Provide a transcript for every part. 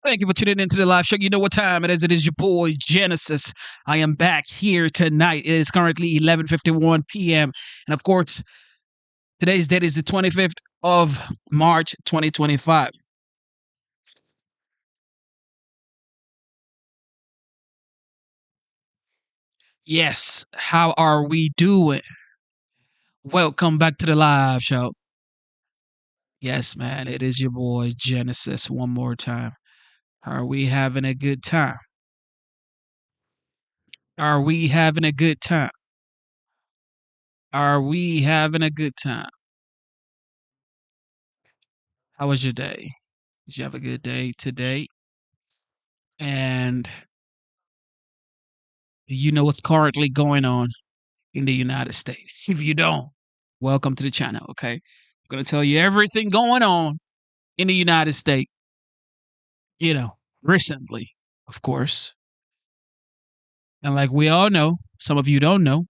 Thank you for tuning into the live show. You know what time it is. It is your boy, Genesis. I am back here tonight. It is currently 11:51 p.m. And of course, today's date is the 25th of March, 2025. Yes, how are we doing? Welcome back to the live show. Yes, man, it is your boy, Genesis, one more time. Are we having a good time? Are we having a good time? Are we having a good time? How was your day? Did you have a good day today? And do you know what's currently going on in the United States? If you don't, welcome to the channel, okay? I'm going to tell you everything going on in the United States, recently, of course. And like we all know, some of you don't know,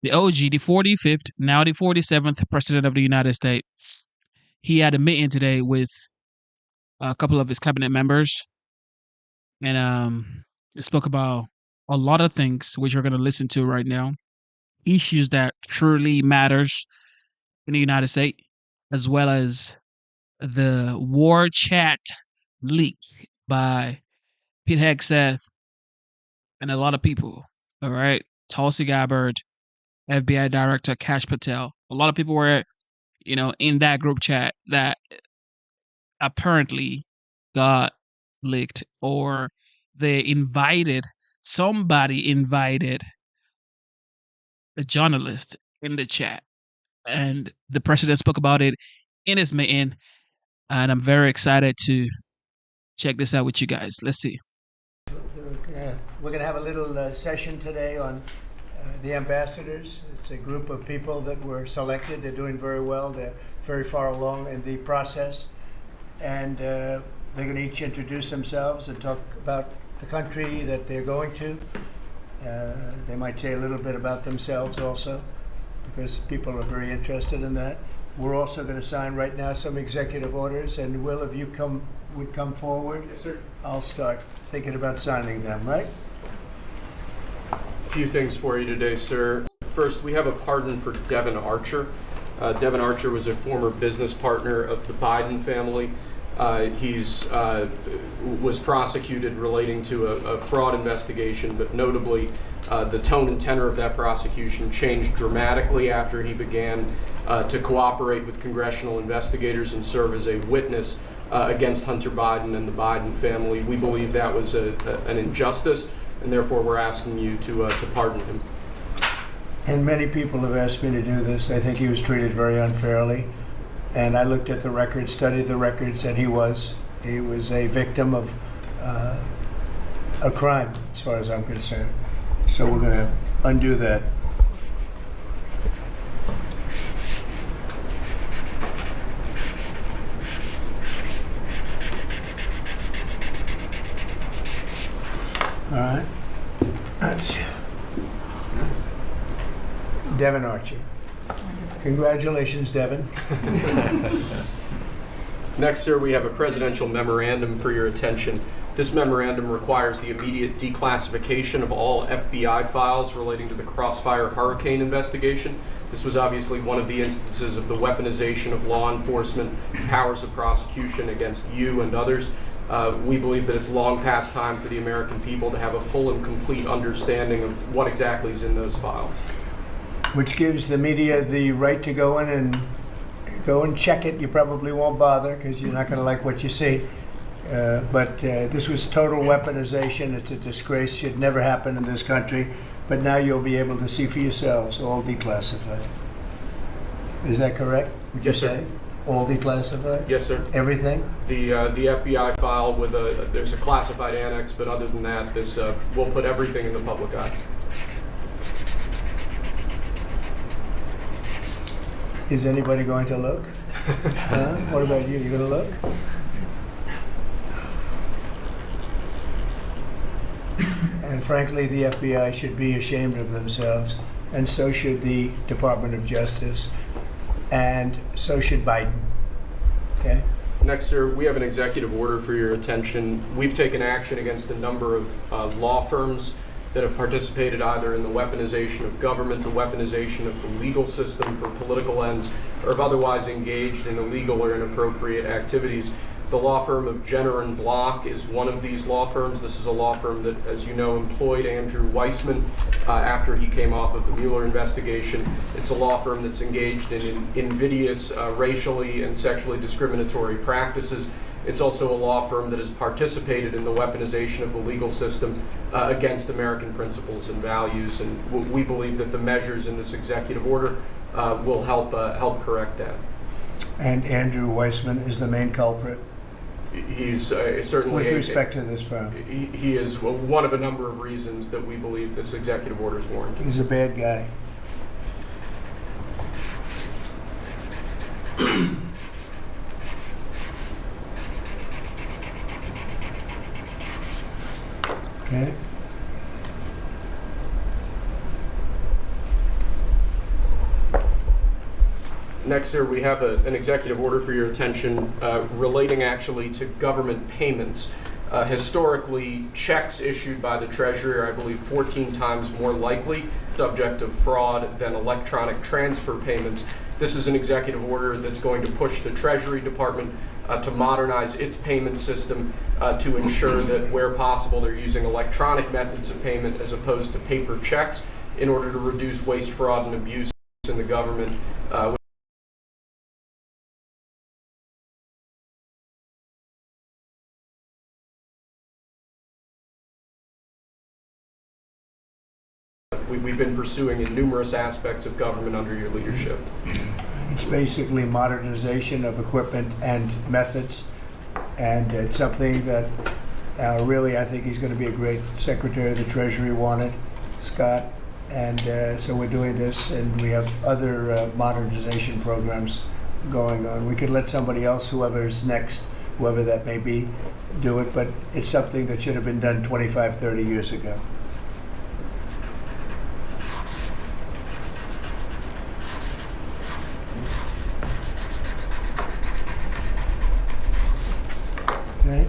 the OG, the 45th, now the 47th President of the United States, he had a meeting today with a couple of his cabinet members. And they spoke about a lot of things, which we're going to listen to right now. Issues that truly matters in the United States, as well as the war chat leak by Pete Hegseth and a lot of people. All right. Tulsi Gabbard, FBI Director Kash Patel. A lot of people were, in that group chat that apparently got leaked, or somebody invited a journalist in the chat, and the president spoke about it in his meeting, and I'm very excited to check this out with you guys. Let's see. We're going to have a little session today on the ambassadors. It's a group of people that were selected. They're doing very well. They're very far along in the process, and they're going to each introduce themselves and talk about the country that they're going to. They might say a little bit about themselves also, because people are very interested in that. We're also going to sign right now some executive orders, and Will, if you would come forward. Yes, sir. I'll start thinking about signing them, right? A few things for you today, sir. First, we have a pardon for Devon Archer. Devon Archer was a former business partner of the Biden family. He's was prosecuted relating to a fraud investigation, but notably the tone and tenor of that prosecution changed dramatically after he began to cooperate with congressional investigators and serve as a witness against Hunter Biden and the Biden family. We believe that was an injustice, and therefore we're asking you to pardon him. And many people have asked me to do this. I think he was treated very unfairly. And I looked at the records, studied the records, and he was a victim of a crime, as far as I'm concerned. So we're going to undo that. All right. That's Devon Archer. Congratulations, Devon. Next, sir, we have a presidential memorandum for your attention. This memorandum requires the immediate declassification of all FBI files relating to the Crossfire Hurricane investigation. This was obviously one of the instances of the weaponization of law enforcement powers of prosecution against you and others. We believe that it's long past time for the American people to have a full and complete understanding of what exactly is in those files. Which gives the media the right to go in and check it. You probably won't bother because you're not going to like what you see. But this was total weaponization. It's a disgrace. Should never happen in this country. But now you'll be able to see for yourselves, all declassified. Is that correct? Would you Yes, sir. say? All declassified? Yes, sir. Everything? The FBI file with there's a classified annex, but other than that, this we'll put everything in the public eye. Is anybody going to look? What about you? You going to look? And frankly, the FBI should be ashamed of themselves, and so should the Department of Justice, and so should Biden. Okay? Next, sir, we have an executive order for your attention. We've taken action against a number of law firms that have participated either in the weaponization of government, the weaponization of the legal system for political ends, or have otherwise engaged in illegal or inappropriate activities. The law firm of Jenner and Block is one of these law firms. This is a law firm that, as you know, employed Andrew Weissman after he came off of the Mueller investigation. It's a law firm that's engaged in invidious racially and sexually discriminatory practices. It's also a law firm that has participated in the weaponization of the legal system against American principles and values. And we believe that the measures in this executive order will help correct that. And Andrew Weissman is the main culprit? He's certainly... With respect to this firm? He is one of a number of reasons that we believe this executive order is warranted. He's a bad guy. Okay. Next, sir, we have an executive order for your attention relating actually to government payments. Historically, checks issued by the Treasury are, I believe, 14 times more likely subject of fraud than electronic transfer payments. This is an executive order that's going to push the Treasury Department to modernize its payment system to ensure that where possible they're using electronic methods of payment as opposed to paper checks in order to reduce waste, fraud, and abuse in the government. We've been pursuing in numerous aspects of government under your leadership. It's basically modernization of equipment and methods, and it's something that really I think he's going to be a great Secretary of the Treasury wanted, Scott, and so we're doing this, and we have other modernization programs going on. We could let somebody else, whoever's next, whoever that may be, do it, but it's something that should have been done 25, 30 years ago. Okay.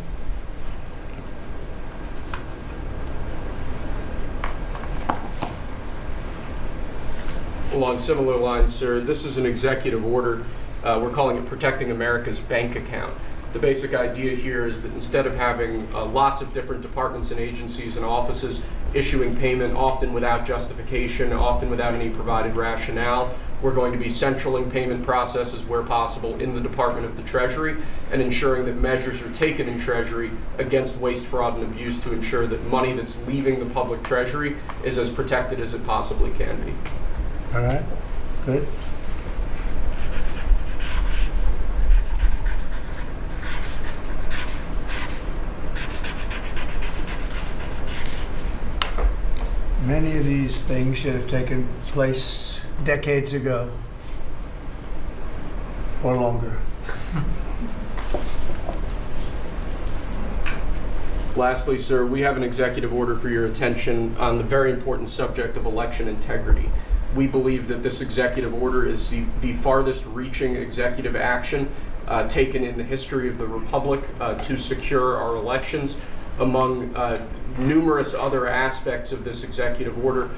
Along similar lines, sir, this is an executive order. We're calling it Protecting America's Bank Account. The basic idea here is that instead of having lots of different departments and agencies and offices issuing payment, often without justification, often without any provided rationale, we're going to be centraling payment processes where possible in the Department of the Treasury and ensuring that measures are taken in Treasury against waste, fraud, and abuse to ensure that money that's leaving the public Treasury is as protected as it possibly can be. All right, good. Many of these things should have taken place decades ago or longer. Lastly, sir, we have an executive order for your attention on the very important subject of election integrity. We believe that this executive order is the farthest reaching executive action taken in the history of the Republic to secure our elections. Among numerous other aspects of this executive order,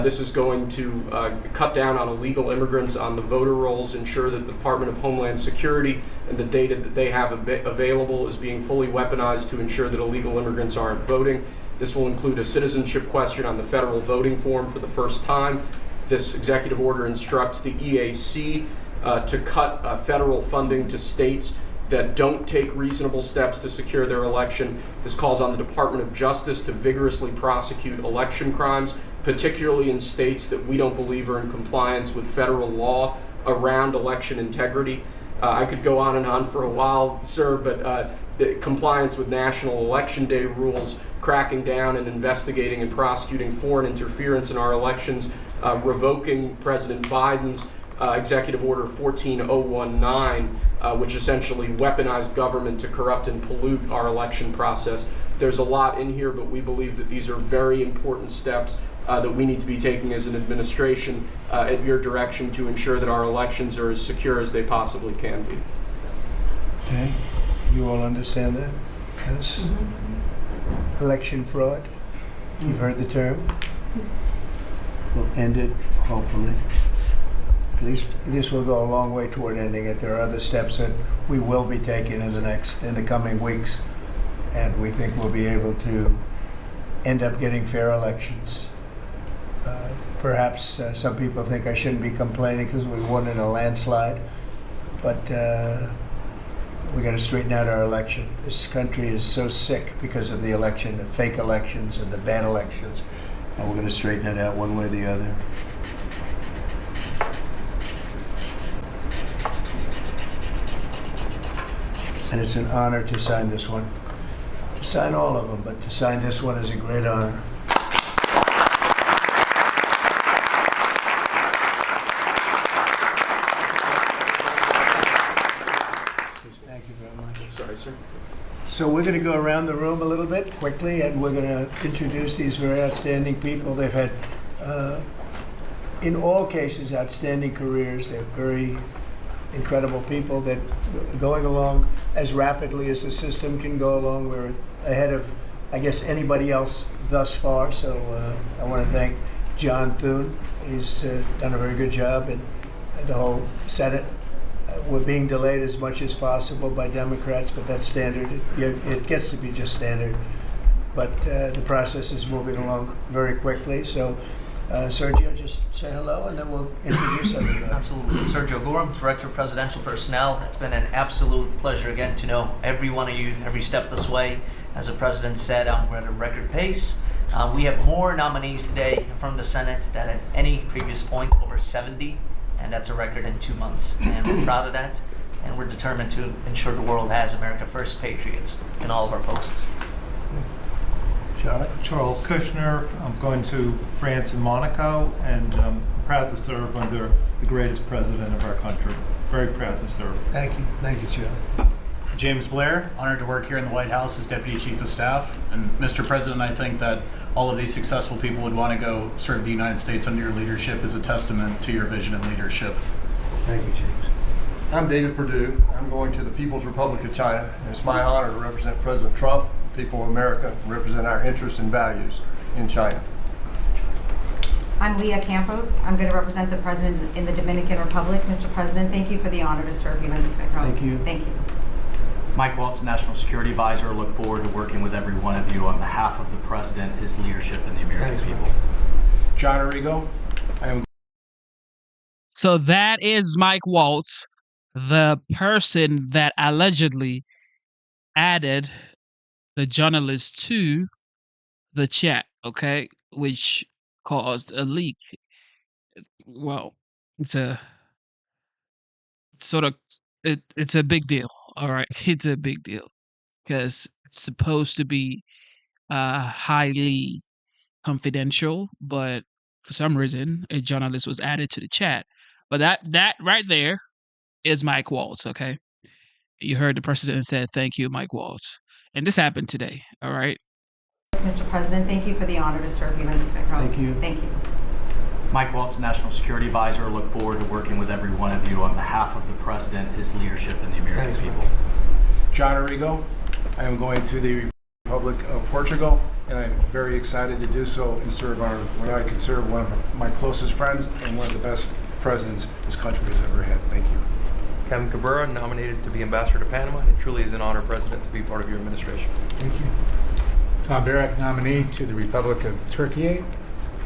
this is going to cut down on illegal immigrants on the voter rolls, ensure that the Department of Homeland Security and the data that they have available is being fully weaponized to ensure that illegal immigrants aren't voting. This will include a citizenship question on the federal voting form for the first time. This executive order instructs the EAC to cut federal funding to states that don't take reasonable steps to secure their election. This calls on the Department of Justice to vigorously prosecute election crimes, particularly in states that we don't believe are in compliance with federal law around election integrity. I could go on for a while, sir, but compliance with National Election Day rules, cracking down and investigating and prosecuting foreign interference in our elections, revoking President Biden's Executive Order 14019, which essentially weaponized government to corrupt and pollute our election process. There's a lot in here, but we believe that these are very important steps that we need to be taking as an administration at your direction to ensure that our elections are as secure as they possibly can be. Okay. You all understand that? Yes. Election fraud. You've heard the term. We'll end it, hopefully. At least this will go a long way toward ending it. There are other steps that we will be taking in the coming weeks, and we think we'll be able to end up getting fair elections. Perhaps some people think I shouldn't be complaining because we won in a landslide, but we got to straighten out our election. This country is so sick because of the election, the fake elections and the bad elections, and we're going to straighten it out one way or the other. And it's an honor to sign this one. To sign all of them, but to sign this one is a great honor. Thank you very much. Sorry, sir. So we're going to go around the room a little bit quickly, and we're going to introduce these very outstanding people. They've had, in all cases, outstanding careers. They're very incredible people that are going along as rapidly as the system can go along. We're ahead of, I guess, anybody else thus far. So I want to thank John Thune. He's done a very good job, and the whole Senate. We're being delayed as much as possible by Democrats, but that's standard. It gets to be just standard. But the process is moving along very quickly. So, Sergio, just say hello, and then we'll introduce everybody. Absolutely. Sergio Gorham, Director of Presidential Personnel. It's been an absolute pleasure again to know every one of you every step this way. As the President said, we're at a record pace. We have more nominees today from the Senate than at any previous point, over 70. And that's a record in 2 months. And we're proud of that. And we're determined to ensure the world has America First patriots in all of our posts. Charlie? Charles Kushner. I'm going to France and Monaco, and I'm proud to serve under the greatest president of our country. Very proud to serve. Thank you. Thank you, Charlie. James Blair, honored to work here in the White House as Deputy Chief of Staff. And Mr. President, I think that all of these successful people would want to go serve the United States under your leadership as a testament to your vision and leadership. Thank you, James. I'm David Perdue. I'm going to the People's Republic of China, and it's my honor to represent President Trump, the people of America, and represent our interests and values in China. I'm Leah Campos. I'm going to represent the President in the Dominican Republic. Mr. President, thank you for the honor to serve you in the Republic. Thank you. Thank you. Mike Waltz, National Security Advisor. Look forward to working with every one of you on behalf of the President, his leadership, and the American Thanks, people. John Arrigo. So that is Mike Waltz, the person that allegedly added the journalist to the chat, okay, which caused a leak. Well, it's a big deal. All right, it's a big deal because it's supposed to be highly confidential, but for some reason, a journalist was added to the chat. But that right there is Mike Waltz, okay? You heard the president said, "Thank you, Mike Waltz," and this happened today. All right. Mr. President, thank you for the honor to serve you in the Republic. Thank you. Thank you. Mike Waltz, National Security Advisor. Look forward to working with every one of you on behalf of the President, his leadership, and the American Thanks, people. John Arrigo. I am going to the Republic of Portugal, and I'm very excited to do so and serve what I consider one of my closest friends and one of the best presidents this country has ever had. Thank you. Kevin Cabrera, nominated to be Ambassador to Panama. It truly is an honor, President, to be part of your administration. Thank you. Tom Barrack, nominee to the Republic of Turkey.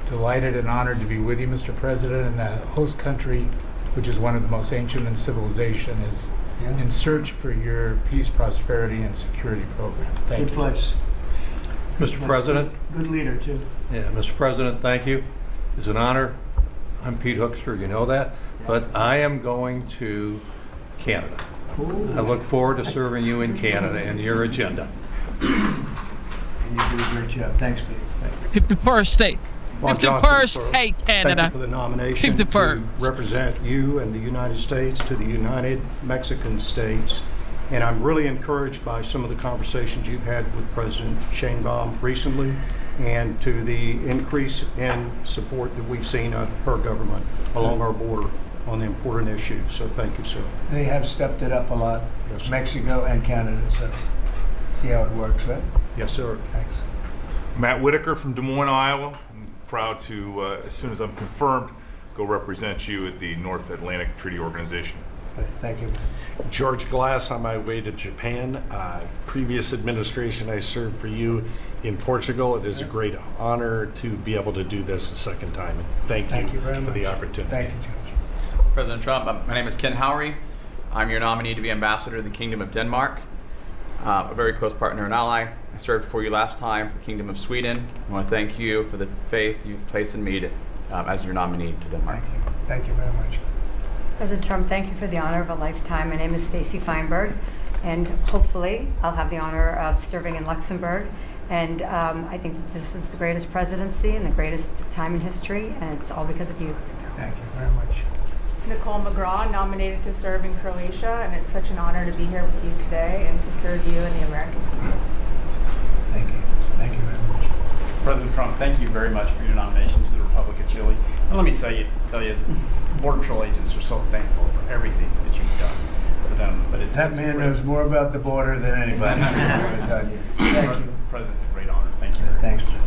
Delighted and honored to be with you, Mr. President, in the host country, which is one of the most ancient in civilization, is in search for your peace, prosperity, and security program. Thank you. Good place. Mr. President. Good leader, too. Yeah, Mr. President, thank you. It's an honor. I'm Pete Hoekstra, you know that. But I am going to Canada. Ooh. I look forward to serving you in Canada and your agenda. And you do a great job. Thanks, Pete. 51st state. 51st state, Canada. Thank you for the nomination 51st. to represent you and the United States to the United Mexican States. And I'm really encouraged by some of the conversations you've had with President Sheinbaum recently and to the increase in support that we've seen of her government along our border. on the important issues. So thank you, sir. They have stepped it up a lot, Yes, sir. Mexico and Canada, so see how it works, right? Yes, sir. Thanks. Matt Whitaker from Des Moines, Iowa. I'm proud to, as soon as I'm confirmed, go represent you at the North Atlantic Treaty Organization. Thank you. George Glass on my way to Japan. Previous administration, I served for you in Portugal. It is a great honor to be able to do this a second time. Thank you very for much. the opportunity. Thank you, George. President Trump, my name is Ken Howry. I'm your nominee to be ambassador to the Kingdom of Denmark, a very close partner and ally. I served for you last time for the Kingdom of Sweden. I want to thank you for the faith you've placed in me as your nominee to Denmark. Thank you. Thank you very much. President Trump, thank you for the honor of a lifetime. My name is Stacy Feinberg, and hopefully I'll have the honor of serving in Luxembourg. And I think that this is the greatest presidency and the greatest time in history, and it's all because of you. Thank you very much. Nicole McGraw, nominated to serve in Croatia, and it's such an honor to be here with you today and to serve you and the American people. Thank you. Thank you very much. President Trump, thank you very much for your nomination to the Republic of Chile. And let me tell you, Border Patrol agents are so thankful for everything that you've done for them. But That man knows more about the border than anybody. I'm going to tell you. Thank you. President's a great honor. Thank you. Thanks, man.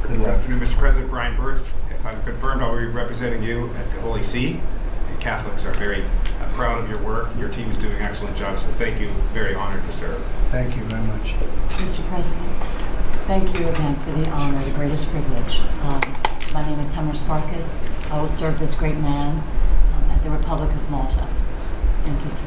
Good luck. Good afternoon, Mr. President. Brian Birch. If I'm confirmed, I'll be representing you at the Holy See. And Catholics are very proud of your work. Your team is doing an excellent job, so thank you. Very honored to serve. Thank you very much. Mr. President, thank you again for the honor, the greatest privilege. My name is Summer Sparkus. I will serve this great man at the Republic of Malta. Thank you, sir.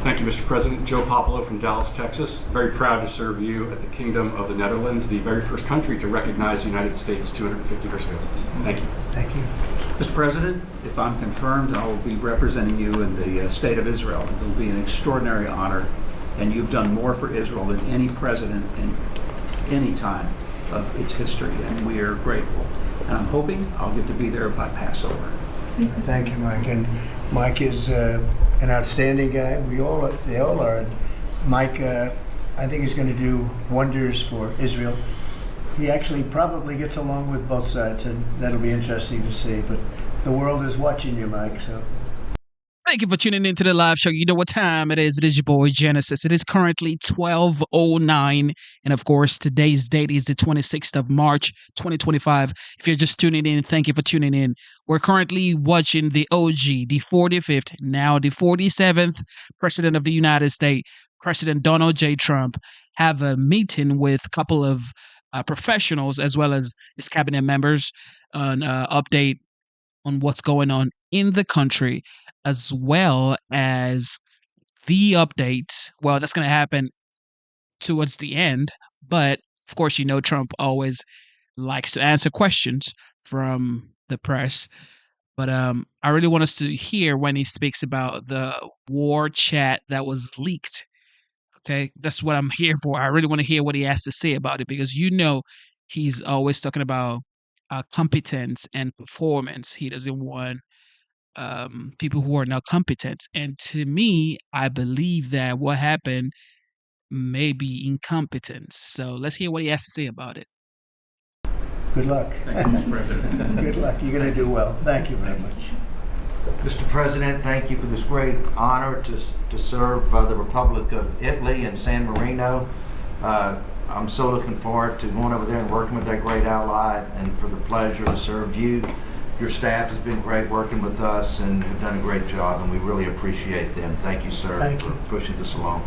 Thank you, Mr. President. Joe Popolo from Dallas, Texas. Very proud to serve you at the Kingdom of the Netherlands, the very first country to recognize the United States 250 years ago. Thank you. Thank you. Mr. President, if I'm confirmed, I will be representing you in the state of Israel. It will be an extraordinary honor, and you've done more for Israel than any president in any time of its history, and we are grateful. And I'm hoping I'll get to be there by Passover. Thank you, Mike. And Mike is an outstanding guy. They all are. Mike, I think is going to do wonders for Israel. He actually probably gets along with both sides, and that'll be interesting to see. But the world is watching you, Mike, so. Thank you for tuning into the live show. You know what time it is. It is your boy Genesis. It is currently 12:09. And of course, today's date is the 26th of March, 2025. If you're just tuning in, thank you for tuning in. We're currently watching the OG, the 45th, now the 47th President of the United States, President Donald J. Trump, have a meeting with a couple of professionals as well as his cabinet members, an update on what's going on in the country, as well as the update. Well, that's going to happen towards the end, but of course, you know, Trump always likes to answer questions from the press. But I really want us to hear when he speaks about the war chat that was leaked. Okay, that's what I'm here for. I really want to hear what he has to say about it, because you know he's always talking about competence and performance. He doesn't want people who are not competent. And to me, I believe that what happened may be incompetence. So let's hear what he has to say about it. Good luck. Thank you, Mr. President. Good luck. You're going to do well. Thank you very much. Mr. President, thank you for this great honor to serve the Republic of Italy and San Marino. I'm so looking forward to going over there and working with that great ally, and for the pleasure to serve you. Your staff has been great working with us and have done a great job, and we really appreciate them. Thank you, sir, for pushing this along.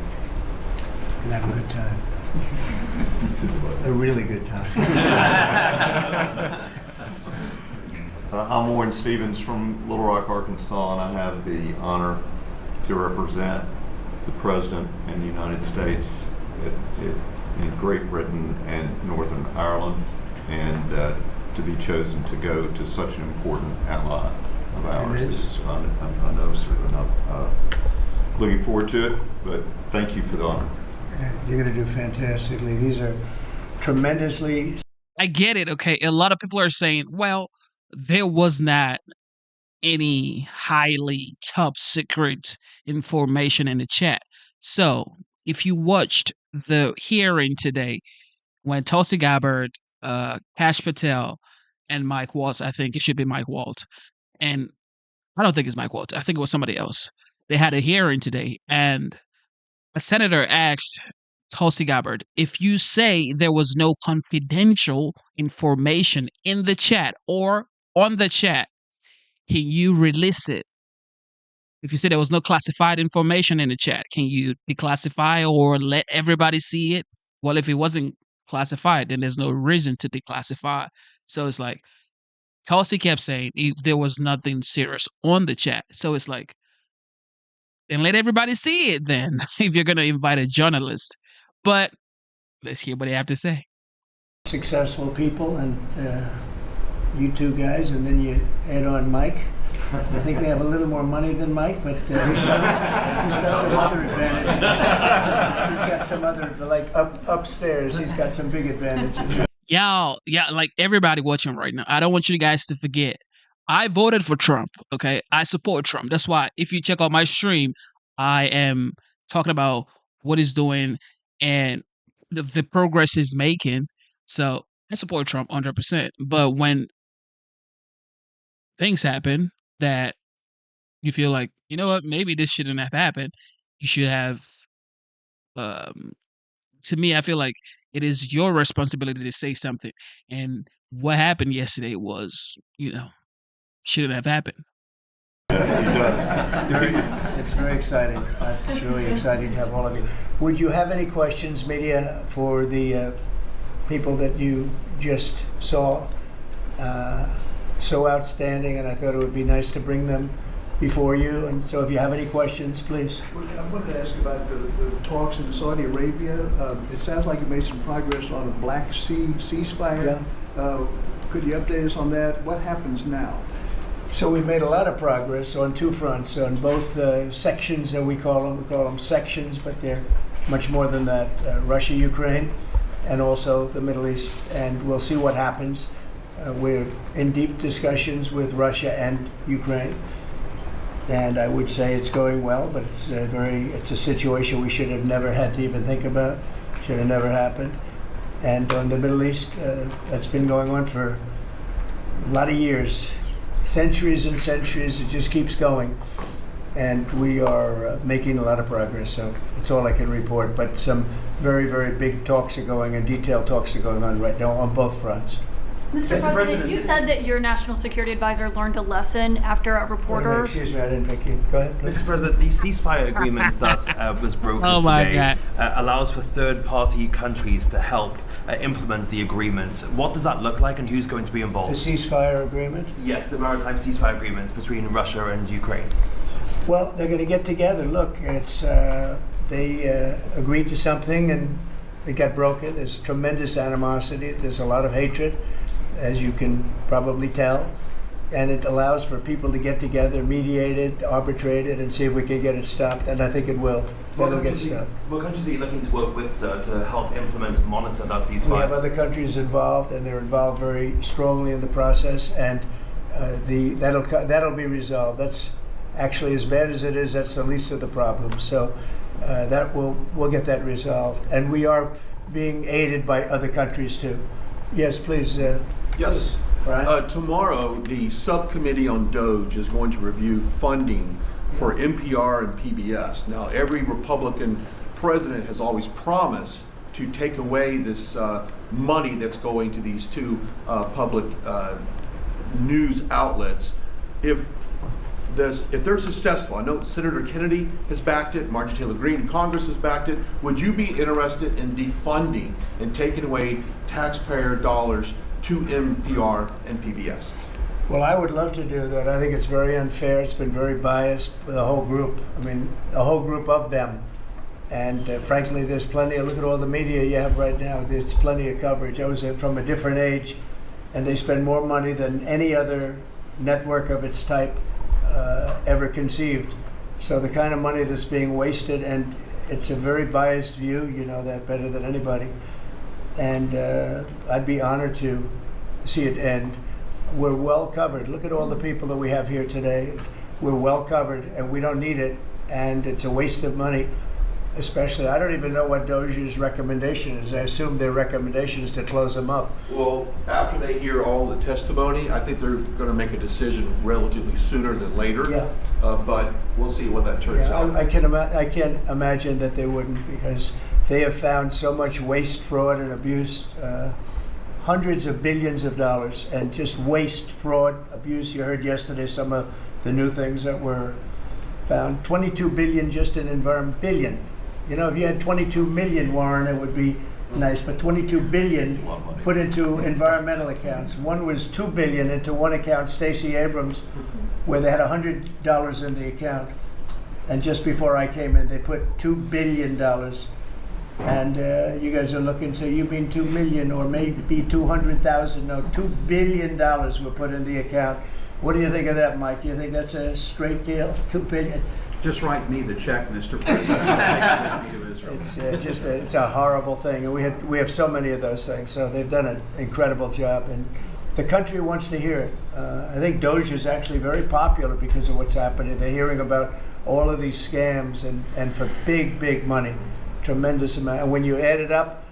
And have a good time. A really good time. I'm Warren Stevens from Little Rock, Arkansas, and I have the honor to represent the President and the United States in Great Britain and Northern Ireland, and to be chosen to go to such an important ally of ours is, I know, sir, and I'm looking forward to it, but thank you for the honor. Yeah, you're going to do fantastically. These are tremendously... I get it, okay? A lot of people are saying, well, there was not any highly top secret information in the chat. So if you watched the hearing today when Tulsi Gabbard, Kash Patel, and Mike Waltz, I think it should be Mike Waltz, and I don't think it's Mike Waltz. I think it was somebody else. They had a hearing today, and a senator asked Tulsi Gabbard, if you say there was no confidential information in the chat or on the chat, can you release it? If you say there was no classified information in the chat, can you declassify or let everybody see it? Well, if it wasn't classified, then there's no reason to declassify. So it's like, Tulsi kept saying there was nothing serious on the chat. So it's like, then let everybody see it then, if you're going to invite a journalist. But let's hear what they have to say. Successful people, and you two guys, and then you add on Mike. I think they have a little more money than Mike, but he's got some other advantages. He's got some other, like upstairs, he's got some big advantages. Y'all, yeah, like everybody watching right now, I don't want you guys to forget, I voted for Trump, okay? I support Trump. That's why if you check out my stream, I am talking about what he's doing and the progress he's making. So I support Trump 100%. But when things happen that you feel like, you know what, maybe this shouldn't have happened, you should have, to me, I feel like it is your responsibility to say something. And what happened yesterday was, shouldn't have happened. It's very exciting. It's really exciting to have all of you. Would you have any questions, media, for the people that you just saw? So outstanding, and I thought it would be nice to bring them before you. And so if you have any questions, please. I wanted to ask about the talks in Saudi Arabia. It sounds like you made some progress on a Black Sea ceasefire. Yeah. Could you update us on that? What happens now? So we've made a lot of progress on two fronts, on both sections that we call them. We call them sections, but they're much more than that. Russia, Ukraine, and also the Middle East. And we'll see what happens. We're in deep discussions with Russia and Ukraine. And I would say it's going well, but it's a situation we should have never had to even think about. Should have never happened. And on the Middle East, that's been going on for a lot of years. Centuries and centuries, it just keeps going. And we are making a lot of progress, so that's all I can report. But some very, very big talks are going, and detailed talks are going on right now on both fronts. Mr. President, you said that your national security advisor learned a lesson after a reporter. Excuse me, I didn't make you. Go ahead, please. Mr. President, the ceasefire agreement that was broken today allows for third-party countries to help implement the agreement. What does that look like, and who's going to be involved? The ceasefire agreement? Yes, the maritime ceasefire agreement between Russia and Ukraine. Well, they're going to get together. Look, it's they agreed to something and it got broken. There's tremendous animosity. There's a lot of hatred, as you can probably tell, and it allows for people to get together, mediate it, arbitrate it, and see if we can get it stopped, and I think it will. That'll get stopped. What countries are you looking to work with, sir, to help implement and monitor that ceasefire? We have other countries involved, and they're involved very strongly in the process, and that'll be resolved. That's actually, as bad as it is, that's the least of the problems. So we'll get that resolved, and we are being aided by other countries too. Yes, please. Yes. Right. Tomorrow, the subcommittee on Doge is going to review funding for NPR and PBS. Now, every Republican president has always promised to take away this money that's going to these two public news outlets. If they're successful, I know Senator Kennedy has backed it, Marjorie Taylor Greene in Congress has backed it. Would you be interested in defunding and taking away taxpayer dollars to NPR and PBS? Well, I would love to do that. I think it's very unfair. It's been very biased for the whole group. I mean, a whole group of them. And frankly, there's plenty. Look at all the media you have right now. There's plenty of coverage. I was from a different age, and they spend more money than any other network of its type ever conceived. So the kind of money that's being wasted, and it's a very biased view, you know that better than anybody. And I'd be honored to see it end. We're well covered. Look at all the people that we have here today. We're well covered, and we don't need it, and it's a waste of money. especially. I don't even know what Doge's recommendation is. I assume their recommendation is to close them up. Well, after they hear all the testimony, I think they're going to make a decision relatively sooner than later. Yeah. But we'll see what that turns out. I can't imagine that they wouldn't, because they have found so much waste, fraud, and abuse. Hundreds of billions of dollars, and just waste, fraud, abuse. You heard yesterday some of the new things that were found. 22 billion just in environment. Billion. You know, if you had 22 million, Warren, it would be nice, but 22 billion put into environmental accounts. One was 2 billion into one account, Stacey Abrams, where they had $100 in the account. And just before I came in, they put $2 billion. And you guys are looking, so you mean 2 million or maybe 200,000? No, $2 billion were put in the account. What do you think of that, Mike? Do you think that's a straight deal? 2 billion? Just write me the check, Mr. President. It's a horrible thing, and we have so many of those things. So they've done an incredible job, and the country wants to hear it. I think Doge is actually very popular because of what's happening. They're hearing about all of these scams and for big money, tremendous amount. And when you add it up,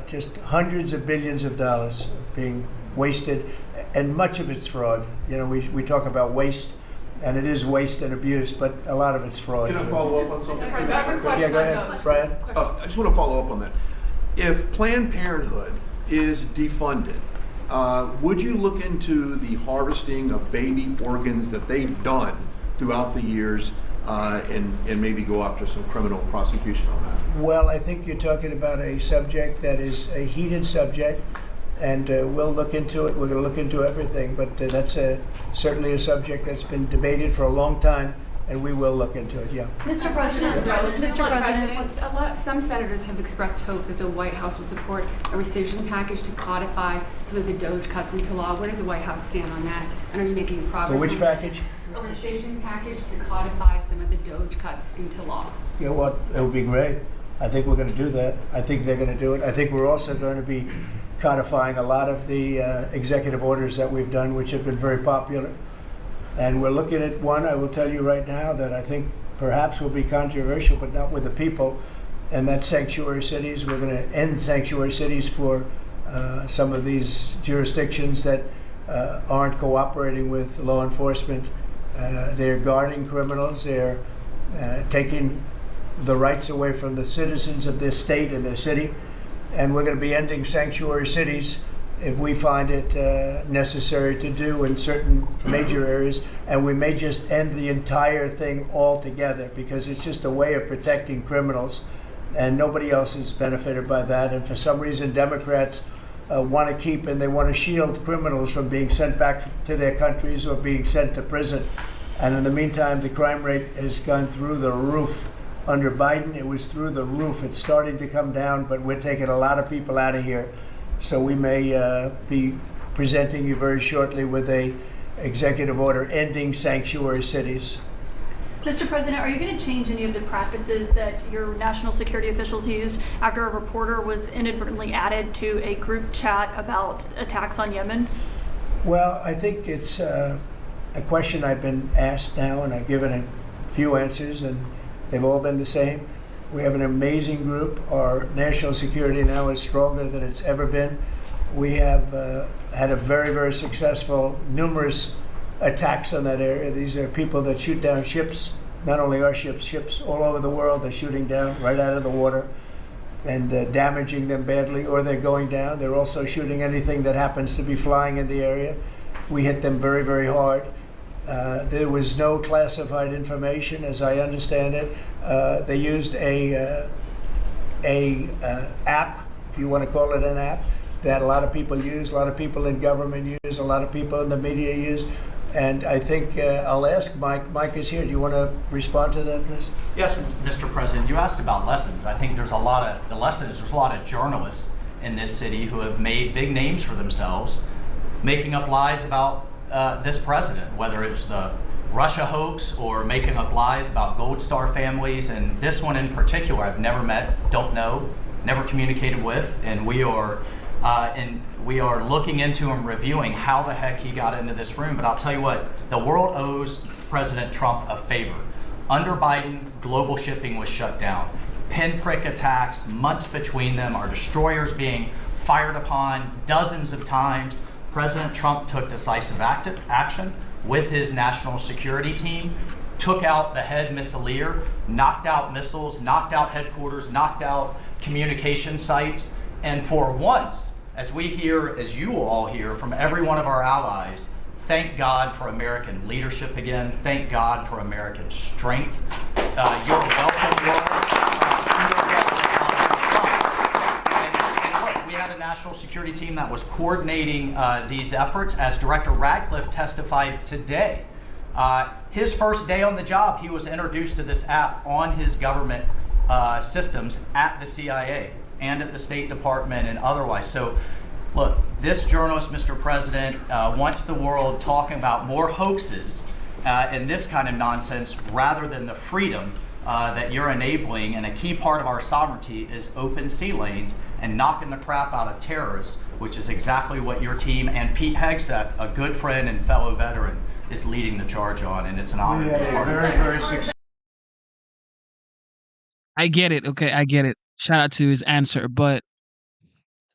just hundreds of billions of dollars being wasted, and much of it's fraud. You know, we talk about waste. And it is waste and abuse, but a lot of it's fraud. Can I follow up on something? Yeah, go ahead, Brian. I just want to follow up on that. If Planned Parenthood is defunded, would you look into the harvesting of baby organs that they've done throughout the years and maybe go after some criminal prosecution on that? Well, I think you're talking about a subject that is a heated subject. And we'll look into it. We're going to look into everything, but that's certainly a subject that's been debated for a long time, and we will look into it. Yeah. Mr. President, some senators have expressed hope that the White House will support a rescission package to codify some of the Doge cuts into law. Where does the White House stand on that? And are you making progress? Which package? A rescission package to codify some of the Doge cuts into law. You know what? It would be great. I think we're going to do that. I think they're going to do it. I think we're also going to be codifying a lot of the executive orders that we've done, which have been very popular. And we're looking at one, I will tell you right now, that I think perhaps will be controversial, but not with the people, and that's sanctuary cities. We're going to end sanctuary cities for some of these jurisdictions that aren't cooperating with law enforcement. They're guarding criminals. They're taking the rights away from the citizens of this state and their city. And we're going to be ending sanctuary cities if we find it necessary to do in certain major areas. And we may just end the entire thing altogether because it's just a way of protecting criminals. And nobody else is benefited by that. And for some reason, Democrats want to keep and they want to shield criminals from being sent back to their countries or being sent to prison. And in the meantime, the crime rate has gone through the roof. Under Biden, it was through the roof. It's starting to come down, but we're taking a lot of people out of here. So we may be presenting you very shortly with a executive order ending sanctuary cities. Mr. President, are you going to change any of the practices that your national security officials used after a reporter was inadvertently added to a group chat about attacks on Yemen? Well, I think it's a question I've been asked now, and I've given a few answers, and they've all been the same. We have an amazing group. Our national security now is stronger than it's ever been. We have had a very successful, numerous attacks on that area. These are people that shoot down ships, not only our ships, ships all over the world. They're shooting down right out of the water and damaging them badly, or they're going down. They're also shooting anything that happens to be flying in the area. We hit them very hard. There was no classified information, as I understand it. They used a app, if you want to call it an app, that a lot of people use, a lot of people in government use, a lot of people in the media use. And I think I'll ask Mike. Mike is here. Do you want to respond to that, please? Yes, Mr. President. You asked about lessons. I think there's a lot of journalists in this city who have made big names for themselves, making up lies about this president, whether it's the Russia hoax or making up lies about Gold Star families. And this one in particular, I've never met, don't know, never communicated with, and we are looking into and reviewing how the heck he got into this room. But I'll tell you what, the world owes President Trump a favor. Under Biden, global shipping was shut down. pinprick attacks, months between them, our destroyers being fired upon dozens of times. President Trump took decisive action with his national security team, took out the head missileer, knocked out missiles, knocked out headquarters, knocked out communication sites. And for once, as we hear, as you all hear from every one of our allies, thank God for American leadership again. Thank God for American strength. You're welcome, world. And look, we had a national security team that was coordinating these efforts. As Director Radcliffe testified today, his first day on the job, he was introduced to this app on his government systems at the CIA and at the State Department and otherwise. So look, this journalist, Mr. President, wants the world talking about more hoaxes and this kind of nonsense rather than the freedom that you're enabling. And a key part of our sovereignty is open sea lanes and knocking the crap out of terrorists, which is exactly what your team and Pete Hegseth, a good friend and fellow veteran, is leading the charge on. And it's an honor. We had a very, very successful. I get it. Okay, I get it. Shout out to his answer. But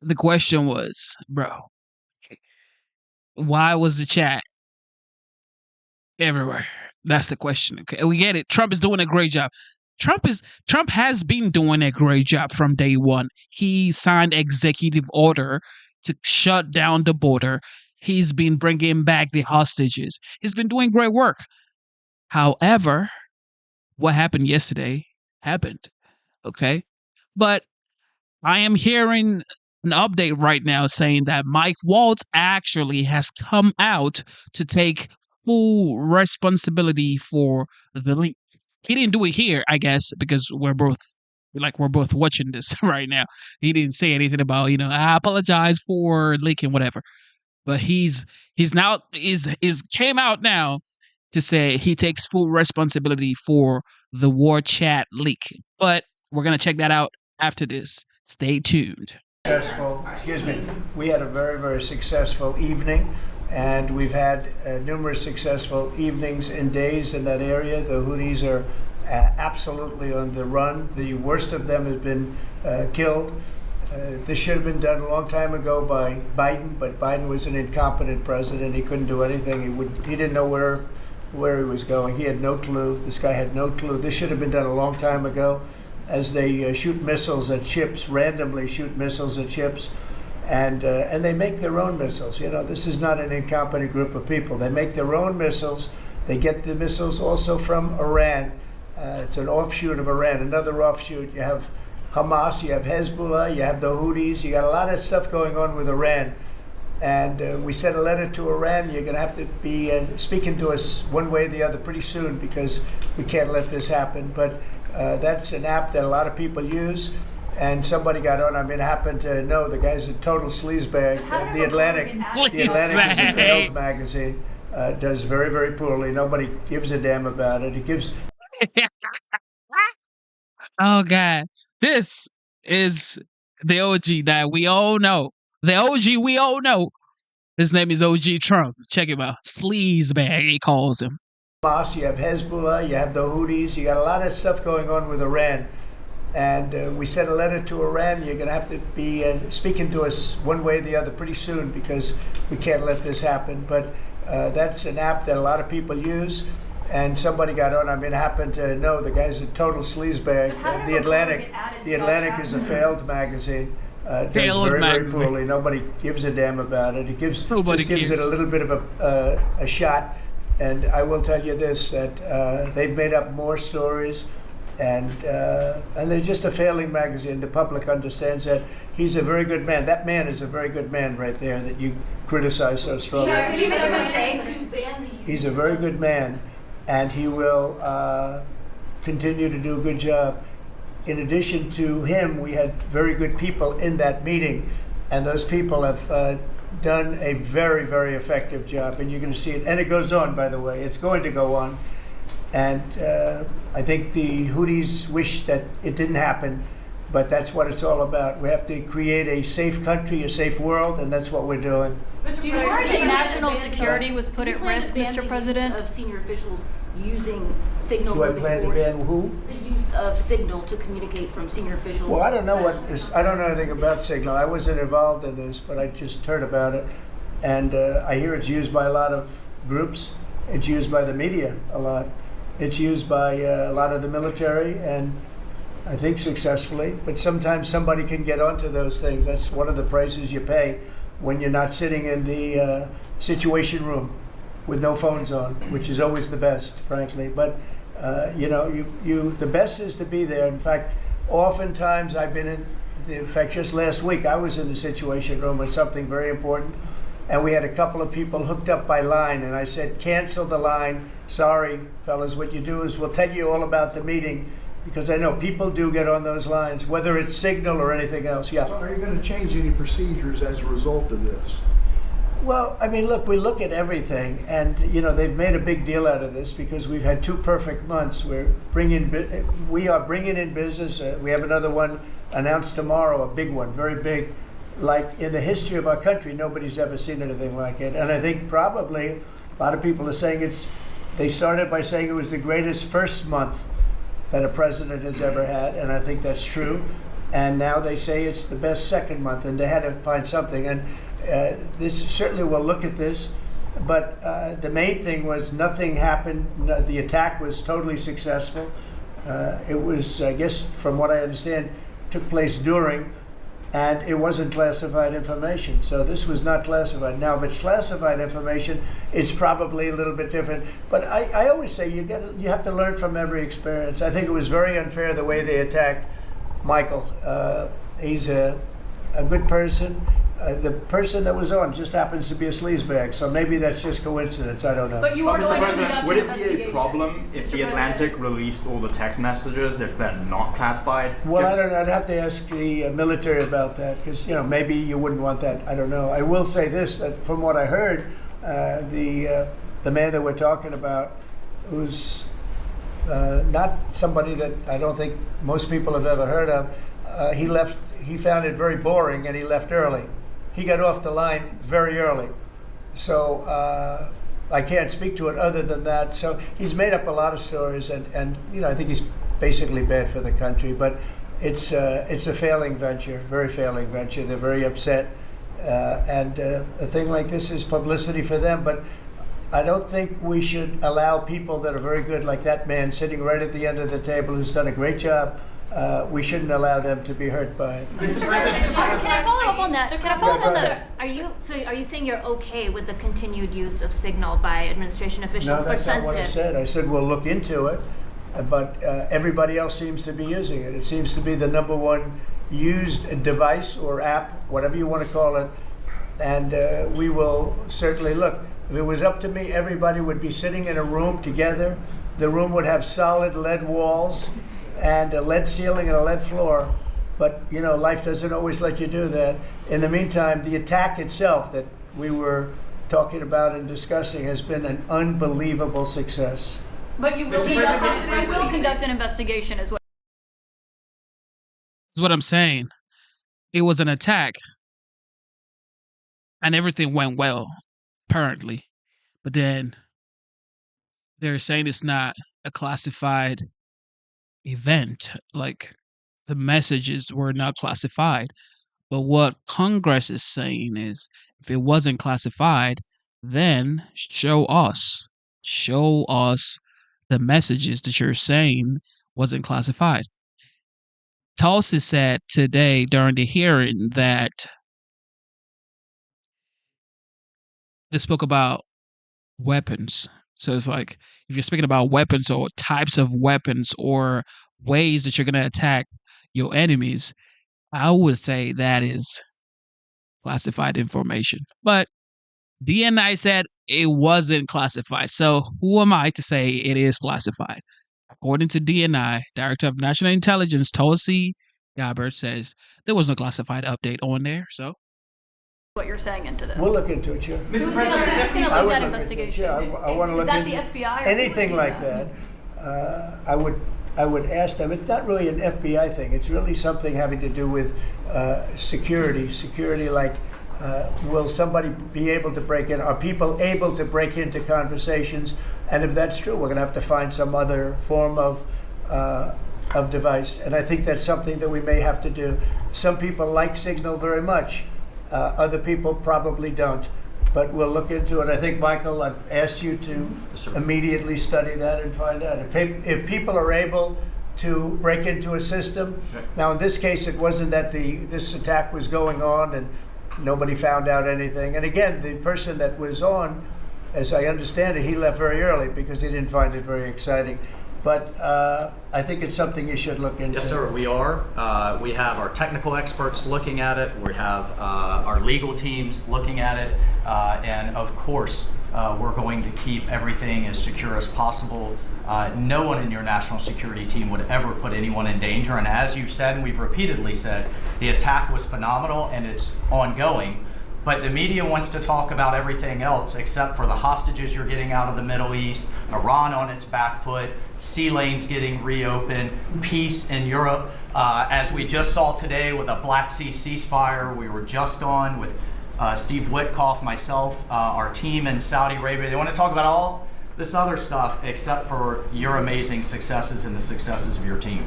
the question was, bro, why was the chat everywhere? That's the question. Okay, we get it. Trump is doing a great job. Trump has been doing a great job from day one. He signed executive order to shut down the border. He's been bringing back the hostages. He's been doing great work. However, what happened yesterday happened. Okay, but I am hearing an update right now saying that Mike Waltz actually has come out to take full responsibility for the leak. He didn't do it here, I guess, because we're both watching this right now. He didn't say anything about, I apologize for leaking, whatever. But he's came out now to say he takes full responsibility for the war chat leak. But we're gonna check that out after this. Stay tuned. We had a very, very successful evening, and we've had numerous successful evenings and days in that area. The Houthis are absolutely on the run. The worst of them has been killed. This should have been done a long time ago by Biden, but Biden was an incompetent president. He couldn't do anything. He didn't know where he was going. He had no clue. This guy had no clue. This should have been done a long time ago. As they shoot missiles at ships, randomly shoot missiles at ships, and they make their own missiles. This is not an incompetent group of people. They make their own missiles. They get the missiles also from Iran. It's an offshoot of Iran, another offshoot. You have Hamas, you have Hezbollah, you have the Houthis. You got a lot of stuff going on with Iran. And we sent a letter to Iran. You're going to have to be speaking to us one way or the other pretty soon, because we can't let this happen. But that's an app that a lot of people use, and somebody got on. I happen to know the guy's a total sleazebag. The Atlantic is a failed magazine. Does very, very poorly. Nobody gives a damn about it. It gives. Oh God, this is the OG that we all know. The OG we all know. His name is OG Trump. Check him out. Sleazebag, he calls him. You have Hezbollah, you have the Houthis, you got a lot of stuff going on with Iran. And we sent a letter to Iran. You're going to have to be speaking to us one way or the other pretty soon, because we can't let this happen. But that's an app that a lot of people use. And somebody got on. I happen to know the guy's a total sleazebag. The Atlantic is a failed magazine. Does very, very poorly. Nobody gives a damn about it. It gives it a little bit of a shot. And I will tell you this, that they've made up more stories, and they're just a failing magazine. The public understands that. He's a very good man. That man is a very good man right there that you criticize so strongly. Did he make a mistake? He's a very good man, and he will continue to do a good job. In addition to him, we had very good people in that meeting, and those people have done a very, very effective job, and you're going to see it. And it goes on, by the way. It's going to go on. And I think the Houthis wish that it didn't happen, but that's what it's all about. We have to create a safe country, a safe world, and that's what we're doing. Do you think national security was put at risk, Mr. President? Of senior officials using signal Do I moving plan to forward? ban who? The use of signal to communicate from senior officials. Well, I don't know I don't know anything about Signal. I wasn't involved in this, but I just heard about it. And I hear it's used by a lot of groups. It's used by the media a lot. It's used by a lot of the military, and I think successfully. But sometimes somebody can get onto those things. That's one of the prices you pay when you're not sitting in the situation room with no phones on, which is always the best, frankly. But the best is to be there. In fact, oftentimes I've been in fact, just last week I was in the situation room with something very important, and we had a couple of people hooked up by line, and I said, cancel the line. Sorry, fellas, what you do is we'll tell you all about the meeting, because I know people do get on those lines, whether it's Signal or anything else. Yeah. So are you going to change any procedures as a result of this? Well, I mean, look, we look at everything, and they've made a big deal out of this because we've had 2 perfect months. We are bringing in business. We have another one announced tomorrow, a big one, very big. Like in the history of our country, nobody's ever seen anything like it. And I think probably a lot of people are saying they started by saying it was the greatest first month that a president has ever had, and I think that's true. And now they say it's the best second month, and they had to find something. And this certainly will look at this, but the main thing was nothing happened. The attack was totally successful. It was, I guess, from what I understand, took place during, and it wasn't classified information. So this was not classified. Now, if it's classified information, it's probably a little bit different. But I always say you have to learn from every experience. I think it was very unfair the way they attacked Michael. He's a good person. The person that was on just happens to be a sleazebag, so maybe that's just coincidence. I don't know. But you are going to conduct would an it be a investigation. problem if the Atlantic released all the text messages if they're not classified? Well, I don't know. I'd have to ask the military about that, because maybe you wouldn't want that. I don't know. I will say this: that from what I heard, the man that we're talking about, who's not somebody that I don't think most people have ever heard of, he left. He found it very boring, and he left early. He got off the line very early. So I can't speak to it other than that. So he's made up a lot of stories, and I think he's basically bad for the country. But it's a failing venture, very failing venture. They're very upset, and a thing like this is publicity for them. But I don't think we should allow people that are very good, like that man sitting right at the end of the table, who's done a great job. We shouldn't allow them to be hurt by it. Mr. President, can I follow up on that? Are you saying you're okay with the continued use of Signal by administration officials No, for that's not what I sensitive? said. I said we'll look into it, but everybody else seems to be using it. It seems to be the #1 used device or app, whatever you want to call it, and we will certainly look. If it was up to me, everybody would be sitting in a room together. The room would have solid lead walls and a lead ceiling and a lead floor. But, life doesn't always let you do that. In the meantime, the attack itself that we were talking about and discussing has been an unbelievable success. But you will conduct an investigation as well. What I'm saying, it was an attack, and everything went well, apparently. But then they're saying it's not a classified event, like the messages were not classified. But what Congress is saying is, if it wasn't classified, then show us the messages that you're saying wasn't classified. Tulsi said today during the hearing that they spoke about weapons. So it's like, if you're speaking about weapons or types of weapons or ways that you're going to attack your enemies, I would say that is classified information. But DNI said it wasn't classified. So who am I to say it is classified? According to DNI, Director of National Intelligence Tulsi Gabbard says there was no classified update on there. So What you're saying into this. We'll look into it, Chair. Who's going to lead that investigation? I want to look that into the FBI? Or anything like that. I would ask them. It's not really an FBI thing. It's really something having to do with security. Security, like, will somebody be able to break in? Are people able to break into conversations And if that's true, we're going to have to find some other form of device. And I think that's something that we may have to do. Some people like Signal very much. Other people probably don't. But we'll look into it. I think, Michael, I've asked you to immediately study that and find out. If people are able to break into a system, now in this case it wasn't that this attack was going on and nobody found out anything. And again, the person that was on, as I understand it, he left very early because he didn't find it very exciting. But I think it's something you should look into. Yes, sir, we are. We have our technical experts looking at it. We have our legal teams looking at it. And of course, we're going to keep everything as secure as possible. No one in your national security team would ever put anyone in danger. And as you've said, and we've repeatedly said, the attack was phenomenal and it's ongoing. But the media wants to talk about everything else except for the hostages you're getting out of the Middle East, Iran on its back foot, sea lanes getting reopened, peace in Europe. As we just saw today with a Black Sea ceasefire, we were just on with Steve Witkoff, myself, our team in Saudi Arabia. They want to talk about all this other stuff except for your amazing successes and the successes of your team.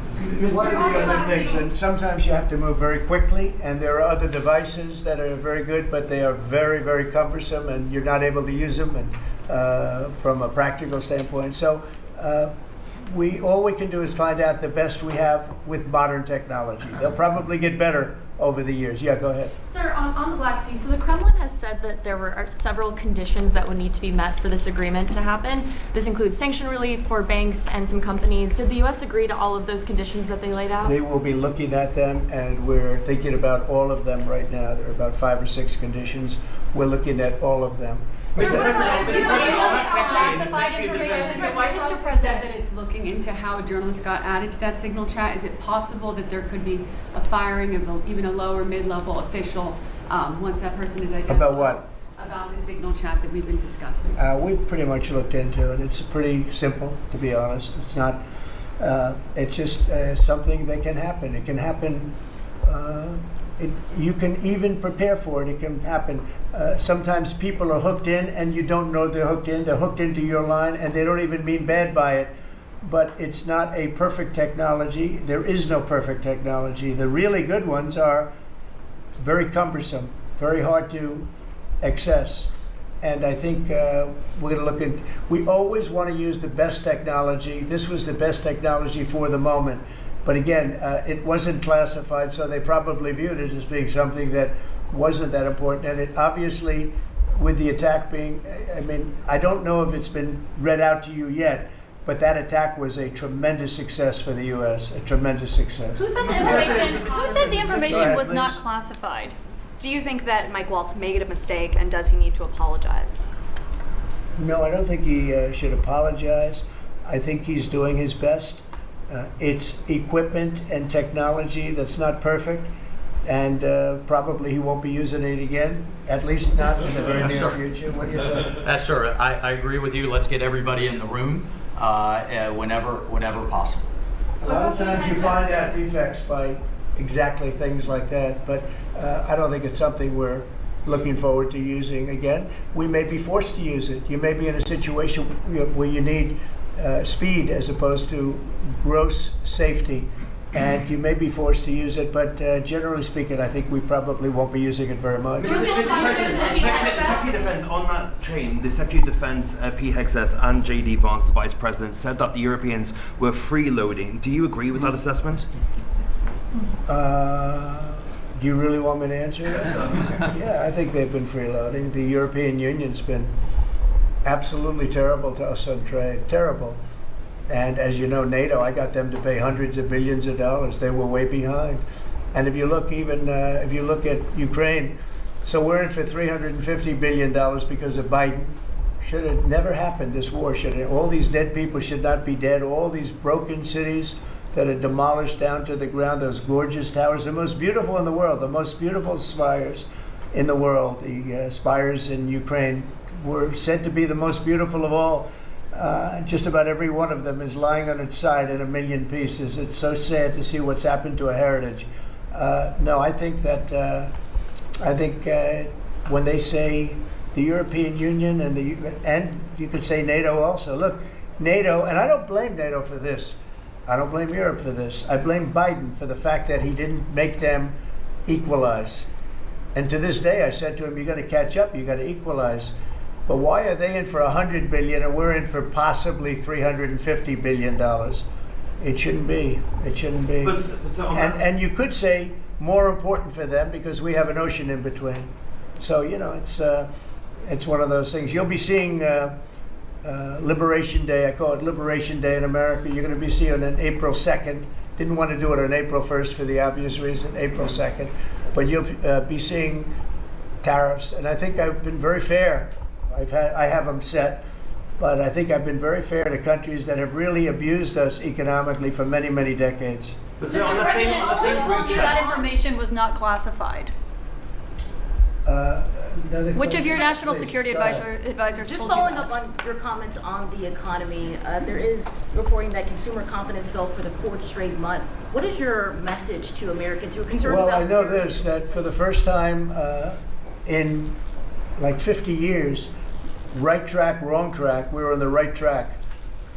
One of the other things, and sometimes you have to move very quickly, and there are other devices that are very good, but they are very, very cumbersome, and you're not able to use them and, from a practical standpoint. So all we can do is find out the best we have with modern technology. They'll probably get better over the years. Yeah, go ahead. Sir, on the Black Sea, so the Kremlin has said that there are several conditions that would need to be met for this agreement to happen. This includes sanction relief for banks and some companies. Did the U.S. agree to all of those conditions that they laid out? They will be looking at them, and we're thinking about all of them right now. There are about 5 or 6 conditions. We're looking at all of them. Mr. President said that it's looking into how a journalist got added to that Signal chat. Is it possible that there could be a firing of even a lower mid-level official once that person is identified? About what? About the Signal chat that we've been discussing. We've pretty much looked into it. It's pretty simple, to be honest. It's not. It's just something that can happen. It can happen. You can even prepare for it. It can happen. Sometimes people are hooked in and you don't know they're hooked in. They're hooked into your line and they don't even mean bad by it. But it's not a perfect technology. There is no perfect technology. The really good ones are very cumbersome, very hard to access. And I think we're going to look at, we always want to use the best technology. This was the best technology for the moment. But again, it wasn't classified, so they probably viewed it as being something that wasn't that important. And it obviously, with the attack being, I mean, I don't know if it's been read out to you yet, but that attack was a tremendous success for the U.S., a tremendous success. Who said the information was not classified? Do you think that Mike Waltz made a mistake, and does he need to apologize? No, I don't think he should apologize. I think he's doing his best. It's equipment and technology that's not perfect, and probably he won't be using it again, at least not in the very near future. What do you think? Yes, sir. I agree with you. Let's get everybody in the room whenever possible. A lot of times you find out defects by exactly things like that, but I don't think it's something we're looking forward to using again. We may be forced to use it. You may be in a situation where you need speed as opposed to gross safety, and you may be forced to use it, but generally speaking, I think we probably won't be using it very much. Mr. President, the Secretary of Defense, on that chain, the Secretary of Defense, P. Hegseth, and J.D. Vance, the Vice President, said that the Europeans were freeloading. Do you agree with that assessment? Do you really want me to answer that? Yeah, I think they've been freeloading. The European Union's been absolutely terrible to us on trade, terrible. And as you know, NATO, I got them to pay hundreds of billions of dollars. They were way behind. And if you look if you look at Ukraine, so we're in for $350 billion because of Biden. Should have never happened, this war. All these dead people should not be dead. All these broken cities that are demolished down to the ground, those gorgeous towers, the most beautiful in the world, the most beautiful spires in the world. The spires in Ukraine were said to be the most beautiful of all. Just about every one of them is lying on its side in a million pieces. It's so sad to see what's happened to a heritage. No, I think that when they say the European Union and you could say NATO also. Look, NATO, and I don't blame NATO for this. I don't blame Europe for this. I blame Biden for the fact that he didn't make them equalize. And to this day, I said to him, you got to catch up, you got to equalize. But why are they in for $100 billion and we're in for possibly $350 billion? It shouldn't be. It shouldn't be. And you could say more important for them because we have an ocean in between. So, you know, it's one of those things. You'll be seeing Liberation Day. I call it Liberation Day in America. You're going to be seeing it on April 2nd. Didn't want to do it on April 1st for the obvious reason, April 2nd. But you'll be seeing tariffs. And I think I've been very fair. I have them set. But I think I've been very fair to countries that have really abused us economically for many, many decades. But so on the same group chat. That information was not classified. Which of your national security advisors Just told you following that? up on your comments on the economy, there is reporting that consumer confidence fell for the fourth straight month. What is your message to Americans who are concerned Well, about I know this, that for the first time in like 50 years, right track, wrong track, we were on the right track.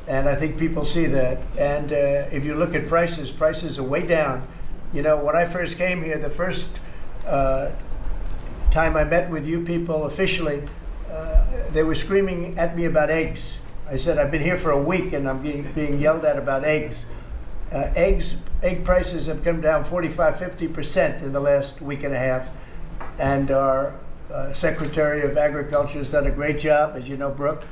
And I think people see that. And if you look at prices, prices are way down. You know, when I first came here, the first time I met with you people officially, they were screaming at me about eggs. I said, I've been here for a week and I'm being yelled at about eggs. Egg prices have come down 45–50% in the last week and a half. And our Secretary of Agriculture has done a great job, as you know, Brooke.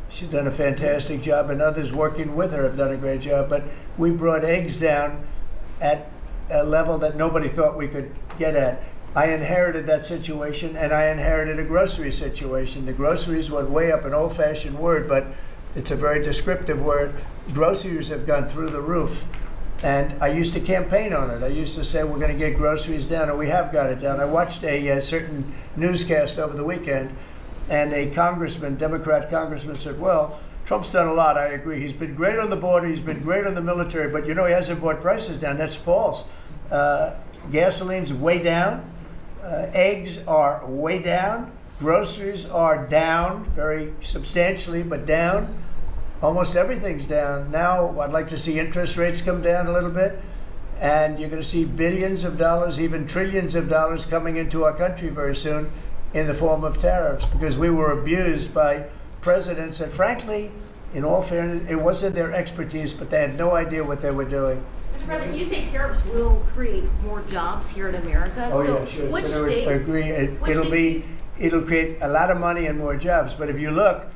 She's done a fantastic job, and others working with her have done a great job. But we brought eggs down at a level that nobody thought we could get at. I inherited that situation, and I inherited a grocery situation. The groceries went way up, an old-fashioned word, but it's a very descriptive word. Groceries have gone through the roof. And I used to campaign on it. I used to say, we're going to get groceries down, and we have got it down. I watched a certain newscast over the weekend, and a congressman, Democrat congressman, said, well, Trump's done a lot, I agree. He's been great on the border, he's been great on the military, but you know, he hasn't brought prices down. That's false. Gasoline's way down. Eggs are way down. Groceries are down, very substantially, but down. Almost everything's down. Now, I'd like to see interest rates come down a little bit, and you're going to see billions of dollars, even trillions of dollars coming into our country very soon in the form of tariffs, because we were abused by presidents, and frankly, in all fairness, it wasn't their expertise, but they had no idea what they were doing. Mr. President, you say tariffs will create more jobs here in America. Oh, so yeah, sure. Which So states? It'll create a lot of money and more jobs. But if you look,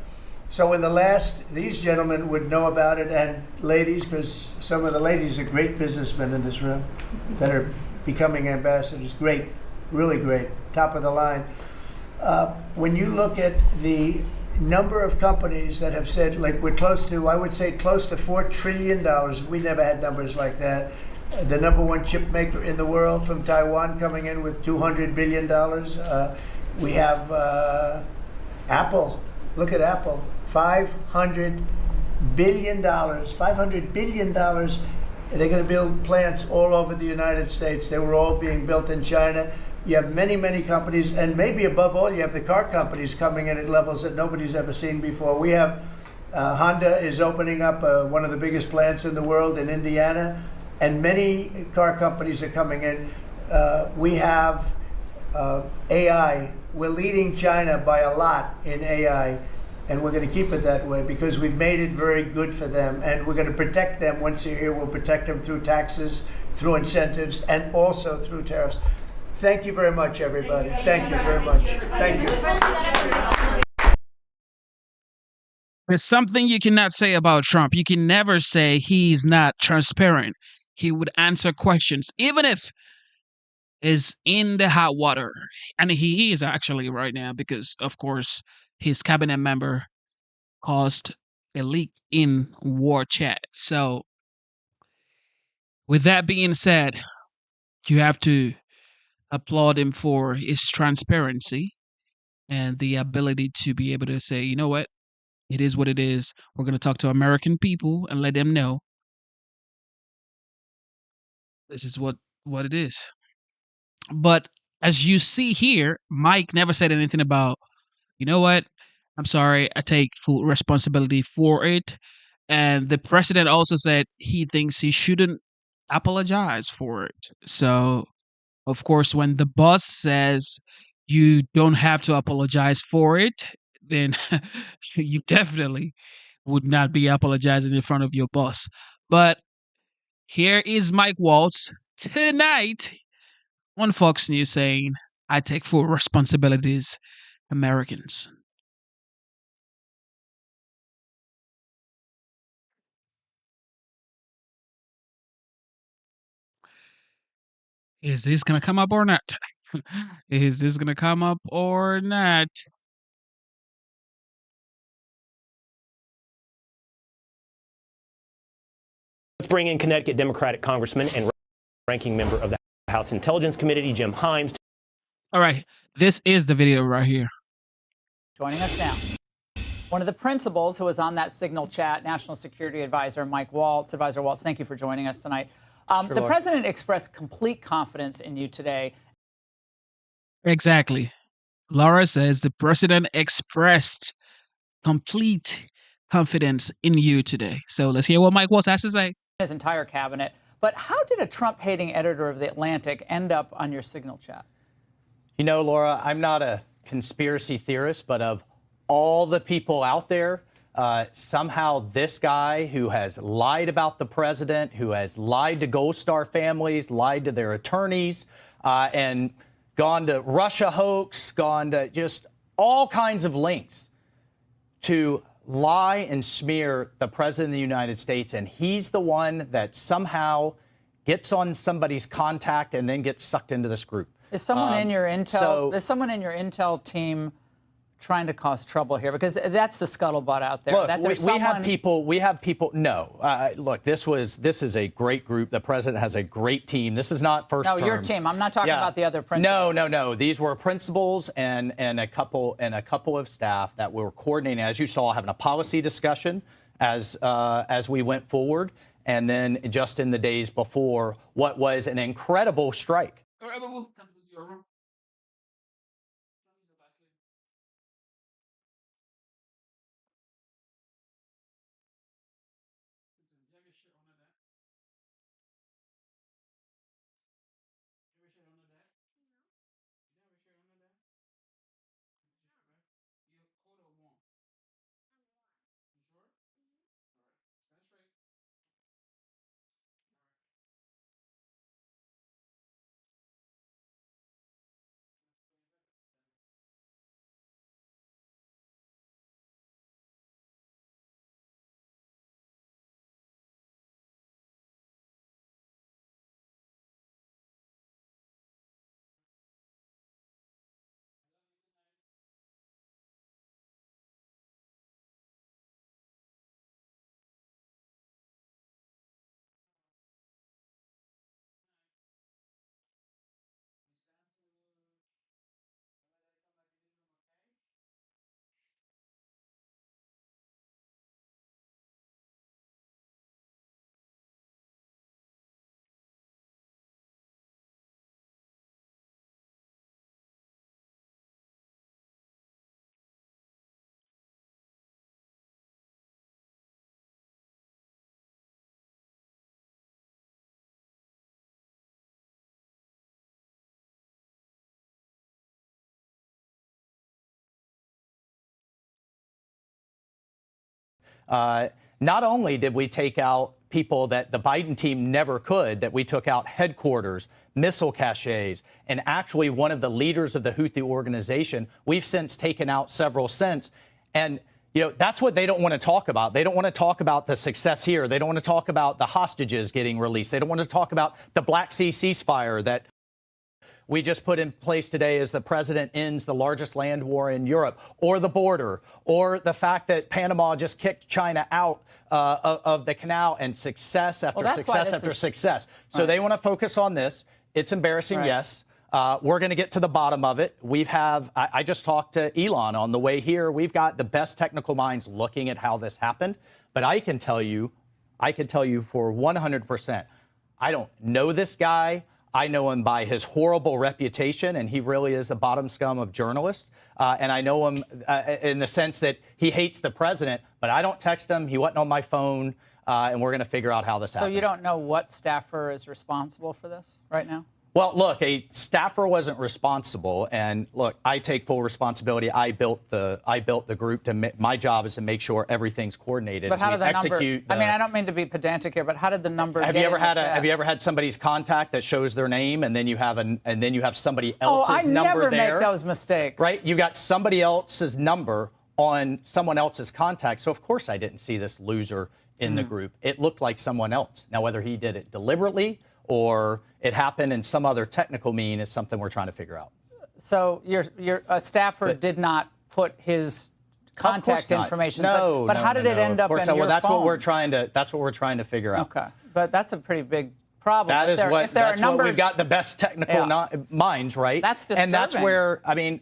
so in the last, these gentlemen would know about it, and ladies, because some of the ladies are great businessmen in this room that are becoming ambassadors. Great, really great, top of the line. When you look at the number of companies that have said, like we're close to, I would say close to $4 trillion. We never had numbers like that. The number one chip maker in the world from Taiwan coming in with $200 billion. We have Apple. Look at Apple. $500 billion. $500 billion. They're going to build plants all over the United States. They were all being built in China. You have many, many companies, and maybe above all, you have the car companies coming in at levels that nobody's ever seen before. We have Honda is opening up one of the biggest plants in the world in Indiana, and many car companies are coming in. We have AI. We're leading China by a lot in AI, and we're going to keep it that way because we've made it very good for them, and we're going to protect them. Once they're here, we'll protect them through taxes, through incentives, and also through tariffs. Thank you very much, everybody. Thank you very much. Thank you. There's something you cannot say about Trump. You can never say he's not transparent. He would answer questions, even if is in the hot water. And he is actually right now because, of course, his cabinet member caused a leak in war chat. So, with that being said, you have to applaud him for his transparency and the ability to be able to say, you know what, it is what it is. We're going to talk to American people and let them know this is what it is. But as you see here, Mike never said anything about you know what? I'm sorry. I take full responsibility for it. And the president also said he thinks he shouldn't apologize for it. So, of course, when the boss says you don't have to apologize for it, then you definitely would not be apologizing in front of your boss. But here is Mike Waltz tonight on Fox News saying, I take full responsibilities, Americans. Is this going to come up or not? Is this going to come up or not? Let's bring in Connecticut Democratic Congressman and ranking member of the House Intelligence Committee, Jim Himes. All right, this is the video right here. Joining us now, one of the principals who was on that Signal chat, National Security Advisor Mike Waltz. Advisor Waltz, thank you for joining us tonight. The president expressed complete confidence in you today. Exactly. Laura says the president expressed complete confidence in you today. So let's hear what Mike Waltz has to say. His entire cabinet. But how did a Trump-hating editor of The Atlantic end up on your Signal chat? You know, Laura, I'm not a conspiracy theorist, but of all the people out there, somehow this guy who has lied about the president, who has lied to Gold Star families, lied to their attorneys, and gone to Russia hoax, gone to just all kinds of links to lie and smear the president of the United States. And he's the one that somehow gets on somebody's contact and then gets sucked into this group. Is someone in your intel? Is someone in your intel team trying to cause trouble here? Because that's the scuttlebutt out there. Look, that we have people. We have people. No, look, this is a great group. The president has a great team. This is not first term. No, your team. I'm not talking about the other principals. No. These were principals and a couple of staff that were coordinating, as you saw, having a policy discussion as we went forward, and then just in the days before what was an incredible strike. Not only did we take out people that the Biden team never could, that we took out headquarters, missile caches, and actually one of the leaders of the Houthi organization, we've since taken out several since. And, you know, that's what they don't want to talk about. They don't want to talk about the success here. They don't want to talk about the hostages getting released. They don't want to talk about the Black Sea ceasefire that we just put in place today as the president ends the largest land war in Europe, or the border, or the fact that Panama just kicked China out of the canal, and success after success after success. So they want to focus on this. It's embarrassing, yes. We're going to get to the bottom of it. I just talked to Elon on the way here. We've got the best technical minds looking at how this happened. But I can tell you for 100%, I don't know this guy. I know him by his horrible reputation, and he really is the bottom scum of journalists. And I know him in the sense that he hates the president, but I don't text him. He wasn't on my phone, and we're going to figure out how this happened. So you don't know what staffer is responsible for this right now? Well, look, a staffer wasn't responsible, and look, I take full responsibility. I built the group. My job is to make sure everything's coordinated. But how did the execute number? I mean, I don't mean to be pedantic here, but how did the number? Have you ever had somebody's contact that shows their name, and then you have somebody else's number there? I never make those mistakes. Right? You got somebody else's number on someone else's contact. So of course I didn't see this loser in the group. It looked like someone else. Now whether he did it deliberately or it happened in some other technical mean is something we're trying to figure out. So your staffer did not put his contact information. No, but how did it end up in your that's phone? That's what we're trying to figure out. Okay, but that's a pretty big problem. That's what we've got the best technical minds, right? That's disturbing. And that's where, I mean,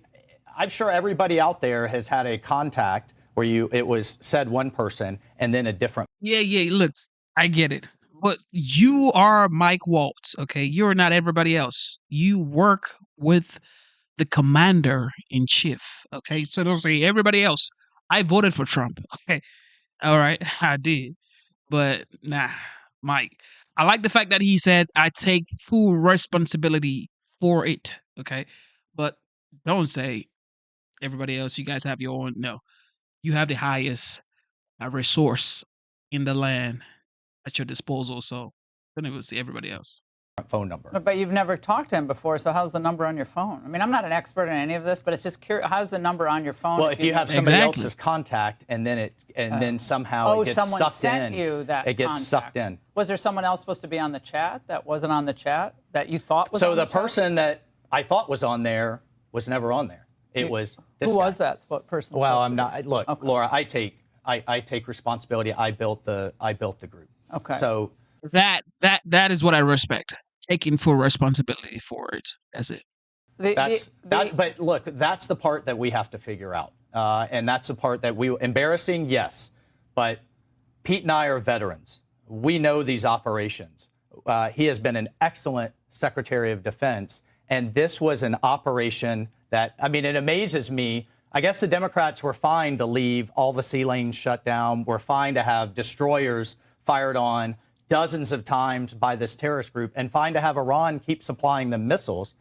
I'm sure everybody out there has had a contact where it was said one person and then a different. Yeah. Look, I get it. But you are Mike Waltz, okay? You're not everybody else. You work with the commander-in-chief, okay? So don't say everybody else. I voted for Trump, okay? All right, I did. But nah, Mike. I like the fact that he said, I take full responsibility for it, okay? But don't say everybody else, you guys have your own. No, you have the highest resource in the land at your disposal, so then it was everybody else. Phone number. But you've never talked to him before, so how's the number on your phone? I mean, I'm not an expert in any of this, but it's just curious. How's the number on your phone? Well, if you have somebody else's contact and then somehow it gets someone sucked sent in, you that it gets contact. sucked in. Was there someone else supposed to be on the chat that wasn't on the chat that you thought was on the chat? So the person that I thought was on there was never on there. It was this Who guy. was that? What person? Well, I'm not. Look, okay. Laura, I take responsibility. I built the group. Okay. So that is what I respect. Taking full responsibility for it. That's it. But look, that's the part that we have to figure out, and that's the part that embarrassing, yes, but Pete and I are veterans. We know these operations. He has been an excellent Secretary of Defense, and this was an operation that, I mean, it amazes me. I guess the Democrats were fine to leave all the sea lanes shut down. We're fine to have destroyers fired on dozens of times by this terrorist group, and fine to have Iran keep supplying them missiles.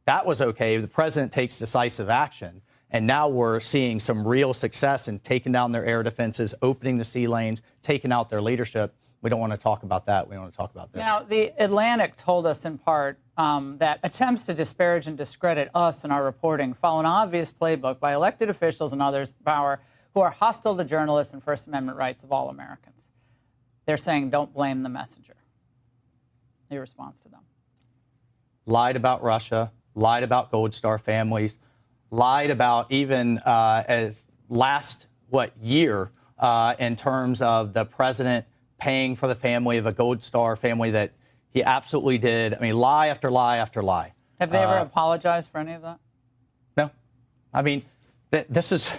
That was okay. The president takes decisive action. And now we're seeing some real success in taking down their air defenses, opening the sea lanes, taking out their leadership. We don't want to talk about that. We want to talk about this. Now, the Atlantic told us in part that attempts to disparage and discredit us in our reporting follow an obvious playbook by elected officials and others in power who are hostile to journalists and First Amendment rights of all Americans. They're saying don't blame the messenger. Your response to them? Lied about Russia, lied about Gold Star families, lied about even as last year in terms of the president paying for the family of a Gold Star family that he absolutely did. I mean, lie after lie after lie. Have they ever apologized for any of that? No. I mean, this is.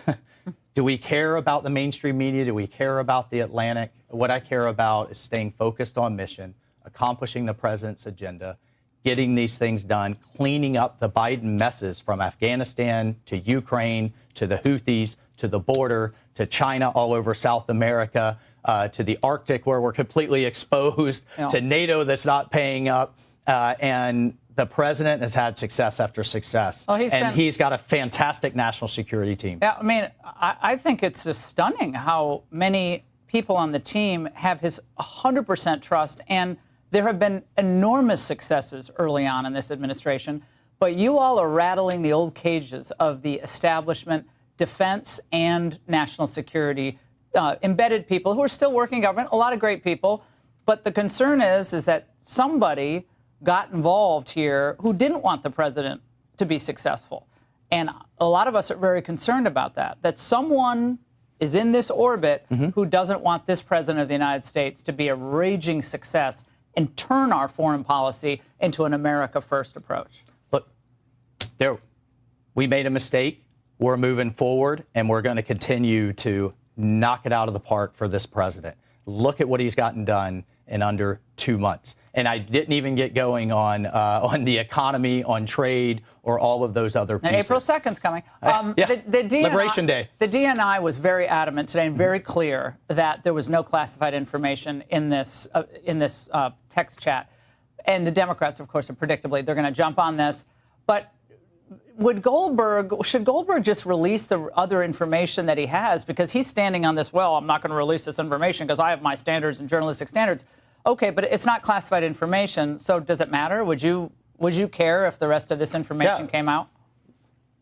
Do we care about the mainstream media? Do we care about the Atlantic? What I care about is staying focused on mission, accomplishing the president's agenda, getting these things done, cleaning up the Biden messes from Afghanistan to Ukraine to the Houthis to the border to China all over South America to the Arctic where we're completely exposed to NATO that's not paying up and the president has had success after success, he's got a fantastic national security team. Yeah, I mean, I think it's just stunning how many people on the team have his 100% trust, and there have been enormous successes early on in this administration, but you all are rattling the old cages of the establishment, defense, and national security, embedded people who are still working in government, a lot of great people, but the concern is that somebody got involved here who didn't want the president to be successful. And a lot of us are very concerned about that someone is in this orbit who doesn't want this president of the United States to be a raging success and turn our foreign policy into an America First approach. Look, we made a mistake. We're moving forward, and we're going to continue to knock it out of the park for this president. Look at what he's gotten done in under 2 months. And I didn't even get going on the economy, on trade, or all of those other pieces. And April 2nd's coming. The DNI, Liberation Day. The DNI was very adamant today and very clear that there was no classified information in this text chat. And the Democrats, of course, are predictably, they're going to jump on this. But should Goldberg just release the other information that he has? Because he's standing on this, well, I'm not going to release this information because I have my standards and journalistic standards. Okay, but it's not classified information, so does it matter? Would you care if the rest of this information came out?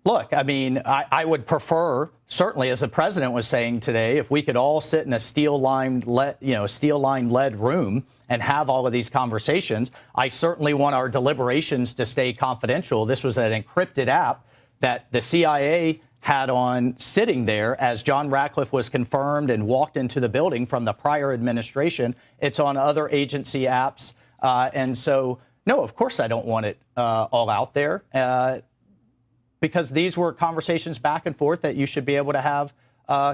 Look, I mean, I would prefer, certainly, as the president was saying today, if we could all sit in a steel-lined lead room and have all of these conversations. I certainly want our deliberations to stay confidential. This was an encrypted app that the CIA had on sitting there as John Ratcliffe was confirmed and walked into the building from the prior administration. It's on other agency apps. And so, no, of course I don't want it all out there because these were conversations back and forth that you should be able to have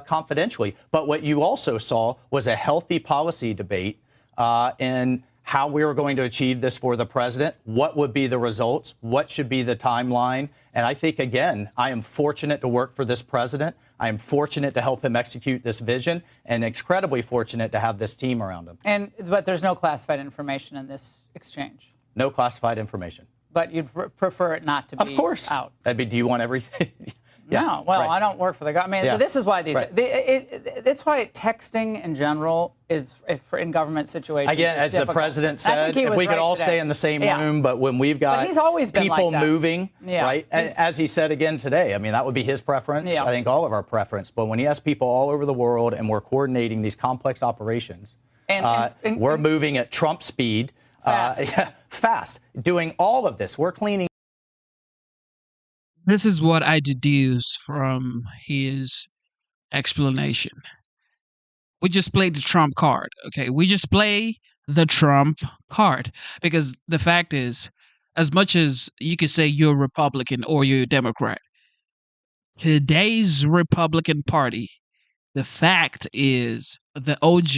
confidentially. But what you also saw was a healthy policy debate in how we were going to achieve this for the president, what would be the results, what should be the timeline. And I think, again, I am fortunate to work for this president. I am fortunate to help him execute this vision and incredibly fortunate to have this team around him. But there's no classified information in this exchange. No classified information. But you'd prefer it not to be out. Of course. Do you want everything? No, well, I don't work for the government. I mean, this is why that's why texting in general is in government situations. Again, as difficult. the president said, if we could all stay in the same room, but when we've got he's always been people like that. moving, right? As he said again today, I mean, that would be his preference. I think all of our preference. But when he has people all over the world and we're coordinating these complex operations, we're moving at Trump speed, fast, doing all of this. We're cleaning. This is what I deduce from his explanation. We just played the Trump card, okay? We just play the Trump card. Because the fact is, as much as you could say you're Republican or you're Democrat, today's Republican Party, the fact is the OG,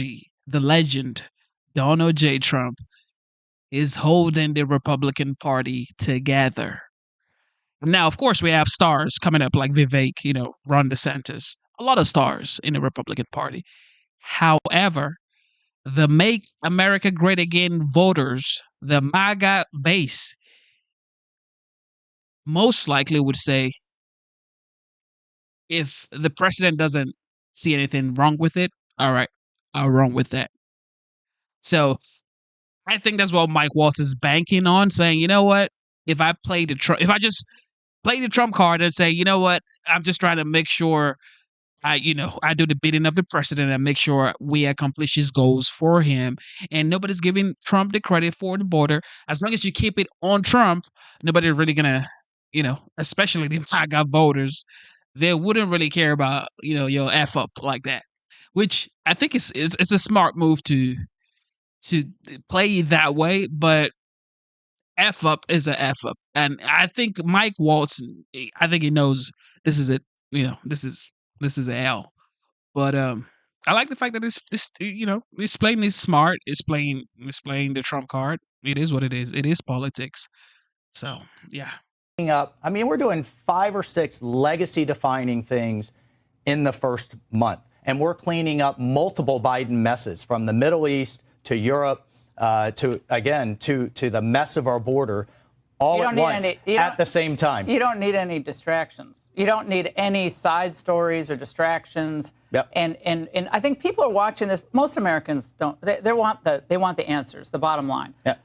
the legend, Donald J. Trump, is holding the Republican Party together. Now, of course, we have stars coming up like Vivek, Ron DeSantis, a lot of stars in the Republican Party. However, the Make America Great Again voters, the MAGA base, most likely would say, if the president doesn't see anything wrong with it, all right, I'm wrong with that. So I think that's what Mike Waltz is banking on, saying, you know what, if I just play the Trump card and say, you know what, I'm just trying to make sure I do the bidding of the president and make sure we accomplish his goals for him. And nobody's giving Trump the credit for the border. As long as you keep it on Trump, nobody's really going to, especially the MAGA voters, they wouldn't really care about, your F up like that, which I think it's a smart move to play that way. But F up is a F up. And I think Mike Waltz, I think he knows this is it. This is a L. But I like the fact that it's playing this smart. It's playing the Trump card. It is what it is. It is politics. So, yeah. I mean, we're doing 5 or 6 legacy-defining things in the first month. And we're cleaning up multiple Biden messes from the Middle East to Europe, to the mess of our border all at once at the same time. You don't need any distractions. You don't need any side stories or distractions. Yep. And I think people are watching this. Most Americans don't. They want the answers, the bottom line. Yep.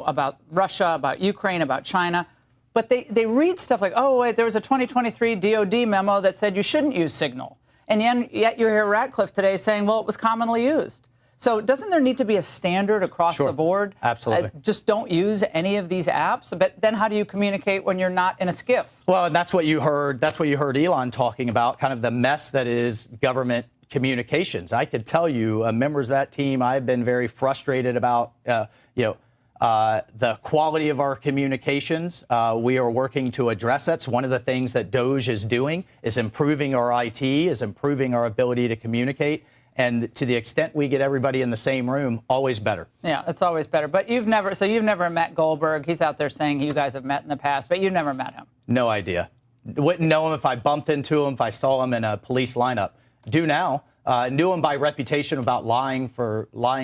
About Russia, about Ukraine, about China. But they read stuff like, oh, wait, there was a 2023 DOD memo that said you shouldn't use Signal. And yet you hear Ratcliffe today saying, well, it was commonly used. So doesn't there need to be a standard across the board? Absolutely. Just don't use any of these apps. But then how do you communicate when you're not in a skiff? Well, and that's what you heard Elon talking about, kind of the mess that is government communications. I could tell you, members of that team, I've been very frustrated about, the quality of our communications. We are working to address that. So one of the things that Doge is doing is improving our IT, is improving our ability to communicate. And to the extent we get everybody in the same room, always better. Yeah, it's always better. But you've never met Goldberg. He's out there saying you guys have met in the past, but you've never met him. No idea. Wouldn't know him if I bumped into him, if I saw him in a police lineup. Do now. Knew him by reputation about lying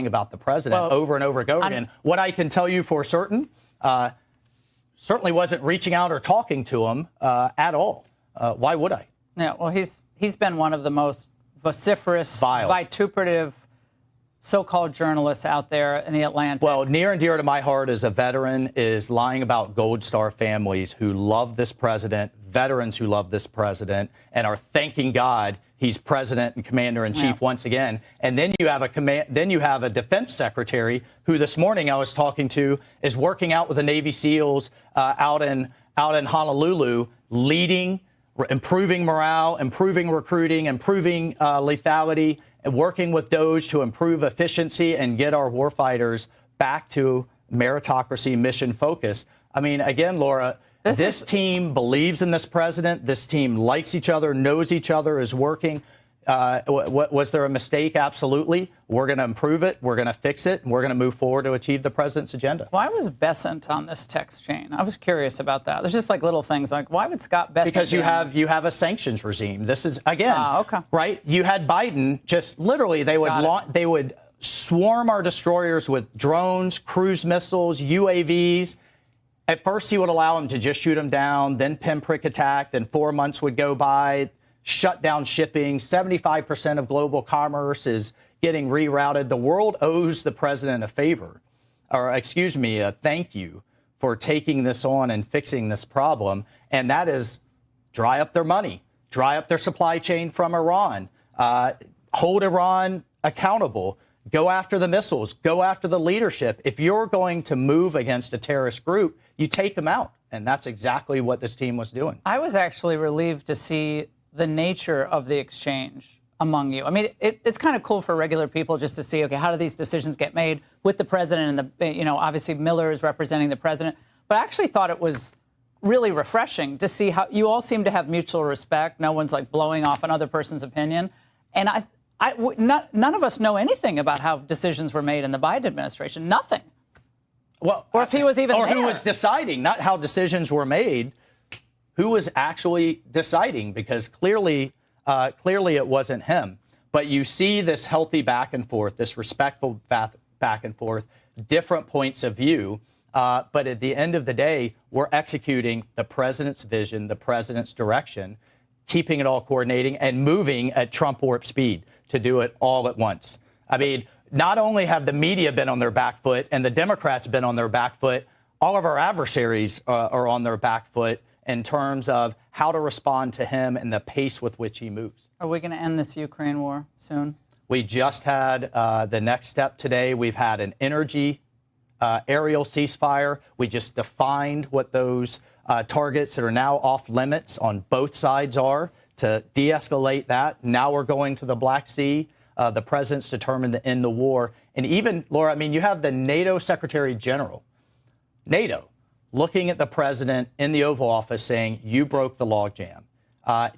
about the president over and over again. What I can tell you for certain, certainly wasn't reaching out or talking to him at all. Why would I? Yeah, well, he's been one of the most vociferous, vituperative so-called journalists out there in the Atlantic. Well, near and dear to my heart as a veteran is lying about Gold Star families who love this president, veterans who love this president, and are thanking God he's president and commander-in-chief once again. And then you have a defense secretary who this morning I was talking to is working out with the Navy SEALs out in Honolulu, leading, improving morale, improving recruiting, improving lethality, and working with Doge to improve efficiency and get our warfighters back to meritocracy mission focus. I mean, again, Laura, this team believes in this president. This team likes each other, knows each other, is working. Was there a mistake? Absolutely. We're going to improve it. We're going to fix it. And we're going to move forward to achieve the president's agenda. Why was Besant on this text chain? I was curious about that. There's just like little things like, why would Scott Besant? Because you have a sanctions regime. This is, again, right? You had Biden just literally, they would swarm our destroyers with drones, cruise missiles, UAVs. At first, he would allow them to just shoot them down, then pinprick attack, then 4 months would go by, shut down shipping. 75% of global commerce is getting rerouted. The world owes the president a favor, or excuse me, a thank you for taking this on and fixing this problem. And that is dry up their money, dry up their supply chain from Iran, hold Iran accountable, go after the missiles, go after the leadership. If you're going to move against a terrorist group, you take them out. And that's exactly what this team was doing. I was actually relieved to see the nature of the exchange among you. I mean, it's kind of cool for regular people just to see, okay, how do these decisions get made with the president and obviously Miller is representing the president. But I actually thought it was really refreshing to see how you all seem to have mutual respect. No one's like blowing off another person's opinion. And none of us know anything about how decisions were made in the Biden administration. Nothing. Well, or if he was even or there. who was deciding, not how decisions were made, who was actually deciding, because clearly it wasn't him. But you see this healthy back and forth, this respectful back and forth, different points of view. But at the end of the day, we're executing the president's vision, the president's direction, keeping it all coordinating and moving at Trump warp speed to do it all at once. I mean, not only have the media been on their back foot and the Democrats been on their back foot, all of our adversaries are on their back foot in terms of how to respond to him and the pace with which he moves. Are we going to end this Ukraine war soon? We just had the next step today. We've had an energy aerial ceasefire. We just defined what those targets that are now off limits on both sides are to de-escalate that. Now we're going to the Black Sea. The president's determined to end the war. And even, Laura, I mean, you have the NATO Secretary General, NATO, looking at the president in the Oval Office saying, you broke the logjam.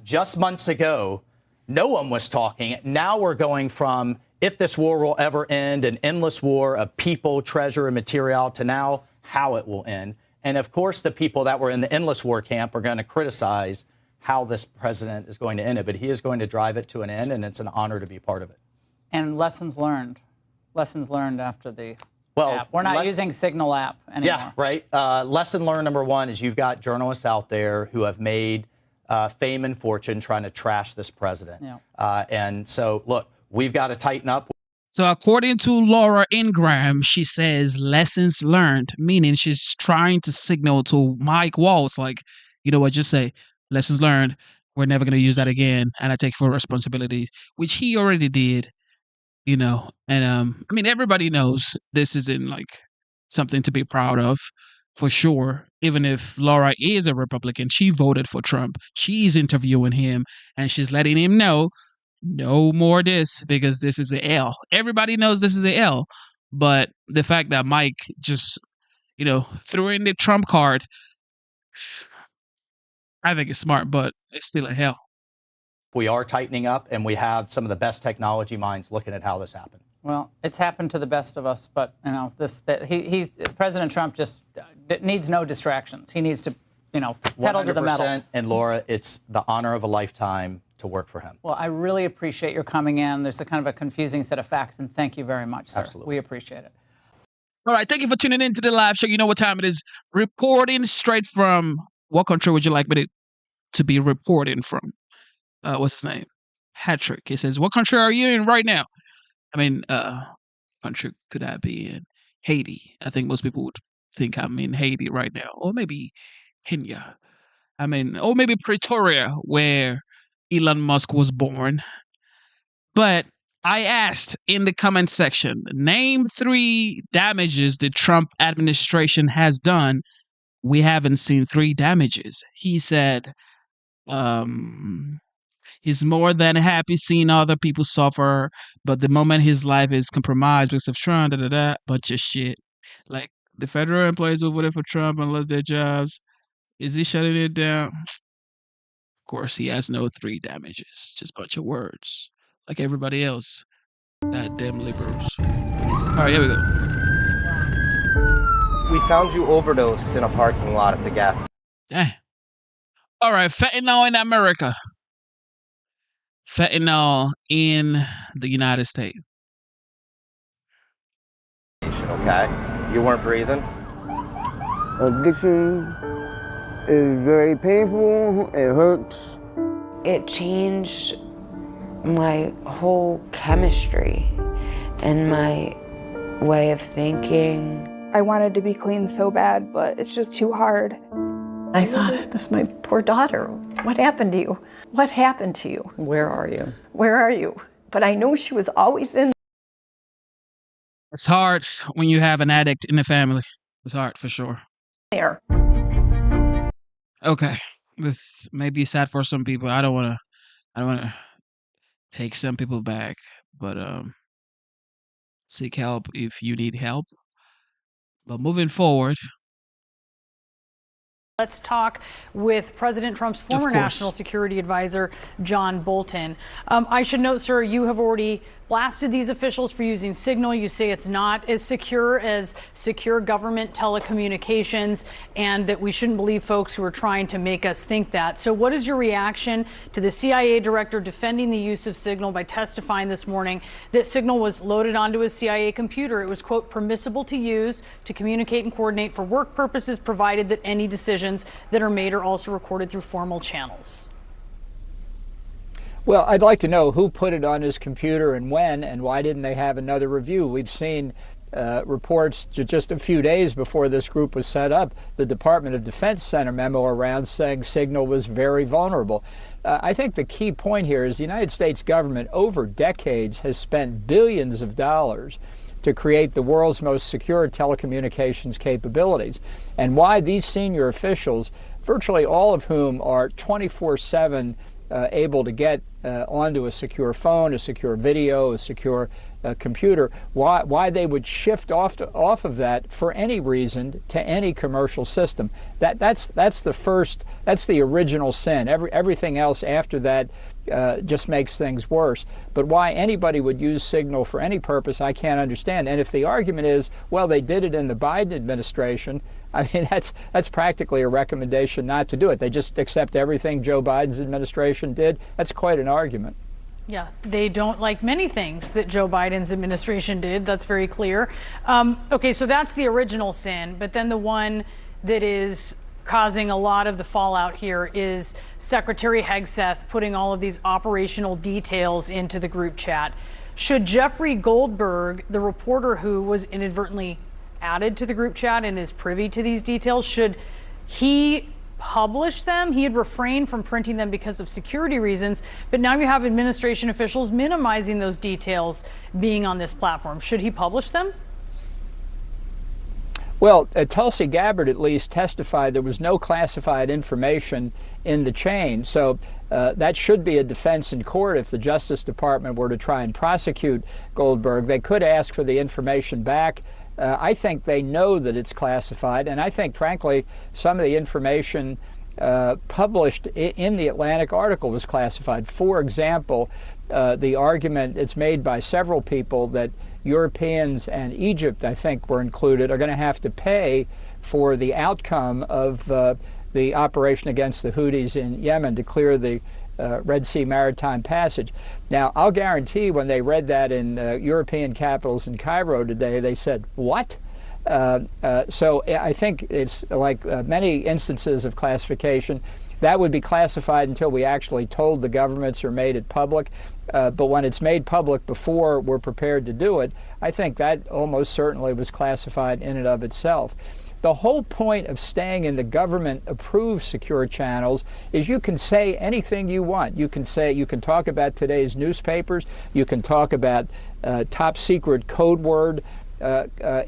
Just months ago, no one was talking. Now we're going from, if this war will ever end, an endless war of people, treasure, and material, to now how it will end. And of course, the people that were in the endless war camp are going to criticize how this president is going to end it. But he is going to drive it to an end, and it's an honor to be part of it. And lessons learned after the app. We're not using Signal app anymore. Yeah, right. Lesson learned number one is you've got journalists out there who have made fame and fortune trying to trash this president. Yeah. And so, look, we've got to tighten up. So according to Laura Ingraham, she says lessons learned, meaning she's trying to signal to Mike Waltz, like, you know what, just say, lessons learned, we're never going to use that again, and I take full responsibility, which he already did. And I mean, everybody knows this isn't like something to be proud of, for sure. Even if Laura is a Republican, she voted for Trump. She's interviewing him and she's letting him know, no more this, because this is an L. Everybody knows this is an L. But the fact that Mike just, threw in the Trump card, I think it's smart, but it's still a hell. We are tightening up, and we have some of the best technology minds looking at how this happened. Well, it's happened to the best of us, but President Trump just needs no distractions. He needs to, pedal to the metal. 100%, and Laura, it's the honor of a lifetime to work for him. Well, I really appreciate your coming in. There's a kind of a confusing set of facts, and thank you very much, sir. Absolutely. We appreciate it. All right, thank you for tuning in to the live show. You know what time it is. Reporting straight from, what country would you like me to be reporting from? What's his name? Hatrick. He says, what country are you in right now? I mean, country could I be in? Haiti. I think most people would think I'm in Haiti right now. Or maybe Kenya. Or maybe Pretoria, where Elon Musk was born. But I asked in the comment section, name 3 damages the Trump administration has done. We haven't seen 3 damages. He said, he's more than happy seeing other people suffer, but the moment his life is compromised because of Trump, bunch of shit. Like, the federal employees who voted for Trump and lost their jobs, is he shutting it down? Of course, he has no 3 damages, just a bunch of words, like everybody else. Goddamn liberals. All right, here we go. We found you overdosed in a parking lot at the gas. All right, fentanyl in America. Fentanyl in the United States. Okay, you weren't breathing? Addiction is very painful. It hurts. It changed my whole chemistry and my way of thinking. I wanted to be clean so bad, but it's just too hard. I thought, this is my poor daughter. What happened to you? What happened to you? Where are you? Where are you? But I knew she was always in. It's hard when you have an addict in the family. It's hard for sure. There. Okay, this may be sad for some people. I don't want to take some people back, but seek help if you need help. But moving forward, let's talk with President Trump's former national security advisor, John Bolton. I should note, sir, you have already blasted these officials for using Signal. You say it's not as secure government telecommunications, and that we shouldn't believe folks who are trying to make us think that. So what is your reaction to the CIA director defending the use of Signal by testifying this morning that Signal was loaded onto a CIA computer? It was, quote, permissible to use to communicate and coordinate for work purposes, provided that any decisions that are made are also recorded through formal channels. Well, I'd like to know who put it on his computer and when, and why didn't they have another review? We've seen reports just a few days before this group was set up. The Department of Defense sent a memo around saying Signal was very vulnerable. I think the key point here is the United States government over decades has spent billions of dollars to create the world's most secure telecommunications capabilities. And why these senior officials, virtually all of whom are 24/7 able to get onto a secure phone, a secure video, a secure computer, why they would shift off of that for any reason to any commercial system. That's the original sin. Everything else after that just makes things worse. But why anybody would use Signal for any purpose, I can't understand. And if the argument is, well, they did it in the Biden administration, I mean, that's practically a recommendation not to do it. They just accept everything Joe Biden's administration did. That's quite an argument. Yeah, they don't like many things that Joe Biden's administration did. That's very clear. Okay, so that's the original sin. But then the one that is causing a lot of the fallout here is Secretary Hegseth putting all of these operational details into the group chat. Should Jeffrey Goldberg, the reporter who was inadvertently added to the group chat and is privy to these details, should he publish them? He had refrained from printing them because of security reasons, but now you have administration officials minimizing those details being on this platform. Should he publish them? Well, Tulsi Gabbard at least testified there was no classified information in the chain, so that should be a defense in court if the Justice Department were to try and prosecute Goldberg. They could ask for the information back. I think they know that it's classified, and I think, frankly, some of the information published in the Atlantic article was classified. For example, the argument it's made by several people that Europeans and Egypt, I think, were included, are going to have to pay for the outcome of the operation against the Houthis in Yemen to clear the Red Sea maritime passage. Now, I'll guarantee when they read that in European capitals in Cairo today, they said, what? So I think it's like many instances of classification, that would be classified until we actually told the governments or made it public. But when it's made public before we're prepared to do it, I think that almost certainly was classified in and of itself. The whole point of staying in the government-approved secure channels is you can say anything you want. You can talk about today's newspapers. You can talk about top-secret code word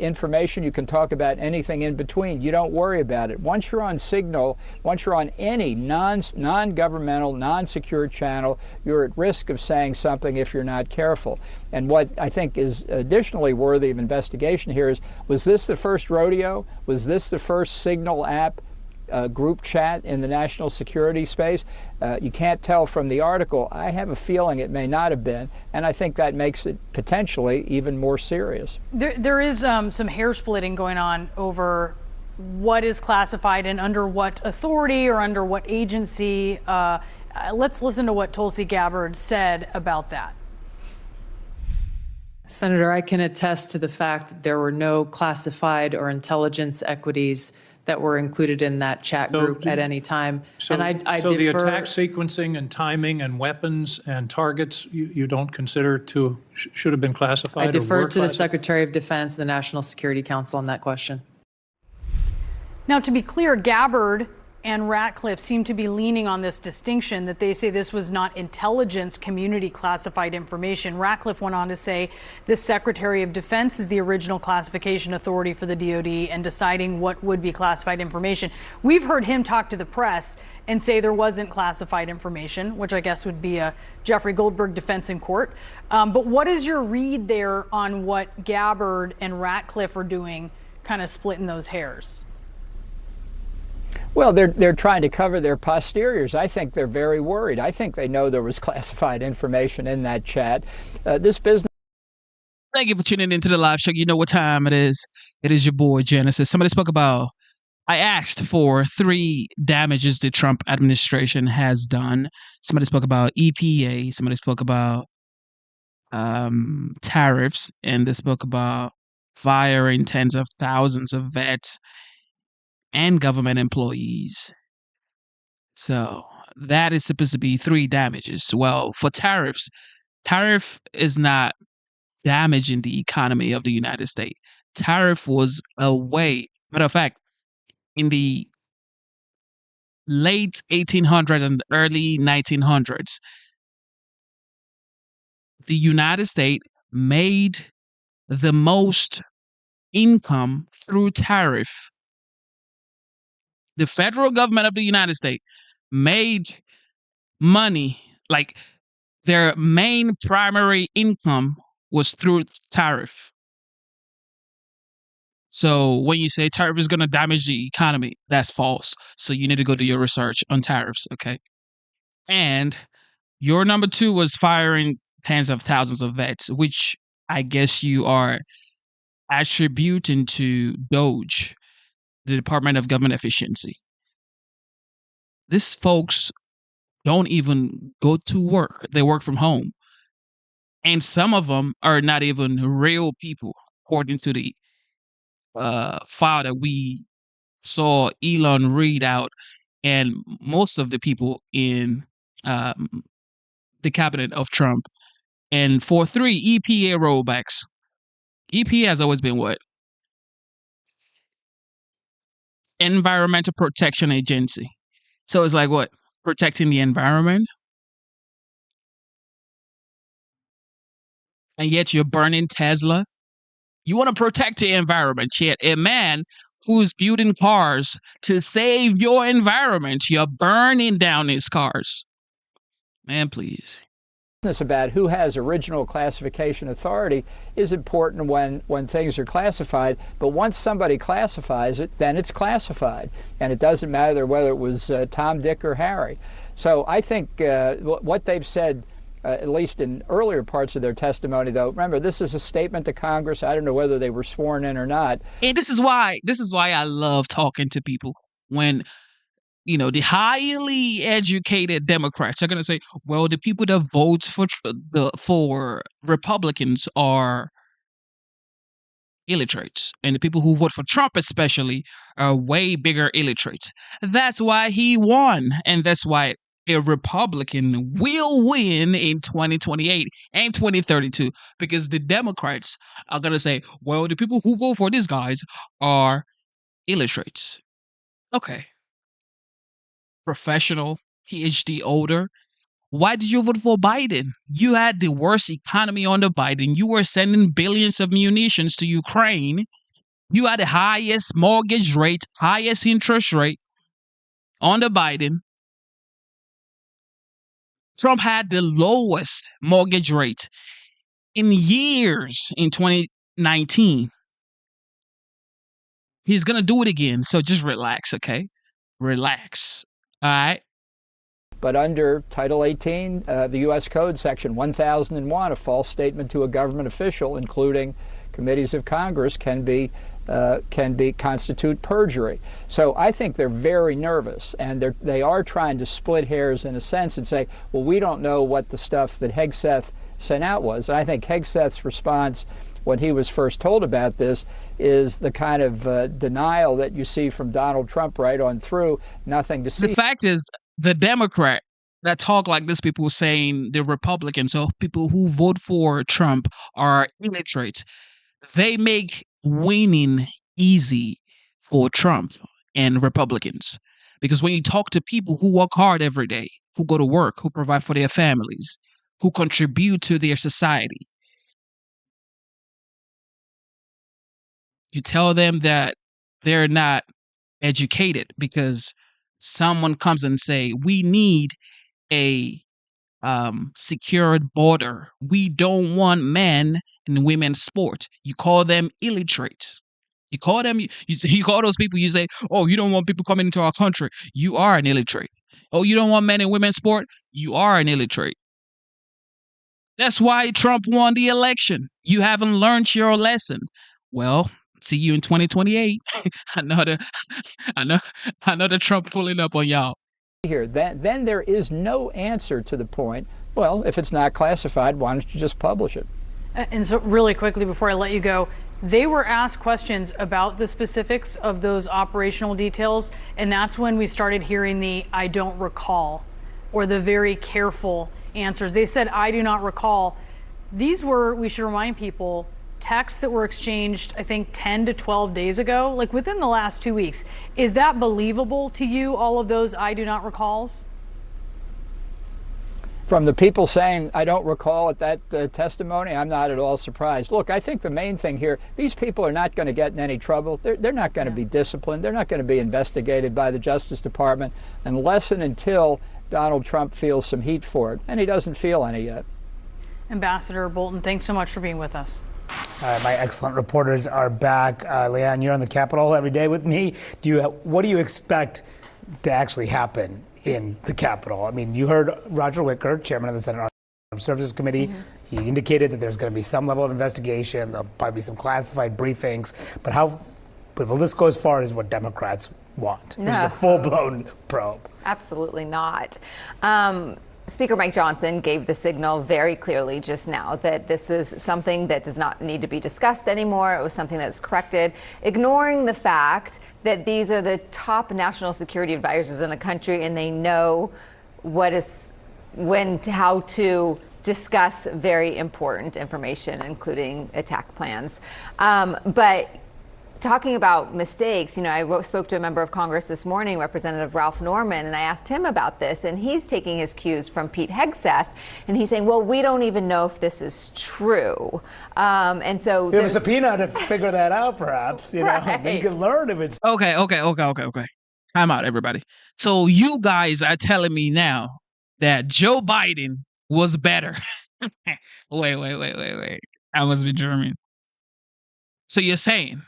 information. You can talk about anything in between. You don't worry about it. Once you're on Signal, once you're on any non-governmental, non-secure channel, you're at risk of saying something if you're not careful. And what I think is additionally worthy of investigation here is, was this the first rodeo? Was this the first Signal app group chat in the national security space? You can't tell from the article. I have a feeling it may not have been, and I think that makes it potentially even more serious. There is some hair splitting going on over what is classified and under what authority or under what agency. Let's listen to what Tulsi Gabbard said about that. Senator, I can attest to the fact that there were no classified or intelligence equities that were included in that chat group at any time. So, and I the defer, attack sequencing and timing and weapons and targets you don't consider should have been classified? I defer or were to the classified? Secretary of Defense, the National Security Council on that question. Now, to be clear, Gabbard and Ratcliffe seem to be leaning on this distinction that they say this was not intelligence community classified information. Ratcliffe went on to say the Secretary of Defense is the original classification authority for the DoD and deciding what would be classified information. We've heard him talk to the press and say there wasn't classified information, which I guess would be a Jeffrey Goldberg defense in court. But what is your read there on what Gabbard and Ratcliffe are doing, kind of splitting those hairs? Well, they're trying to cover their posteriors. I think they're very worried. I think they know there was classified information in that chat. This business. Thank you for tuning into the live show. You know what time it is. It is your boy Genesis. Somebody spoke about, I asked for 3 damages the Trump administration has done. Somebody spoke about EPA. Somebody spoke about tariffs. And they spoke about firing tens of thousands of vets and government employees. So that is supposed to be 3 damages. Well, for tariff is not damaging the economy of the United States. Tariff was a way, matter of fact, in the late 1800s and early 1900s, the United States made the most income through tariff. The federal government of the United States made money, like their main primary income was through tariff. So when you say tariff is going to damage the economy, that's false. So you need to go do your research on tariffs, okay? And your number 2 was firing tens of thousands of vets, which I guess you are attributing to Doge, the Department of Government Efficiency. These folks don't even go to work. They work from home. And some of them are not even real people, according to the file that we saw Elon read out, and most of the people in the cabinet of Trump. And for 3, EPA rollbacks. EPA has always been what? Environmental Protection Agency. So it's like what? Protecting the environment? And yet you're burning Tesla? You want to protect the environment, yet a man who's building cars to save your environment, you're burning down his cars. Man, please. about who has original classification authority is important when things are classified, but once somebody classifies it, then it's classified, and it doesn't matter whether it was Tom, Dick, or Harry. So I think what they've said, at least in earlier parts of their testimony, though, remember, this is a statement to Congress. I don't know whether they were sworn in or not. And this is why I love talking to people when the highly educated Democrats are going to say, well, the people that vote for Republicans are illiterates, and the people who vote for Trump especially are way bigger illiterates. That's why he won, and that's why a Republican will win in 2028 and 2032, because the Democrats are going to say, well, the people who vote for these guys are illiterates. Okay. Professional, PhD holder. Why did you vote for Biden? You had the worst economy under Biden. You were sending billions of munitions to Ukraine. You had the highest mortgage rate, highest interest rate under Biden. Trump had the lowest mortgage rate in years in 2019. He's going to do it again. So just relax, okay? Relax. All right. But under Title 18, the U.S. Code, Section 1001, a false statement to a government official, including committees of Congress, can constitute perjury. So I think they're very nervous, and they are trying to split hairs in a sense and say, well, we don't know what the stuff that Hegseth sent out was. And I think Hegseth's response when he was first told about this is the kind of denial that you see from Donald Trump right on through, nothing to see. The fact is, the Democrat that talk like this, people saying the Republicans or people who vote for Trump are illiterates, they make winning easy for Trump and Republicans. Because when you talk to people who work hard every day, who go to work, who provide for their families, who contribute to their society, you tell them that they're not educated because someone comes and say, we need a secured border. We don't want men and women's sport. You call them illiterate. You call them, you call those people, you say, oh, you don't want people coming into our country. You are an illiterate. Oh, you don't want men and women's sport. You are an illiterate. That's why Trump won the election. You haven't learned your lesson. Well, see you in 2028. Another Trump pulling up on y'all. Here, then there is no answer to the point, well, if it's not classified, why don't you just publish it? And so really quickly before I let you go, they were asked questions about the specifics of those operational details, and that's when we started hearing the I don't recall or the very careful answers. They said, I do not recall. These were, we should remind people, texts that were exchanged, I think, 10 to 12 days ago, like within the last 2 weeks. Is that believable to you, all of those I do not recalls? From the people saying, I don't recall at that testimony, I'm not at all surprised. Look, I think the main thing here, these people are not going to get in any trouble. They're not going to be disciplined. They're not going to be investigated by the Justice Department unless and until Donald Trump feels some heat for it. And he doesn't feel any yet. Ambassador Bolton, thanks so much for being with us. My excellent reporters are back. Leanne, you're on the Capitol every day with me. What do you expect to actually happen in the Capitol? I mean, you heard Roger Wicker, chairman of the Senate Armed Services Committee. Mm-hmm. He indicated that there's going to be some level of investigation. There'll probably be some classified briefings. But will this go as far as what Democrats want? No. Which is a full-blown probe. Absolutely not. Speaker Mike Johnson gave the signal very clearly just now that this is something that does not need to be discussed anymore. It was something that's corrected, ignoring the fact that these are the top national security advisors in the country, and they know how to discuss very important information, including attack plans. But talking about mistakes, I spoke to a member of Congress this morning, Representative Ralph Norman, and I asked him about this, and he's taking his cues from Pete Hegseth, and he's saying, well, we don't even know if this is true. And so there's a subpoena to figure that out, perhaps. Right. Then you can learn if it's okay. Time out, everybody. So you guys are telling me now that Joe Biden was better. Wait. I must be German. So you're saying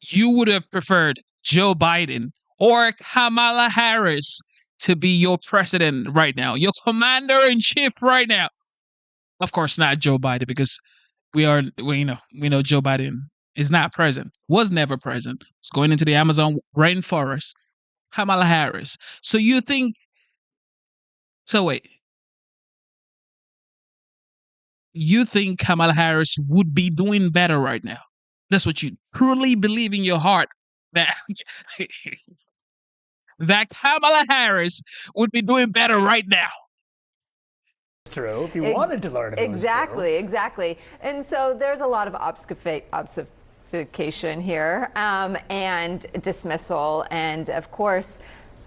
you would have preferred Joe Biden or Kamala Harris to be your president right now, your commander-in-chief right now? Of course not Joe Biden, because we know Joe Biden is not president, was never president. It's going into the Amazon rainforest. Kamala Harris. So you think, wait. You think Kamala Harris would be doing better right now? That's what you truly believe in your heart, that that Kamala Harris would be doing better right now. True, if you wanted to learn it. Exactly. And so there's a lot of obfuscation here and dismissal. And of course,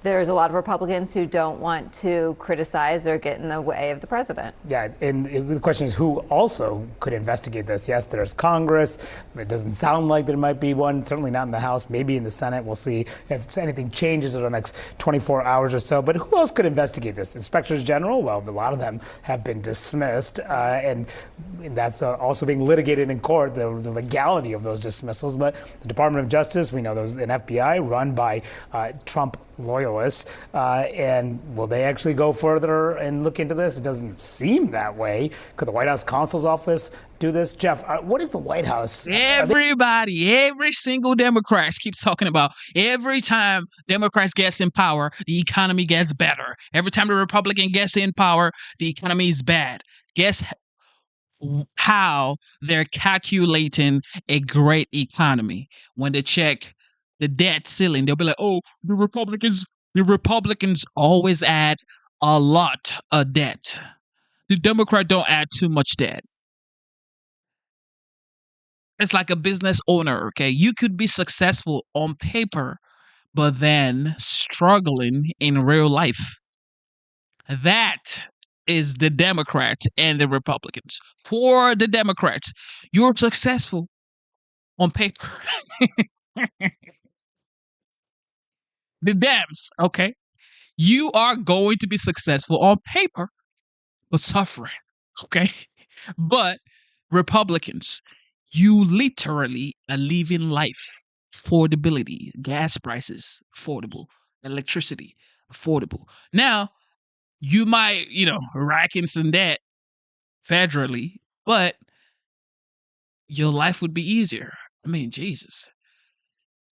there's a lot of Republicans who don't want to criticize or get in the way of the president. Yeah, and the question is who also could investigate this. Yes, there's Congress. It doesn't sound like there might be one, certainly not in the House, maybe in the Senate. We'll see if anything changes over the next 24 hours or so. But who else could investigate this? Inspectors General? Well, a lot of them have been dismissed, and that's also being litigated in court, the legality of those dismissals. But the Department of Justice, we know there's an FBI run by Trump loyalists, and will they actually go further and look into this? It doesn't seem that way. Could the White House counsel's office do this? Jeff, what is the White House? Every single Democrat keeps talking about every time Democrats gets in power, the economy gets better. Every time the Republican gets in power, the economy is bad. Guess how they're calculating a great economy? When they check the debt ceiling, they'll be like, oh, the Republicans always add a lot of debt. The Democrats don't add too much debt. It's like a business owner, okay? You could be successful on paper, but then struggling in real life. That is the Democrats and the Republicans. For the Democrats, you're successful on paper. The Dems, okay, you are going to be successful on paper, but suffering, okay? But Republicans, you literally are living life. Affordability, gas prices, affordable, electricity, affordable. Now, you might, rack in some debt federally, but your life would be easier. I mean, Jesus.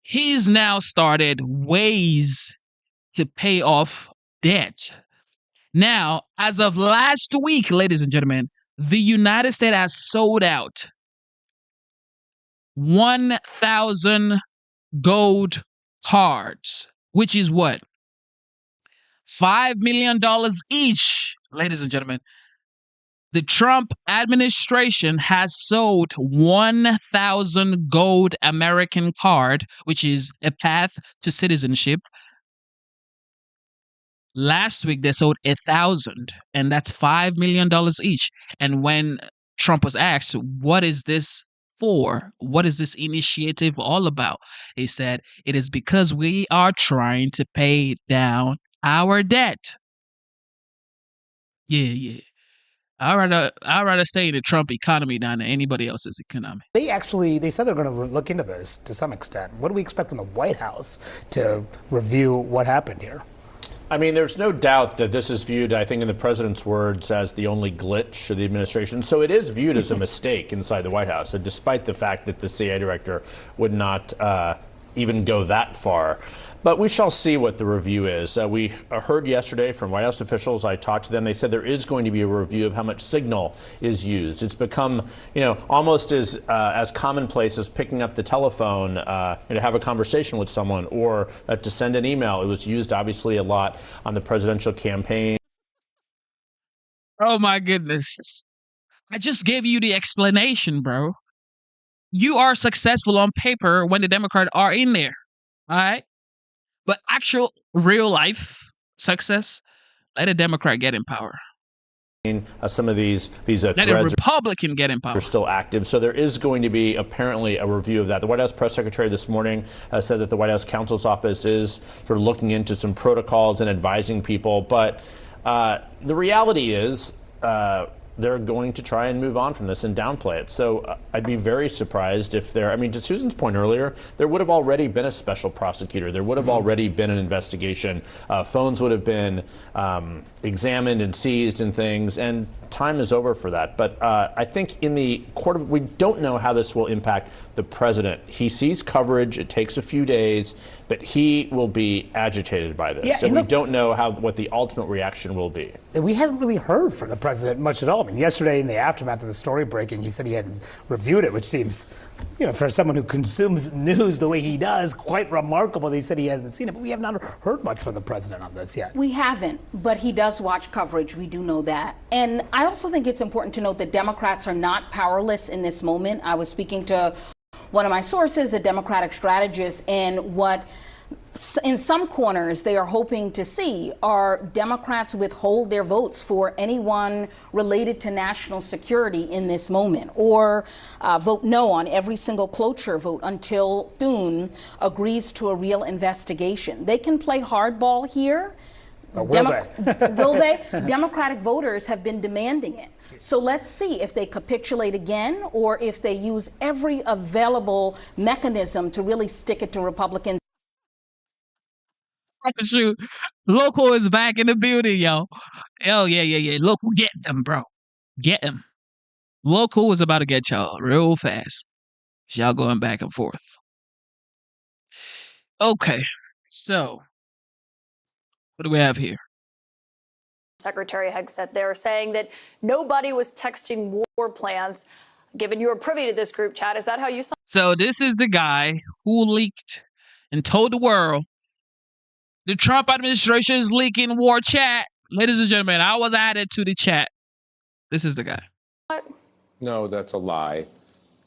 He's now started ways to pay off debt. Now, as of last week, ladies and gentlemen, the United States has sold out 1,000 gold cards, which is what? $5 million each, ladies and gentlemen. The Trump administration has sold 1,000 gold American card, which is a path to citizenship. Last week, they sold 1,000, and that's $5 million each. And when Trump was asked, what is this for? What is this initiative all about? He said, it is because we are trying to pay down our debt. Yeah. I'd rather stay in the Trump economy than anybody else's economy. They said they're going to look into this to some extent. What do we expect from the White House to review what happened here? I mean, there's no doubt that this is viewed, I think, in the president's words, as the only glitch of the administration. So it is viewed as a mistake inside the White House, despite the fact that the CIA director would not even go that far. But we shall see what the review is. We heard yesterday from White House officials. I talked to them. They said there is going to be a review of how much signal is used. It's become, almost as commonplace as picking up the telephone to have a conversation with someone or to send an email. It was used, obviously, a lot on the presidential campaign. Oh, my goodness. I just gave you the explanation, bro. You are successful on paper when the Democrats are in there. All right? But actual real life success, let a Democrat get in power. Some of these let a Republican get in power. Are still active. So there is going to be apparently a review of that. The White House press secretary this morning said that the White House counsel's office is sort of looking into some protocols and advising people. But The reality is they're going to try and move on from this and downplay it. So I'd be very surprised if there, I mean, to Susan's point earlier, there would have already been a special prosecutor. There would have already been an investigation. Phones would have been examined and seized and things, and time is over for that. But I think in the court of, we don't know how this will impact the president. He sees coverage. It takes a few days, but he will be agitated by this. Yeah, and we don't know what the ultimate reaction will be. We haven't really heard from the president much at all. I mean, yesterday in the aftermath of the story breaking, he said he hadn't reviewed it, which seems, for someone who consumes news the way he does, quite remarkable. They said he hasn't seen it, but we have not heard much from the president on this yet. We haven't, but he does watch coverage. We do know that. And I also think it's important to note that Democrats are not powerless in this moment. I was speaking to one of my sources, a Democratic strategist, and what in some corners they are hoping to see are Democrats withhold their votes for anyone related to national security in this moment, or vote no on every single cloture vote until Thune agrees to a real investigation. They can play hardball here. But will they? Will they? Democratic voters have been demanding it. So let's see if they capitulate again or if they use every available mechanism to really stick it to Republicans. Shoot, Local is back in the building, yo. Oh, yeah. Local, get them, bro. Get them. Local is about to get y'all real fast. Y'all going back and forth. Okay, so what do we have here? Secretary Hegseth there saying that nobody was texting war plans. Given you were privy to this group chat, is that how you saw? So this is the guy who leaked and told the world the Trump administration is leaking war chat. Ladies and gentlemen, I was added to the chat. This is the guy. No, that's a lie.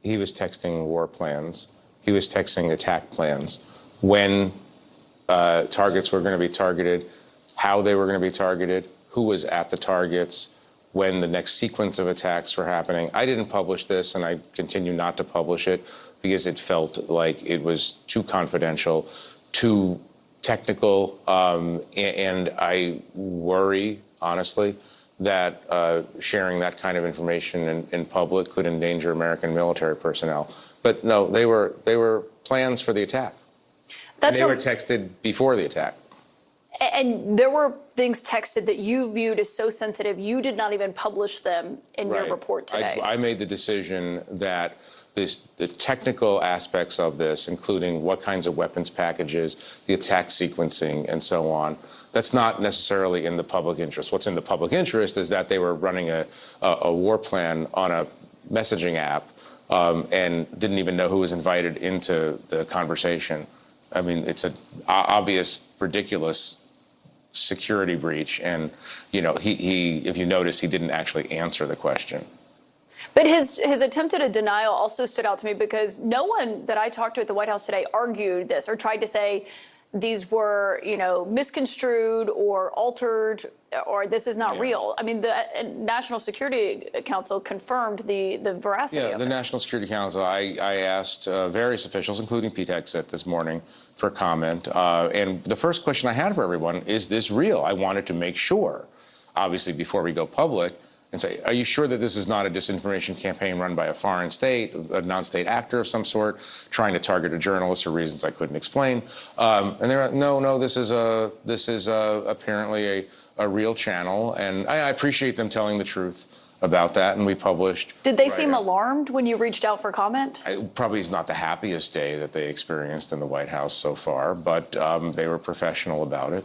He was texting war plans. He was texting attack plans. When targets were going to be targeted, how they were going to be targeted, who was at the targets, when the next sequence of attacks were happening. I didn't publish this, and I continue not to publish it because it felt like it was too confidential, too technical, and I worry, honestly, that sharing that kind of information in public could endanger American military personnel. But no, they were plans for the attack. And they were texted before the attack. And there were things texted that you viewed as so sensitive, you did not even publish them in your report today. I made the decision that the technical aspects of this, including what kinds of weapons packages, the attack sequencing, and so on, that's not necessarily in the public interest. What's in the public interest is that they were running a war plan on a messaging app and didn't even know who was invited into the conversation. I mean, it's an obvious, ridiculous security breach, and he if you notice, he didn't actually answer the question. But his attempt at a denial also stood out to me because no one that I talked to at the White House today argued this or tried to say these were, misconstrued or altered or this is not real. I mean, the National Security Council confirmed the veracity of it. The National Security Council, I asked various officials, including Pete Hegseth this morning, for comment. And the first question I had for everyone is this real? I wanted to make sure, obviously, before we go public, and say, are you sure that this is not a disinformation campaign run by a foreign state, a non-state actor of some sort, trying to target a journalist for reasons I couldn't explain? And they're like, no, this is apparently a real channel, and I appreciate them telling the truth about that, and we published. Did they seem alarmed when you reached out for comment? Probably is not the happiest day that they experienced in the White House so far, but they were professional about it.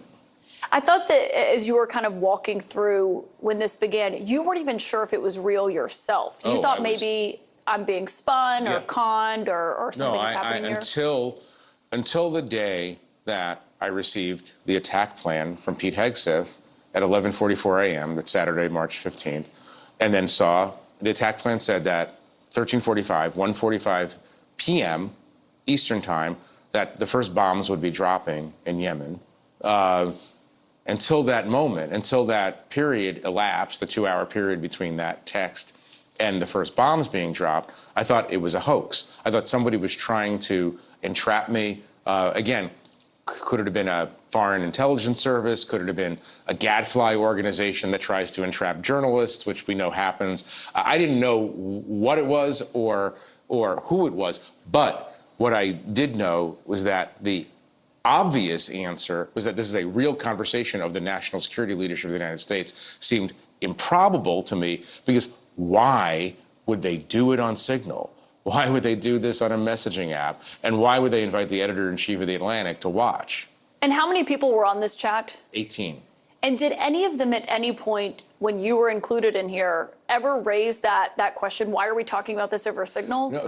I thought that as you were kind of walking through when this began, you weren't even sure if it was real yourself. You thought maybe I'm being spun or conned or something is happening here? Until the day that I received the attack plan from Pete Hegseth at 11:44 a.m., that's Saturday, March 15th, and then saw the attack plan said that 1:45 p.m. Eastern time, that the first bombs would be dropping in Yemen. Until that moment, until that period elapsed, the 2-hour period between that text and the first bombs being dropped, I thought it was a hoax. I thought somebody was trying to entrap me. Again, Could it have been a foreign intelligence service? Could it have been a gadfly organization that tries to entrap journalists, which we know happens? I didn't know what it was or who it was, but what I did know was that the obvious answer was that this is a real conversation of the national security leadership of the United States. Seemed improbable to me, because why would they do it on Signal? Why would they do this on a messaging app? And why would they invite the editor-in-chief of The Atlantic to watch? And how many people were on this chat? 18. And did any of them at any point, when you were included in here, ever raise that question, why are we talking about this over Signal? No,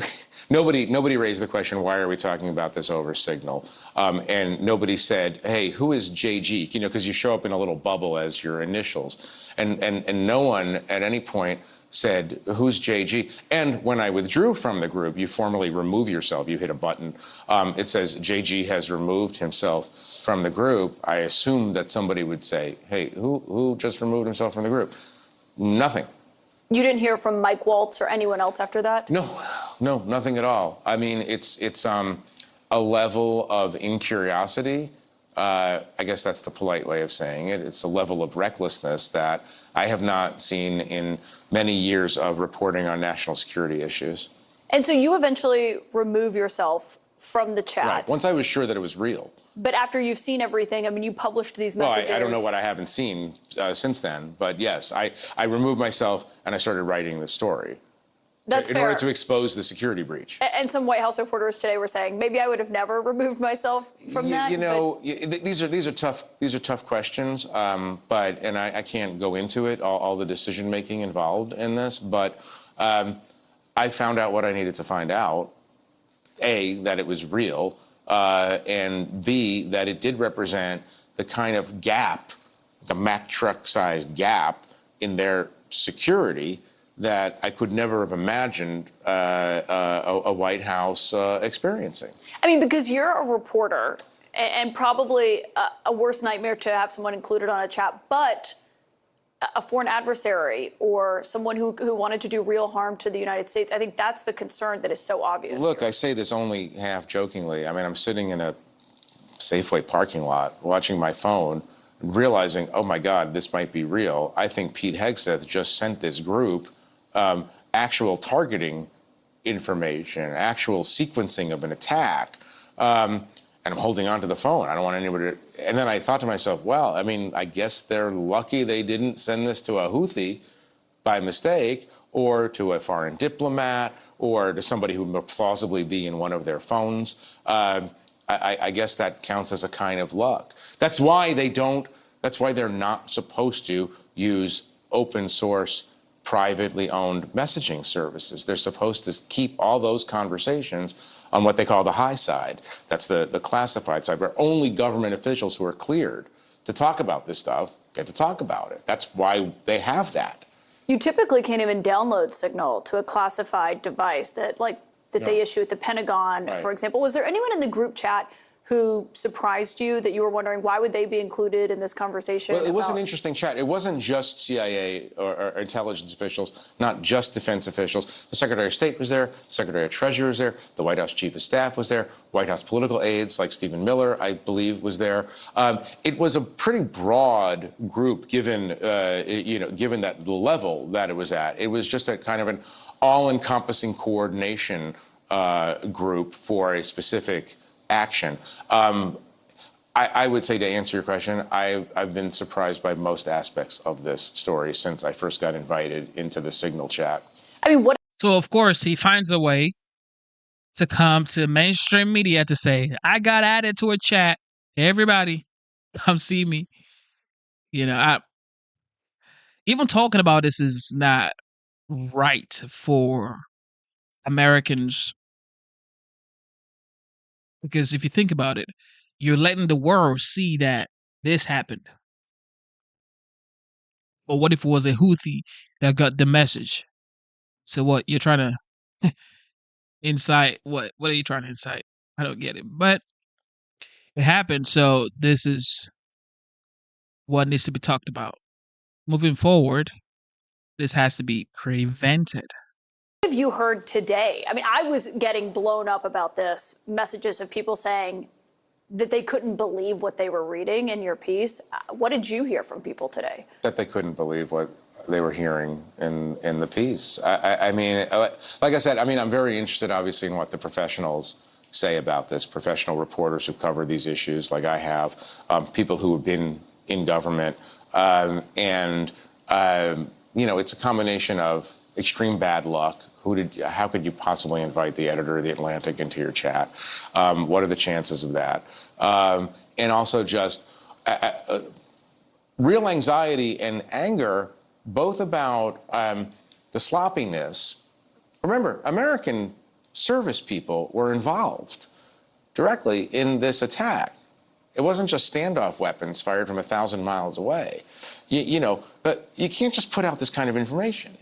nobody raised the question, why are we talking about this over Signal? And nobody said, hey, who is JG? You know, because you show up in a little bubble as your initials. And no one at any point said, who's JG? And when I withdrew from the group, you formally remove yourself. You hit a button. It says JG has removed himself from the group. I assumed that somebody would say, hey, who just removed himself from the group? Nothing. You didn't hear from Mike Waltz or anyone else after that? No, nothing at all. I mean, it's a level of incuriosity. I guess that's the polite way of saying it. It's a level of recklessness that I have not seen in many years of reporting on national security issues. And so you eventually remove yourself from the chat. Right. Once I was sure that it was real. But after you've seen everything, I mean, you published these messages. Well, I don't know what I haven't seen since then. But yes, I removed myself and I started writing the story. That's in fair. order to expose the security breach. And some White House reporters today were saying, maybe I would have never removed myself from that. You know, these are tough questions. But I can't go into it, all the decision making involved in this. But I found out what I needed to find out. A, that it was real, and B, that it did represent the kind of gap, the Mack truck-sized gap in their security that I could never have imagined a White House experiencing. I mean, because you're a reporter, and probably a worse nightmare to have someone included on a chat, but a foreign adversary or someone who wanted to do real harm to the United States. I think that's the concern that is so obvious. Look, here. I say this only half jokingly. I mean, I'm sitting in a Safeway parking lot watching my phone and realizing, oh my God, this might be real. I think Pete Hegseth just sent this group actual targeting information, actual sequencing of an attack. And I'm holding on to the phone. I don't want anybody to... And then I thought to myself, well, I mean, I guess they're lucky they didn't send this to a Houthi by mistake, or to a foreign diplomat, or to somebody who would plausibly be in one of their phones. I guess that counts as a kind of luck. That's why they're not supposed to use open source, privately owned messaging services. They're supposed to keep all those conversations on what they call the high side. That's the classified side, where only government officials who are cleared to talk about this stuff get to talk about it. That's why they have that. You typically can't even download Signal to a classified device that they issue at the Pentagon, Right. for example. Was there anyone in the group chat who surprised you that you were wondering why would they be included in this conversation? Well, it was an interesting chat. It wasn't just CIA or intelligence officials, not just defense officials. The Secretary of State was there, the Secretary of Treasury was there, the White House Chief of Staff was there, White House political aides like Stephen Miller, I believe, was there. It was a pretty broad group, given that the level that it was at. It was just a kind of an all-encompassing coordination group for a specific action. I would say, to answer your question, I've been surprised by most aspects of this story since I first got invited into the Signal chat. I mean, what? So, of course, he finds a way to come to mainstream media to say, I got added to a chat. Everybody, come see me. You know, even talking about this is not right for Americans. Because if you think about it, you're letting the world see that this happened. Or what if it was a Houthi that got the message? So what, you're trying to incite what? What are you trying to incite? I don't get it. But it happened, so this is what needs to be talked about. Moving forward, this has to be prevented. What have you heard today? I mean, I was getting blown up about this. Messages of people saying that they couldn't believe what they were reading in your piece. What did you hear from people today? That they couldn't believe what they were hearing in the piece. I mean, like I said, I mean, I'm very interested, obviously, in what the professionals say about this, professional reporters who cover these issues like I have, people who have been in government, you know, it's a combination of extreme bad luck. How could you possibly invite the editor of The Atlantic into your chat? What are the chances of that? And also just real anxiety and anger, both about the sloppiness. Remember, American service people were involved directly in this attack. It wasn't just standoff weapons fired from 1,000 miles away. You know, but you can't just put out this kind of information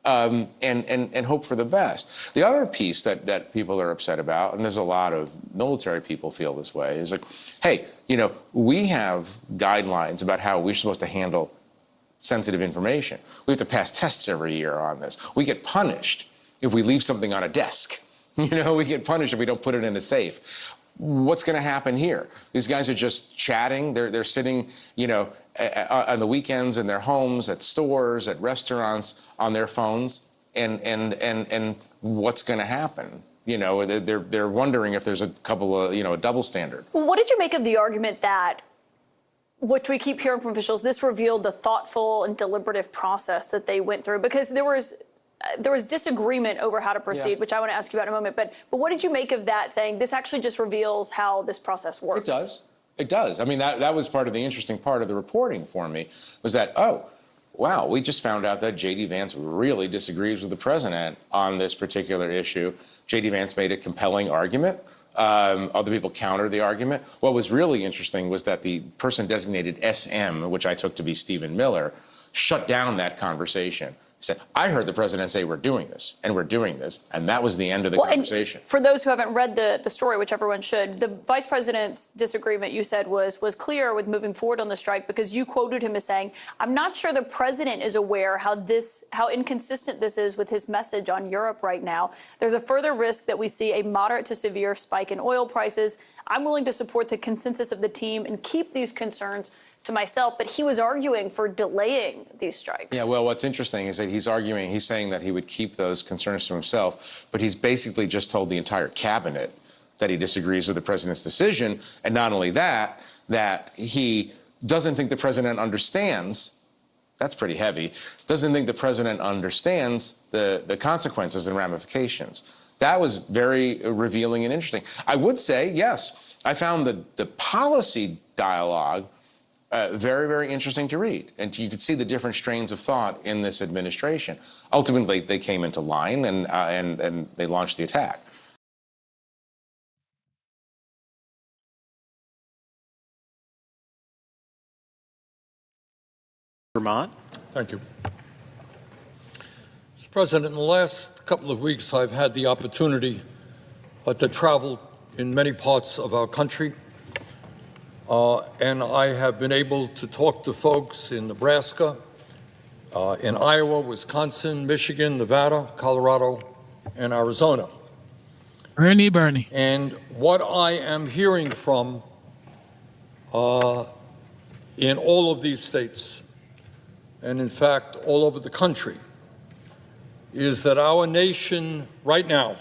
and hope for the best. The other piece that people are upset about, and there's a lot of military people feel this way, is like, hey, you know, we have guidelines about how we're supposed to handle sensitive information. We have to pass tests every year on this. We get punished if we leave something on a desk. You know, we get punished if we don't put it in a safe. What's going to happen here? These guys are just chatting. They're sitting, you know, on the weekends in their homes, at stores, at restaurants, on their phones, and what's going to happen? You know, they're wondering if there's a couple of, you know, a double standard. What did you make of the argument that, which we keep hearing from officials, this revealed the thoughtful and deliberative process that they went through? Because there was disagreement over how to proceed, which I want to ask you about in a moment. But what did you make of that, saying this actually just reveals how this process works? It does. It does. I mean, that was part of the interesting part of the reporting for me, was that, oh, wow, we just found out that J.D. Vance really disagrees with the president on this particular issue. J.D. Vance made a compelling argument. Other people countered the argument. What was really interesting was that the person designated SM, which I took to be Stephen Miller, shut down that conversation. He said, I heard the president say we're doing this, and we're doing this, and that was the end of the conversation. For those who haven't read the story, which everyone should, the vice president's disagreement, you said, was clear with moving forward on the strike, because you quoted him as saying, I'm not sure the president is aware how inconsistent this is with his message on Europe right now. There's a further risk that we see a moderate to severe spike in oil prices. I'm willing to support the consensus of the team and keep these concerns to myself, but he was arguing for delaying these strikes. Yeah, well, what's interesting is that he's saying that he would keep those concerns to himself, but he's basically just told the entire cabinet that he disagrees with the president's decision, and not only that, that he doesn't think the president understands, that's pretty heavy, doesn't think the president understands the consequences and ramifications. That was very revealing and interesting. I would say, yes, I found the policy dialogue very, very interesting to read. And you could see the different strains of thought in this administration. Ultimately, they came into line and they launched the attack. Vermont. Thank you. Mr. President, in the last couple of weeks, I've had the opportunity to travel in many parts of our country. And I have been able to talk to folks in Nebraska, in Iowa, Wisconsin, Michigan, Nevada, Colorado, and Arizona. Bernie. And what I am hearing from in all of these states, and in fact all over the country, is that our nation right now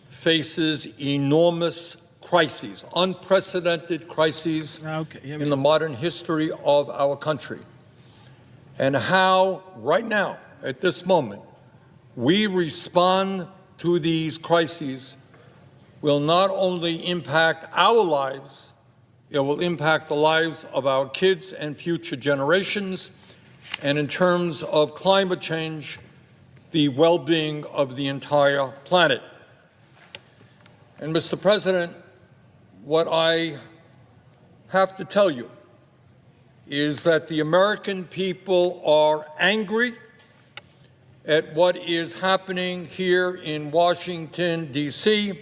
faces enormous crises, unprecedented crises in the modern history of our country. And how, right now, at this moment, we respond to these crises will not only impact our lives, it will impact the lives of our kids and future generations, and in terms of climate change, the well-being of the entire planet. And Mr. President, what I have to tell you is that the American people are angry at what is happening here in Washington, D.C.,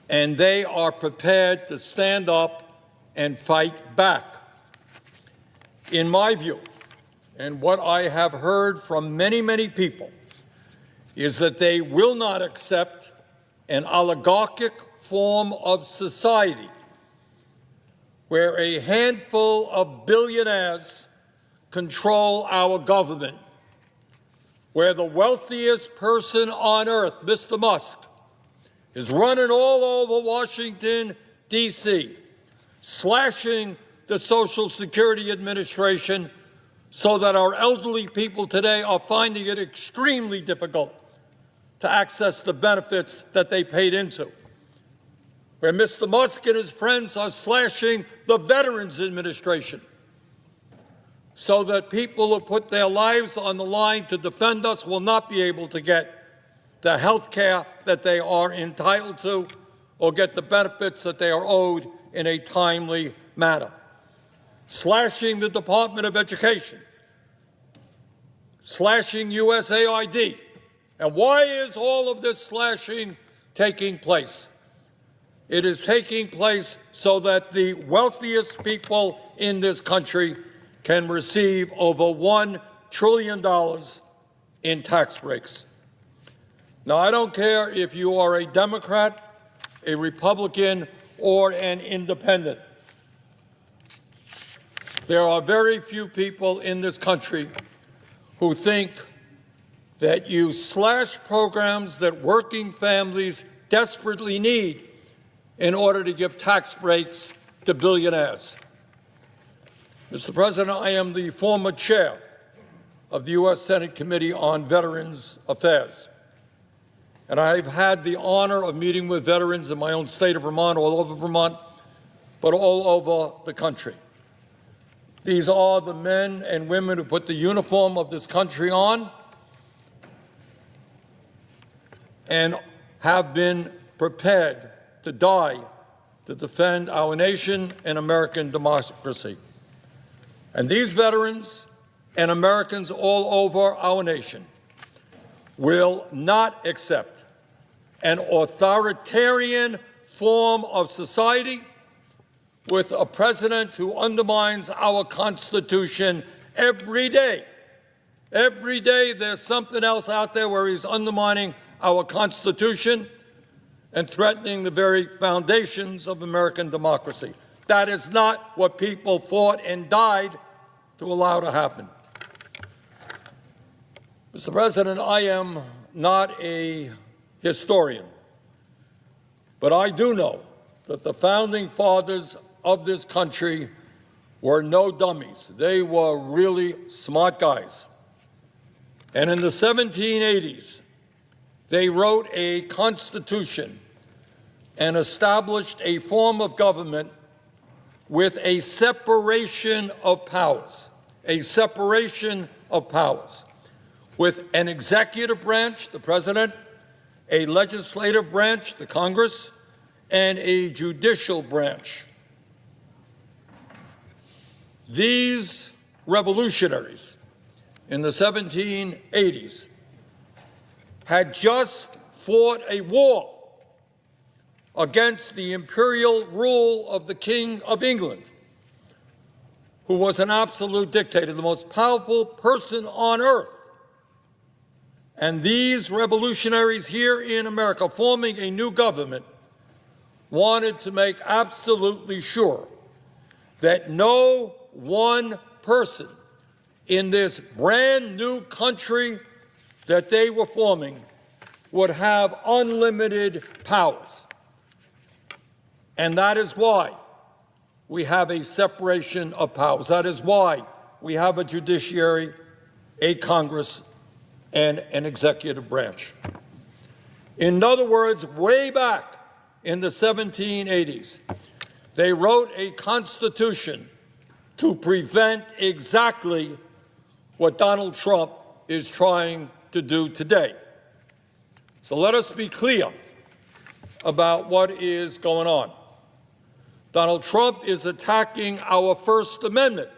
and they are prepared to stand up and fight back. In my view, and what I have heard from many, many people, is that they will not accept an oligarchic form of society where a handful of billionaires control our government, where the wealthiest person on earth, Mr. Musk, is running all over Washington, D.C., slashing the Social Security Administration so that our elderly people today are finding it extremely difficult to access the benefits that they paid into, where Mr. Musk and his friends are slashing the Veterans Administration so that people who put their lives on the line to defend us will not be able to get the health care that they are entitled to or get the benefits that they are owed in a timely manner. Slashing the Department of Education, slashing USAID. And why is all of this slashing taking place? It is taking place so that the wealthiest people in this country can receive over $1 trillion in tax breaks. Now, I don't care if you are a Democrat, a Republican, or an independent. There are very few people in this country who think that you slash programs that working families desperately need in order to give tax breaks to billionaires. Mr. President, I am the former chair of the U.S. Senate Committee on Veterans Affairs, and I've had the honor of meeting with veterans in my own state of Vermont, all over Vermont, but all over the country. These are the men and women who put the uniform of this country on and have been prepared to die to defend our nation and American democracy. And these veterans and Americans all over our nation will not accept an authoritarian form of society with a president who undermines our Constitution every day. Every day there's something else out there where he's undermining our Constitution and threatening the very foundations of American democracy. That is not what people fought and died to allow to happen. Mr. President, I am not a historian, but I do know that the founding fathers of this country were no dummies. They were really smart guys. And in the 1780s, they wrote a constitution and established a form of government with a separation of powers, with an executive branch, the president, a legislative branch, the Congress, and a judicial branch. These revolutionaries in the 1780s had just fought a war against the imperial rule of the King of England, who was an absolute dictator, the most powerful person on earth. And these revolutionaries here in America, forming a new government, wanted to make absolutely sure that no one person in this brand new country that they were forming would have unlimited powers. And that is why we have a separation of powers. That is why we have a judiciary, a Congress, and an executive branch. In other words, way back in the 1780s, they wrote a constitution to prevent exactly what Donald Trump is trying to do today. So let us be clear about what is going on. Donald Trump is attacking our First Amendment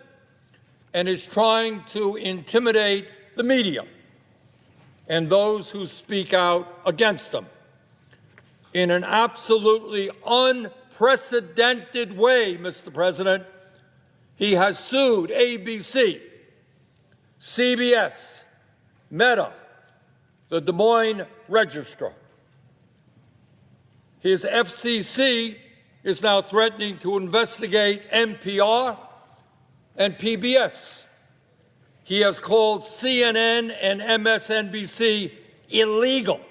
and is trying to intimidate the media and those who speak out against them in an absolutely unprecedented way, Mr. President. He has sued ABC, CBS, Meta, the Des Moines Register. His FCC is now threatening to investigate NPR and PBS. He has called CNN and MSNBC illegal.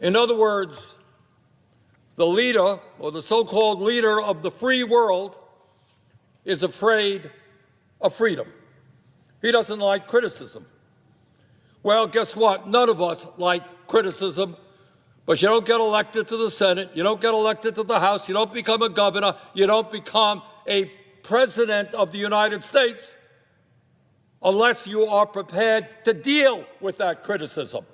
In other words, the leader, or the so-called leader of the free world, is afraid of freedom. He doesn't like criticism. Well, guess what? None of us like criticism, but you don't get elected to the Senate, you don't get elected to the House, you don't become a governor, you don't become a president of the United States unless you are prepared to deal with that criticism.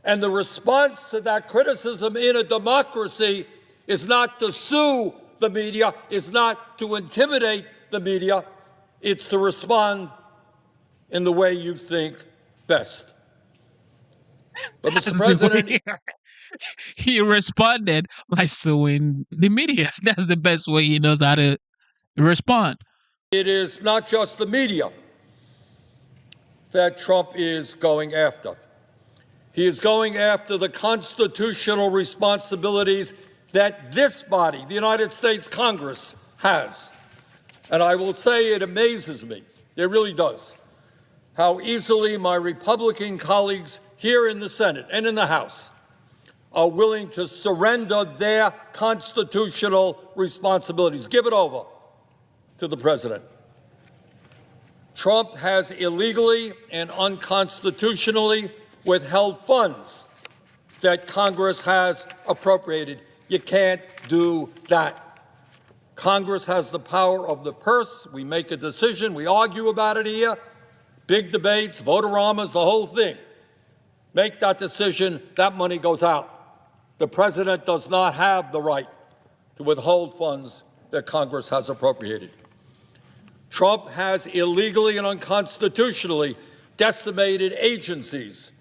And the response to that criticism in a democracy is not to sue the media, is not to intimidate the media, it's to respond in the way you think best. But Mr. President, he responded by suing the media. That's the best way he knows how to respond. it is not just the media that Trump is going after. He is going after the constitutional responsibilities that this body, the United States Congress, has. And I will say it amazes me, it really does, how easily my Republican colleagues here in the Senate and in the House are willing to surrender their constitutional responsibilities, give it over to the president. Trump has illegally and unconstitutionally withheld funds that Congress has appropriated. You can't do that. Congress has the power of the purse. We make a decision. We argue about it here. Big debates, vote-a-ramas, the whole thing. Make that decision. That money goes out. The president does not have the right to withhold funds that Congress has appropriated. Trump has illegally and unconstitutionally decimated agencies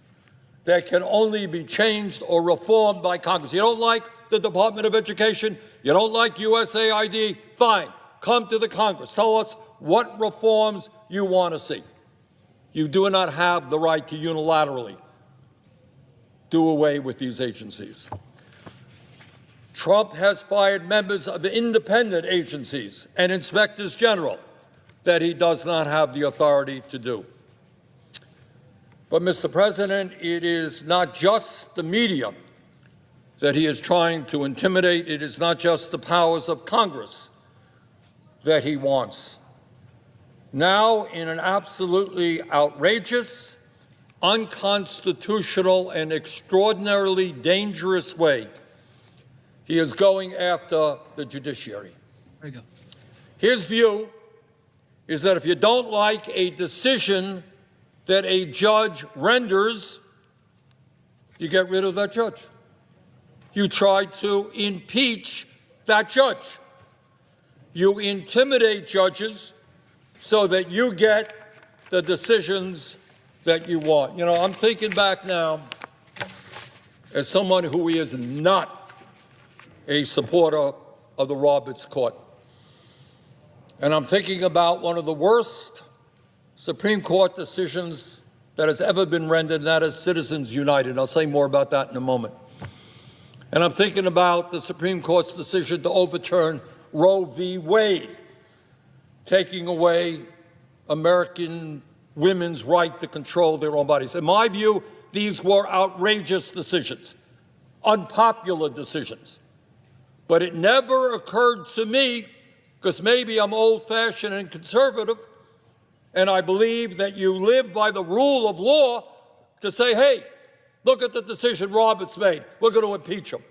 that can only be changed or reformed by Congress. You don't like the Department of Education? You don't like USAID? Fine. Come to the Congress. Tell us what reforms you want to see. You do not have the right to unilaterally do away with these agencies. Trump has fired members of independent agencies and inspectors general that he does not have the authority to do. But, Mr. President, it is not just the media that he is trying to intimidate. It is not just the powers of Congress that he wants. Now, in an absolutely outrageous, unconstitutional, and extraordinarily dangerous way, he is going after the judiciary. There you go. His view is that if you don't like a decision that a judge renders, you get rid of that judge. You try to impeach that judge. You intimidate judges so that you get the decisions that you want. You know, I'm thinking back now as someone who is not a supporter of the Roberts Court. And I'm thinking about one of the worst Supreme Court decisions that has ever been rendered, and that is Citizens United. I'll say more about that in a moment. And I'm thinking about the Supreme Court's decision to overturn Roe v. Wade, taking away American women's right to control their own bodies. In my view, these were outrageous decisions, unpopular decisions. But it never occurred to me, because maybe I'm old-fashioned and conservative, and I believe that you live by the rule of law, to say, hey, look at the decision Roberts made. We're going to impeach him.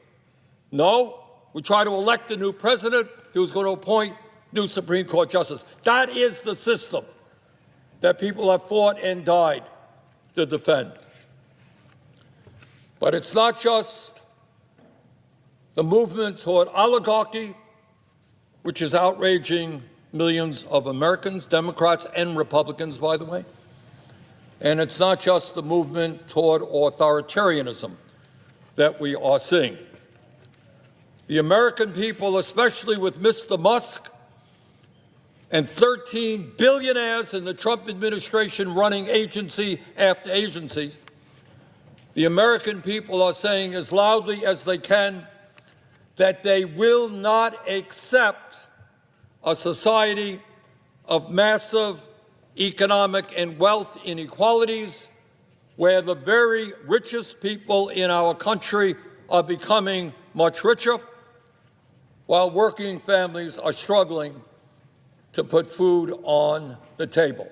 No, we try to elect a new president who's going to appoint new Supreme Court justice. That is the system that people have fought and died to defend. But it's not just the movement toward oligarchy, which is outraging millions of Americans, Democrats and Republicans, by the way. And it's not just the movement toward authoritarianism that we are seeing. The American people, especially with Mr. Musk and 13 billionaires in the Trump administration running agency after agency, The American people are saying as loudly as they can that they will not accept a society of massive economic and wealth inequalities where the very richest people in our country are becoming much richer while working families are struggling to put food on the table.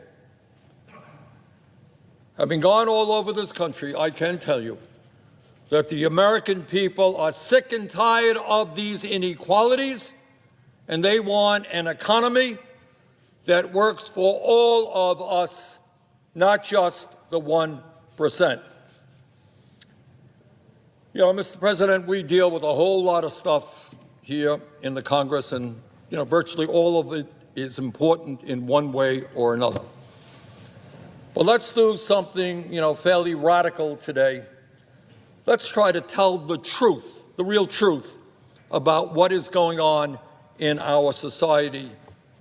Having gone all over this country, I can tell you that the American people are sick and tired of these inequalities, and they want an economy that works for all of us, not just the 1%. You know, Mr. President, we deal with a whole lot of stuff here in the Congress, and, you know, virtually all of it is important in one way or another. But let's do something, you know, fairly radical today. Let's try to tell the truth, the real truth, about what is going on in our society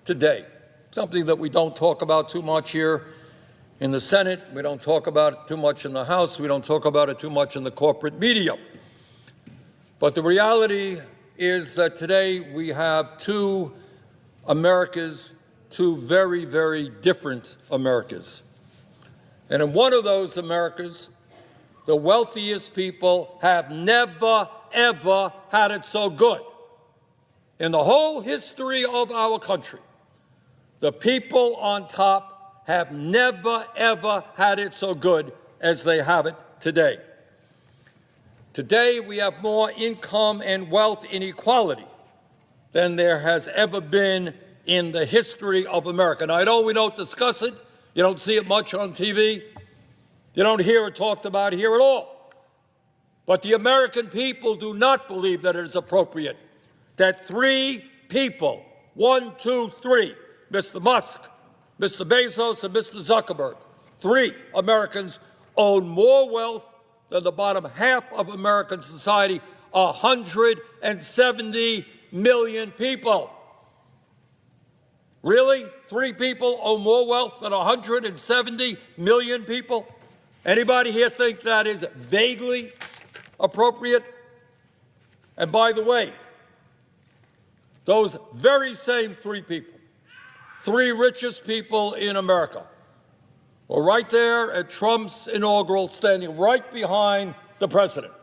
today. Something that we don't talk about too much here in the Senate. We don't talk about it too much in the House. We don't talk about it too much in the corporate media. But the reality is that today we have two Americas, two very, very different Americas. And in one of those Americas, the wealthiest people have never, ever had it so good. In the whole history of our country, the people on top have never, ever had it so good as they have it today. Today, we have more income and wealth inequality than there has ever been in the history of America. Now, I know we don't discuss it. You don't see it much on TV. You don't hear it talked about here at all. But the American people do not believe that it is appropriate that three people, 1, 2, 3, Mr. Musk, Mr. Bezos, and Mr. Zuckerberg, three Americans own more wealth than the bottom half of American society, 170 million people. Really? Three people own more wealth than 170 million people? Anybody here think that is vaguely appropriate? And by the way, those very same three people, three richest people in America, were right there at Trump's inaugural, standing right behind the president.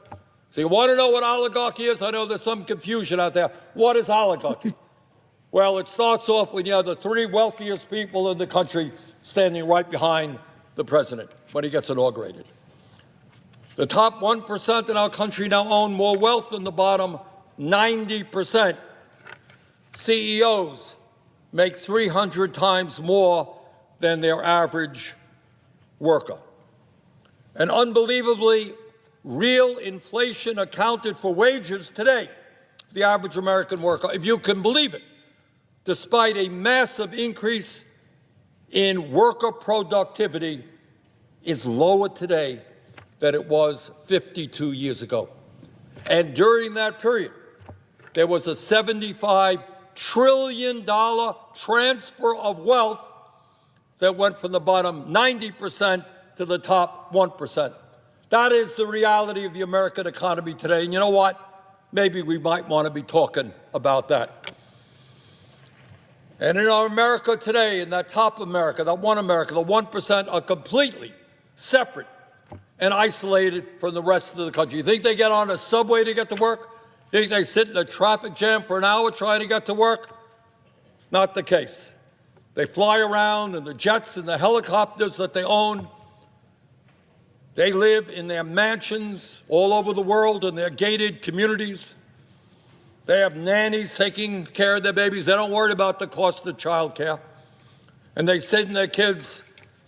So you want to know what oligarchy is? I know there's some confusion out there. What is oligarchy? Well, it starts off when you have the three wealthiest people in the country standing right behind the president when he gets inaugurated. The top 1% in our country now own more wealth than the bottom 90%. CEOs make 300 times more than their average worker. And unbelievably, real inflation accounted for wages today, the average American worker, if you can believe it, despite a massive increase in worker productivity, is lower today than it was 52 years ago. And during that period, there was a $75 trillion transfer of wealth that went from the bottom 90% to the top 1%. That is the reality of the American economy today. And you know what? Maybe we might want to be talking about that. And in our America today, in that top America, that one America, the 1% are completely separate and isolated from the rest of the country. You think they get on a subway to get to work? You think they sit in a traffic jam for an hour trying to get to work? Not the case. They fly around in the jets and the helicopters that they own. They live in their mansions all over the world in their gated communities. They have nannies taking care of their babies. They don't worry about the cost of child care. And they send their kids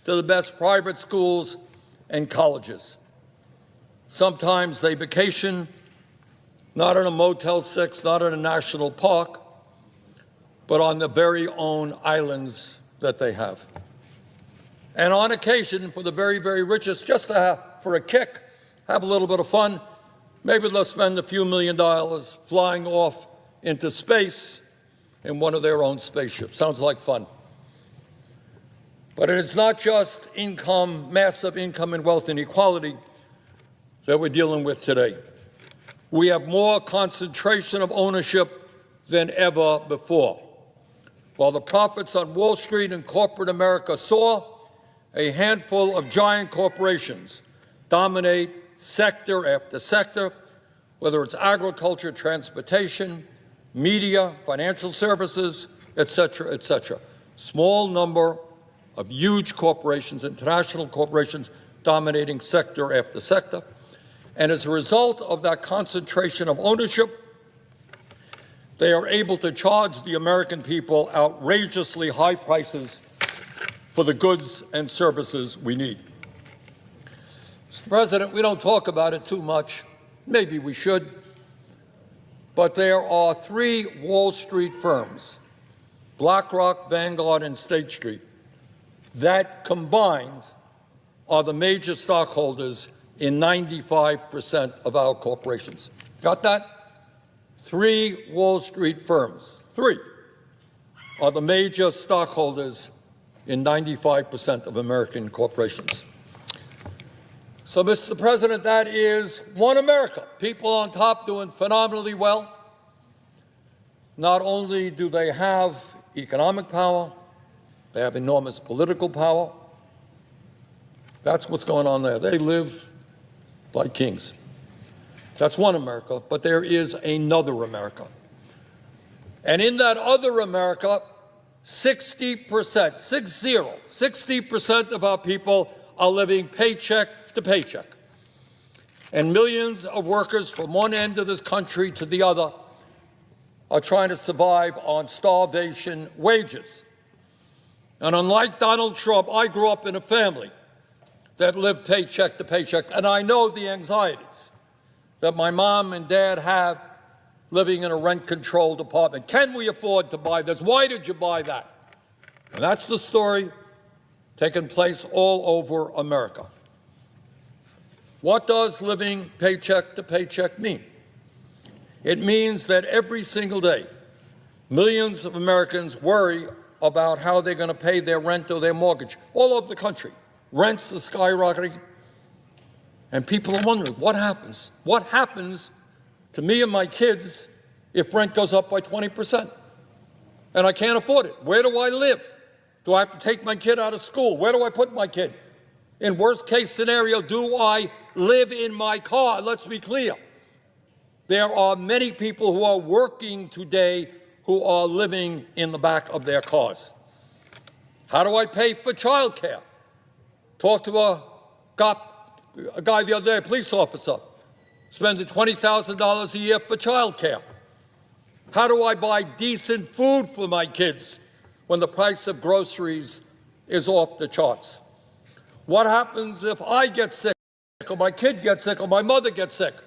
to the best private schools and colleges. Sometimes they vacation, not in a Motel 6, not in a national park, but on the very own islands that they have. And on occasion, for the very, very richest, just to have, for a kick, have a little bit of fun, maybe they'll spend a few $1 million flying off into space in one of their own spaceships. Sounds like fun. But it's not just income, massive income and wealth inequality. that we're dealing with today. We have more concentration of ownership than ever before. While the profits on Wall Street and corporate America soar, a handful of giant corporations dominate sector after sector, whether it's agriculture, transportation, media, financial services, et cetera, et cetera. Small number of huge corporations, international corporations, dominating sector after sector. And as a result of that concentration of ownership, they are able to charge the American people outrageously high prices for the goods and services we need. Mr. President, we don't talk about it too much. Maybe we should. But there are 3 Wall Street firms, BlackRock, Vanguard, and State Street, that combined are the major stockholders in 95% of our corporations. Got that? 3 Wall Street firms, 3, are the major stockholders in 95% of American corporations. So, Mr. President, that is one America. People on top doing phenomenally well. Not only do they have economic power, they have enormous political power. That's what's going on there. They live like kings. That's one America, but there is another America. And in that other America, 60% of our people are living paycheck to paycheck. And millions of workers from one end of this country to the other are trying to survive on starvation wages. And unlike Donald Trump, I grew up in a family that lived paycheck to paycheck, and I know the anxieties that my mom and dad have living in a rent-controlled apartment. Can we afford to buy this? Why did you buy that? And that's the story taking place all over America. What does living paycheck to paycheck mean? It means that every single day, millions of Americans worry about how they're going to pay their rent or their mortgage all over the country. Rents are skyrocketing, and people are wondering, what happens? What happens to me and my kids if rent goes up by 20%? And I can't afford it. Where do I live? Do I have to take my kid out of school? Where do I put my kid? In worst case scenario, do I live in my car? Let's be clear. There are many people who are working today who are living in the back of their cars. How do I pay for child care? Talked to a guy the other day, a police officer, spending $20,000 a year for child care. How do I buy decent food for my kids when the price of groceries is off the charts? What happens if I get sick, or my kid gets sick, or my mother gets sick,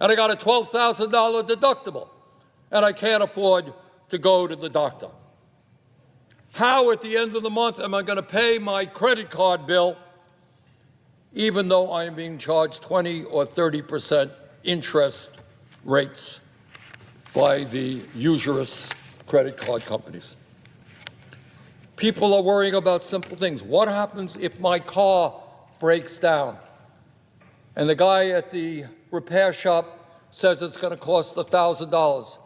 and I got a $12,000 deductible, and I can't afford to go to the doctor? How, at the end of the month, am I going to pay my credit card bill, even though I am being charged 20 or 30% interest rates by the usurious credit card companies? People are worrying about simple things. What happens if my car breaks down and the guy at the repair shop says it's going to cost $1,000,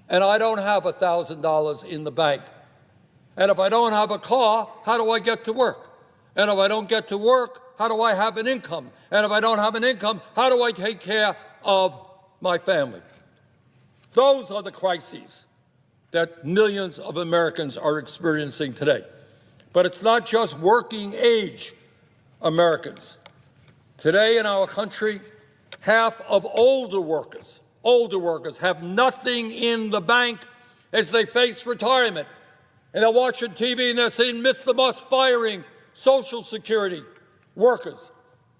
and I don't have $1,000 in the bank? And if I don't have a car, how do I get to work? And if I don't get to work, how do I have an income? And if I don't have an income, how do I take care of my family? Those are the crises that millions of Americans are experiencing today. But it's not just working age Americans. Today in our country, half of older workers have nothing in the bank as they face retirement. And they're watching TV and they're seeing Mr. Musk firing Social Security workers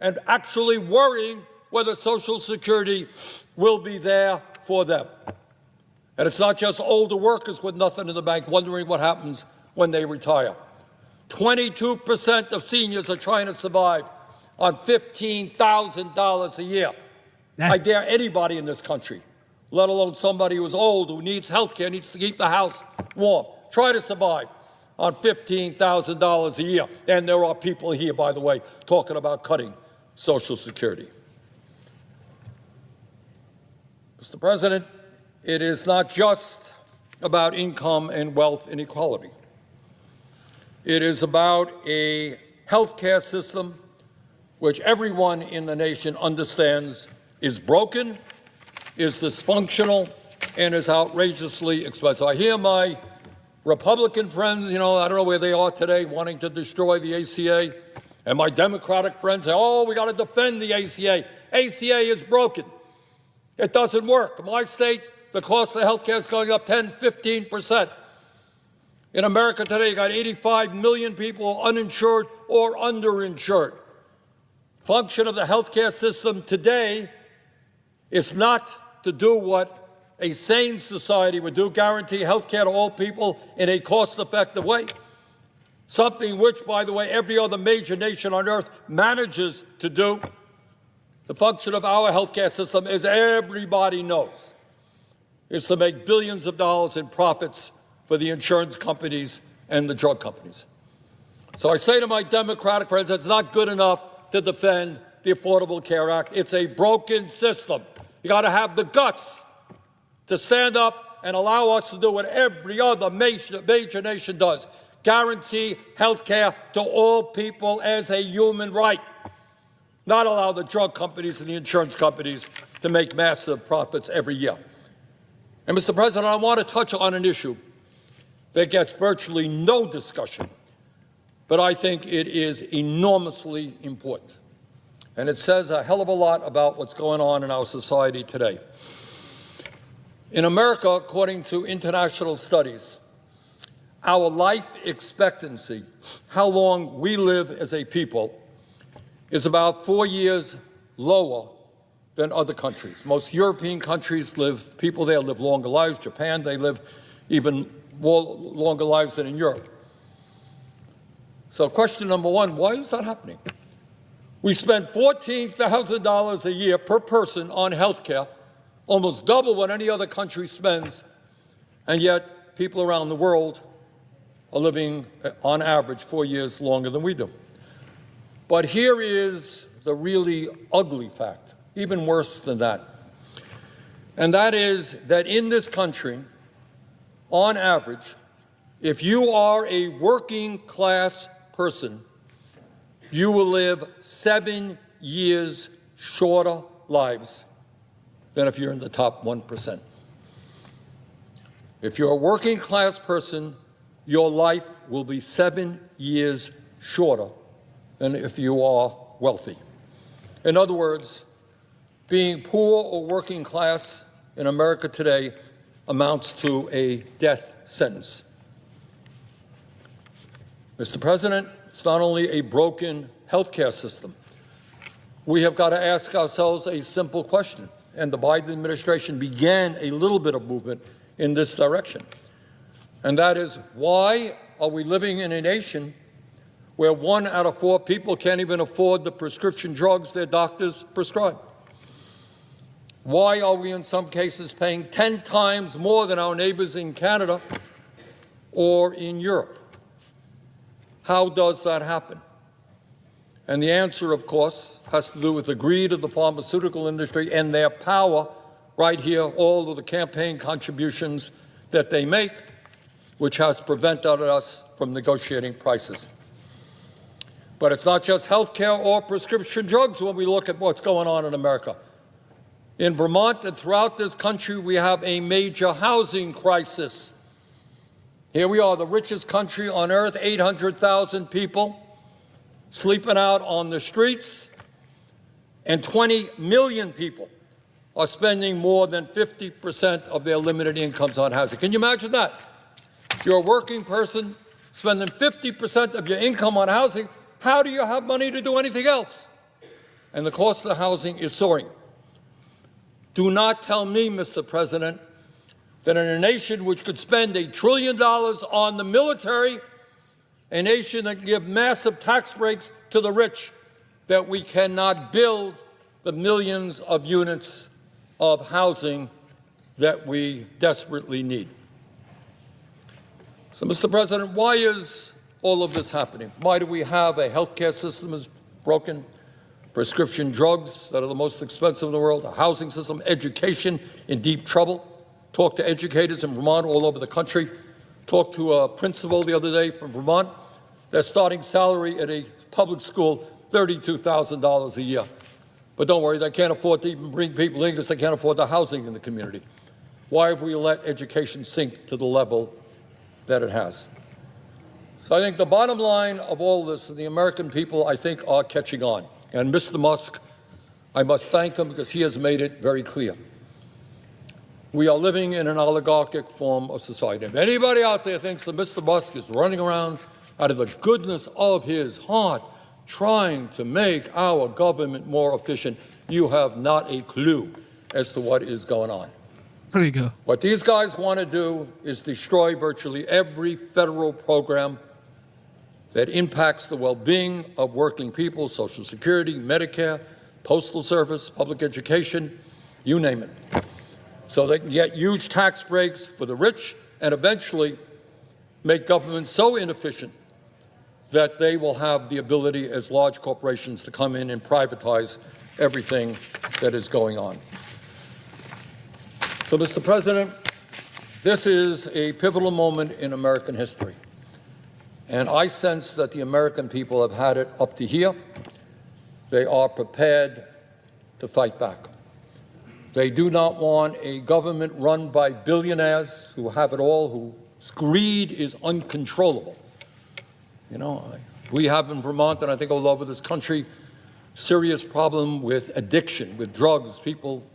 and actually worrying whether Social Security will be there for them. And it's not just older workers with nothing in the bank wondering what happens when they retire. 22% of seniors are trying to survive on $15,000 a year. I dare anybody in this country, let alone somebody who's old, who needs health care, needs to keep the house warm, try to survive on $15,000 a year. And there are people here, by the way, talking about cutting Social Security. Mr. President, it is not just about income and wealth inequality. It is about a health care system which everyone in the nation understands is broken, is dysfunctional, and is outrageously expensive. I hear my Republican friends, I don't know where they are today, wanting to destroy the ACA. And my Democratic friends say, oh, we got to defend the ACA. ACA is broken. It doesn't work. In my state, the cost of health care is going up 10, 15%. In America today, you got 85 million people uninsured or underinsured. Function of the health care system today is not to do what a sane society would do, guarantee health care to all people in a cost-effective way. Something which, by the way, every other major nation on earth manages to do. The function of our health care system, as everybody knows, is to make billions of dollars in profits for the insurance companies and the drug companies. So I say to my Democratic friends, it's not good enough to defend the Affordable Care Act. It's a broken system. You got to have the guts to stand up and allow us to do what every other major nation does. Guarantee health care to all people as a human right. Not allow the drug companies and the insurance companies to make massive profits every year. And, Mr. President, I want to touch on an issue that gets virtually no discussion, but I think it is enormously important. And it says a hell of a lot about what's going on in our society today. In America, according to international studies, our life expectancy, how long we live as a people, is about 4 years lower than other countries. Most European countries people there live longer lives. Japan, they live even more longer lives than in Europe. So question number one, why is that happening? We spend $14,000 a year per person on health care, almost double what any other country spends, and yet people around the world are living, on average, 4 years longer than we do. But here is the really ugly fact, even worse than that. And that is that in this country, on average, if you are a working class person, you will live 7 years shorter lives than if you're in the top 1%. If you're a working class person, your life will be 7 years shorter than if you are wealthy. In other words, being poor or working class in America today amounts to a death sentence. Mr. President, it's not only a broken healthcare system. We have got to ask ourselves a simple question, and the Biden administration began a little bit of movement in this direction. And that is, why are we living in a nation where 1 out of 4 people can't even afford the prescription drugs their doctors prescribe? Why are we in some cases paying 10 times more than our neighbors in Canada or in Europe? How does that happen? And the answer, of course, has to do with the greed of the pharmaceutical industry and their power right here, all of the campaign contributions that they make, which has prevented us from negotiating prices. But it's not just health care or prescription drugs when we look at what's going on in America. In Vermont and throughout this country, we have a major housing crisis. Here we are, the richest country on earth, 800,000 people sleeping out on the streets, and 20 million people are spending more than 50% of their limited incomes on housing. Can you imagine that? You're a working person spending 50% of your income on housing. How do you have money to do anything else? And the cost of housing is soaring. Do not tell me, Mr. President, that in a nation which could spend $1 trillion on the military, a nation that can give massive tax breaks to the rich, that we cannot build the millions of units of housing that we desperately need. So, Mr. President, why is all of this happening? Why do we have a health care system that's broken? prescription drugs that are the most expensive in the world, a housing system, education in deep trouble. Talked to educators in Vermont all over the country. Talked to a principal the other day from Vermont. Their starting salary at a public school, $32,000 a year. But don't worry, they can't afford to even bring people in because they can't afford the housing in the community. Why have we let education sink to the level that it has? So I think the bottom line of all this, the American people, I think, are catching on. And Mr. Musk, I must thank him because he has made it very clear. We are living in an oligarchic form of society. If anybody out there thinks that Mr. Musk is running around out of the goodness of his heart trying to make our government more efficient, you have not a clue as to what is going on. There you go. What these guys want to do is destroy virtually every federal program that impacts the well-being of working people, Social Security, Medicare, Postal Service, public education, you name it. So they can get huge tax breaks for the rich and eventually make government so inefficient that they will have the ability as large corporations to come in and privatize everything that is going on. So, Mr. President, this is a pivotal moment in American history. And I sense that the American people have had it up to here. They are prepared to fight back. They do not want a government run by billionaires who have it all, whose greed is uncontrollable. You know, we have in Vermont, and I think all over this country, serious problem with addiction, with drugs, people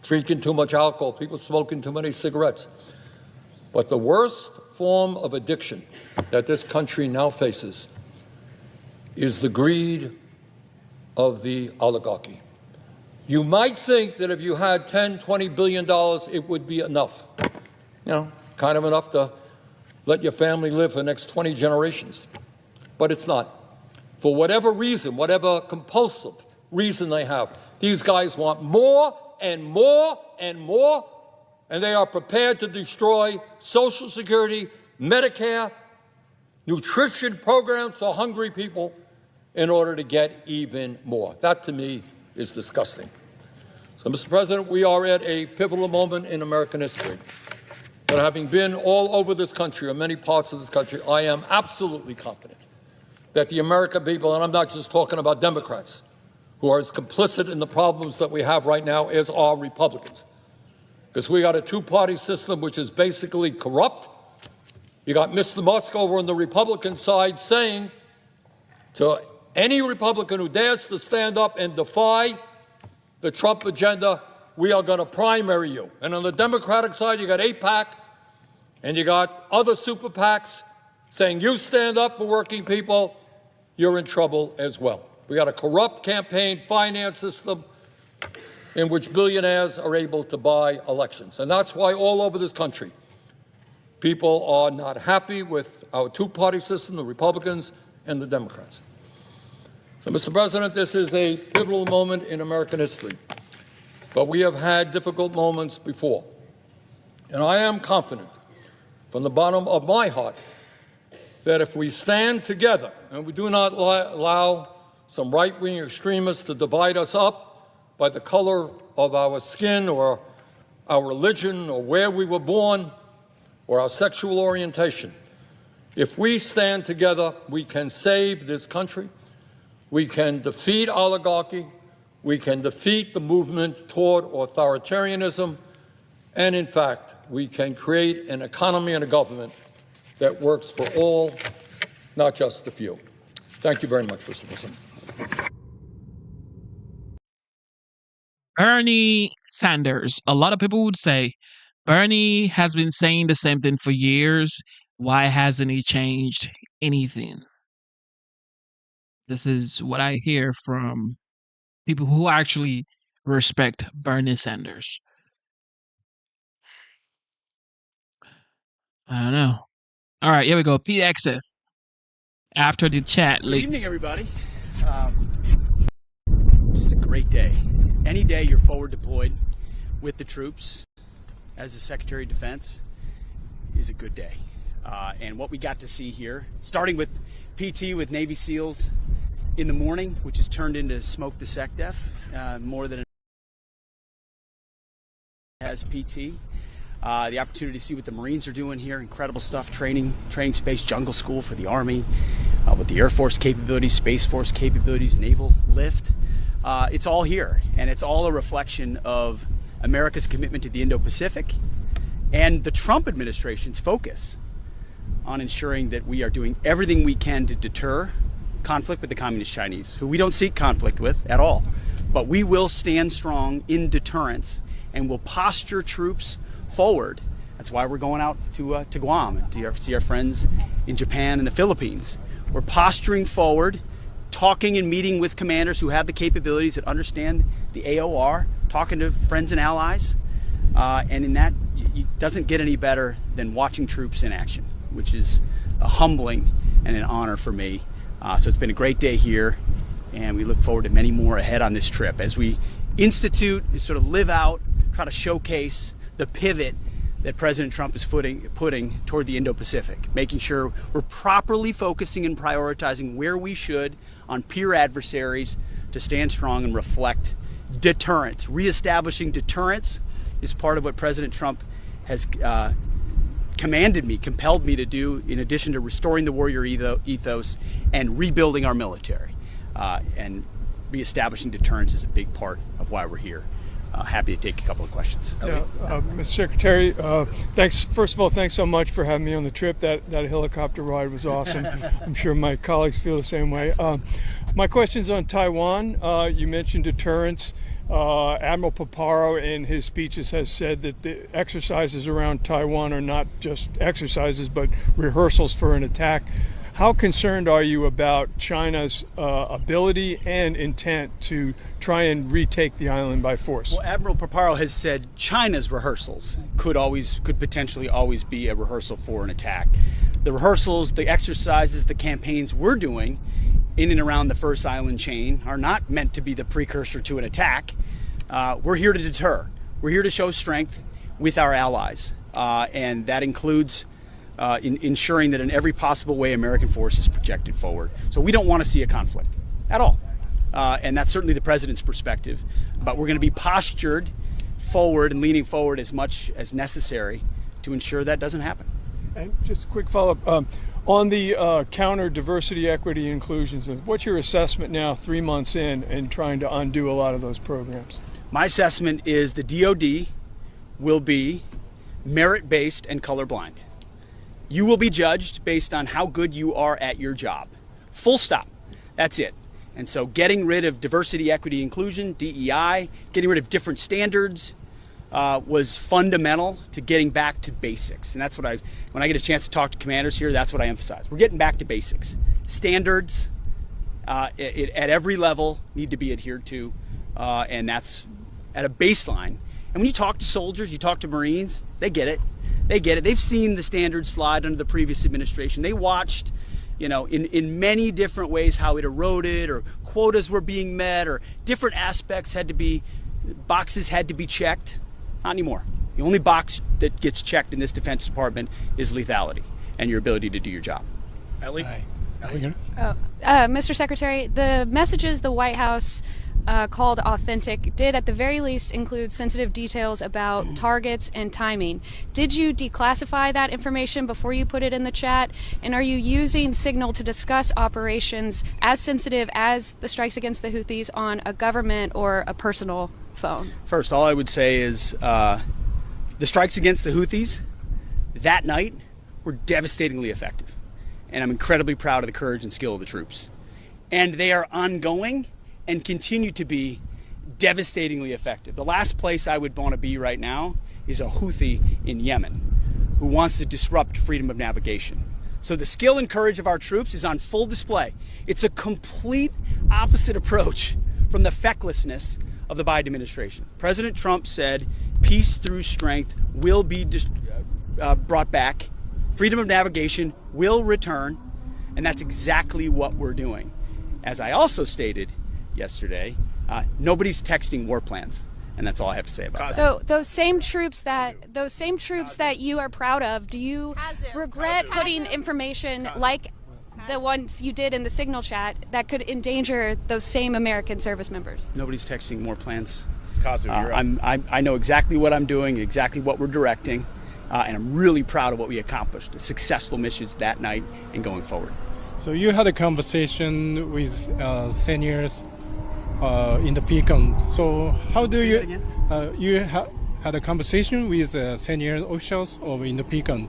drinking too much alcohol, people smoking too many cigarettes. But the worst form of addiction that this country now faces is the greed of the oligarchy. You might think that if you had $10, $20 billion, it would be enough. You know, kind of enough to let your family live for the next 20 generations. But it's not. For whatever reason, whatever compulsive reason they have, these guys want more and more and more, and they are prepared to destroy Social Security, Medicare, nutrition programs for hungry people in order to get even more. That, to me, is disgusting. So, Mr. President, we are at a pivotal moment in American history. But having been all over this country, or many parts of this country, I am absolutely confident that the American people, and I'm not just talking about Democrats, who are as complicit in the problems that we have right now as are Republicans. Because we got a two-party system which is basically corrupt. You got Mr. Musk over on the Republican side saying to any Republican who dares to stand up and defy the Trump agenda, we are going to primary you. And on the Democratic side, you got AIPAC, and you got other super PACs saying, you stand up for working people, you're in trouble as well. We got a corrupt campaign finance system in which billionaires are able to buy elections. And that's why all over this country, people are not happy with our two-party system, the Republicans and the Democrats. So, Mr. President, this is a pivotal moment in American history. But we have had difficult moments before. And I am confident from the bottom of my heart that if we stand together and we do not allow some right-wing extremists to divide us up by the color of our skin or our religion or where we were born or our sexual orientation, if we stand together, we can save this country, we can defeat oligarchy, we can defeat the movement toward authoritarianism, and in fact, we can create an economy and a government that works for all, not just the few. Thank you very much, Mr. President. Bernie Sanders. A lot of people would say Bernie has been saying the same thing for years. Why hasn't he changed anything? This is what I hear from people who actually respect Bernie Sanders. I don't know. All right, here we go. Pete Hegseth. After the chat. Good evening, everybody. Just a great day. Any day you're forward deployed with the troops as the Secretary of Defense is a good day. And what we got to see here, starting with PT with Navy SEALs in the morning, which has turned into smoke the SecDef more than it has PT. The opportunity to see what the Marines are doing here, incredible stuff, training space, jungle school for the Army, with the Air Force capabilities, Space Force capabilities, naval lift. It's all here, and it's all a reflection of America's commitment to the Indo-Pacific and the Trump administration's focus on ensuring that we are doing everything we can to deter conflict with the Communist Chinese, who we don't seek conflict with at all. But we will stand strong in deterrence and will posture troops forward. That's why we're going out to Guam and to see our friends in Japan and the Philippines. We're posturing forward, talking and meeting with commanders who have the capabilities that understand the AOR, talking to friends and allies, and in that, it doesn't get any better than watching troops in action, which is a humbling and an honor for me. So it's been a great day here, and we look forward to many more ahead on this trip as we institute, sort of live out, try to showcase the pivot that President Trump is putting toward the Indo-Pacific, making sure we're properly focusing and prioritizing where we should on peer adversaries to stand strong and reflect deterrence. Reestablishing deterrence is part of what President Trump has compelled me to do, in addition to restoring the warrior ethos and rebuilding our military. And reestablishing deterrence is a big part of why we're here. Happy to take a couple of questions. Yeah, Mr. Secretary, thanks. First of all, thanks so much for having me on the trip. That helicopter ride was awesome. I'm sure my colleagues feel the same way. My question's on Taiwan. You mentioned deterrence. Admiral Paparo in his speeches has said that the exercises around Taiwan are not just exercises, but rehearsals for an attack. How concerned are you about China's ability and intent to try and retake the island by force? Well, Admiral Paparo has said China's rehearsals could potentially always be a rehearsal for an attack. The rehearsals, the exercises, the campaigns we're doing in and around the first island chain are not meant to be the precursor to an attack. We're here to deter. We're here to show strength with our allies, and that includes in ensuring that in every possible way American force is projected forward. So we don't want to see a conflict at all. And that's certainly the president's perspective. But we're going to be postured forward and leaning forward as much as necessary to ensure that doesn't happen. And just a quick follow-up. On the counter diversity, equity, inclusions, what's your assessment now 3 months in trying to undo a lot of those programs? My assessment is the DOD will be merit-based and colorblind. You will be judged based on how good you are at your job. Full stop. That's it. And so getting rid of diversity, equity, inclusion, DEI, getting rid of different standards was fundamental to getting back to basics. And that's what when I get a chance to talk to commanders here, that's what I emphasize. We're getting back to basics. Standards at every level need to be adhered to, and that's at a baseline. And when you talk to soldiers, you talk to Marines, they get it. They get it. They've seen the standards slide under the previous administration. They watched, in many different ways how it eroded, or quotas were being met, or different aspects boxes had to be checked. Not anymore. The only box that gets checked in this Defense Department is lethality and your ability to do your job. Ellie? Mr. Secretary, the messages the White House called authentic did at the very least include sensitive details about targets and timing. Did you declassify that information before you put it in the chat? And are you using Signal to discuss operations as sensitive as the strikes against the Houthis on a government or a personal phone? First, all I would say is the strikes against the Houthis that night were devastatingly effective. And I'm incredibly proud of the courage and skill of the troops. And they are ongoing and continue to be devastatingly effective. The last place I would want to be right now is a Houthi in Yemen who wants to disrupt freedom of navigation. So the skill and courage of our troops is on full display. It's a complete opposite approach from the fecklessness of the Biden administration. President Trump said peace through strength will be brought back. Freedom of navigation will return, and that's exactly what we're doing. As I also stated yesterday, nobody's texting war plans, and that's all I have to say about that. So those same troops that you are proud of, do you regret putting information like the ones you did in the signal chat that could endanger those same American service members? Nobody's texting more plans. Kazu, you're up. I know exactly what I'm doing, exactly what we're directing, and I'm really proud of what we accomplished. The successful missions that night and going forward. So you had a conversation with seniors in the Pecan. So how do you had a conversation with senior officials over in the Pecan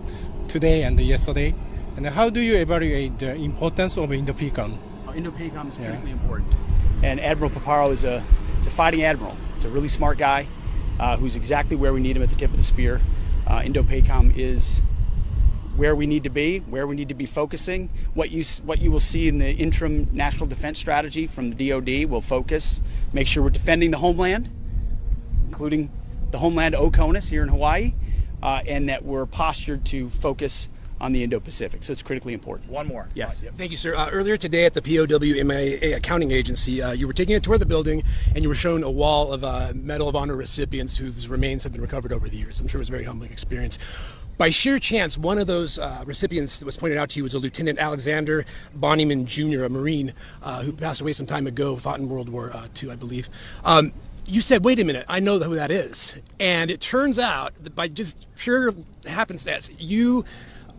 today and yesterday? And how do you evaluate the importance of Indo-Pecan? Indo-Pecan is critically important. And Admiral Paparo is a fighting admiral. He's a really smart guy who's exactly where we need him at the tip of the spear. Indo-Pecan is where we need to be focusing. What you will see in the interim national defense strategy from the DoD will focus, make sure we're defending the homeland, including the homeland Oconus here in Hawaii, and that we're postured to focus on the Indo-Pacific. So it's critically important. One more. Yes. Thank you, sir. Earlier today at the POW-MIA accounting agency, you were taking a tour of the building and you were shown a wall of Medal of Honor recipients whose remains have been recovered over the years. I'm sure it was a very humbling experience. By sheer chance, one of those recipients that was pointed out to you was a Lieutenant Alexander Bonnyman Jr., a Marine who passed away some time ago, fought in World War II, I believe. You said, wait a minute, I know who that is. And it turns out that by just pure happenstance, you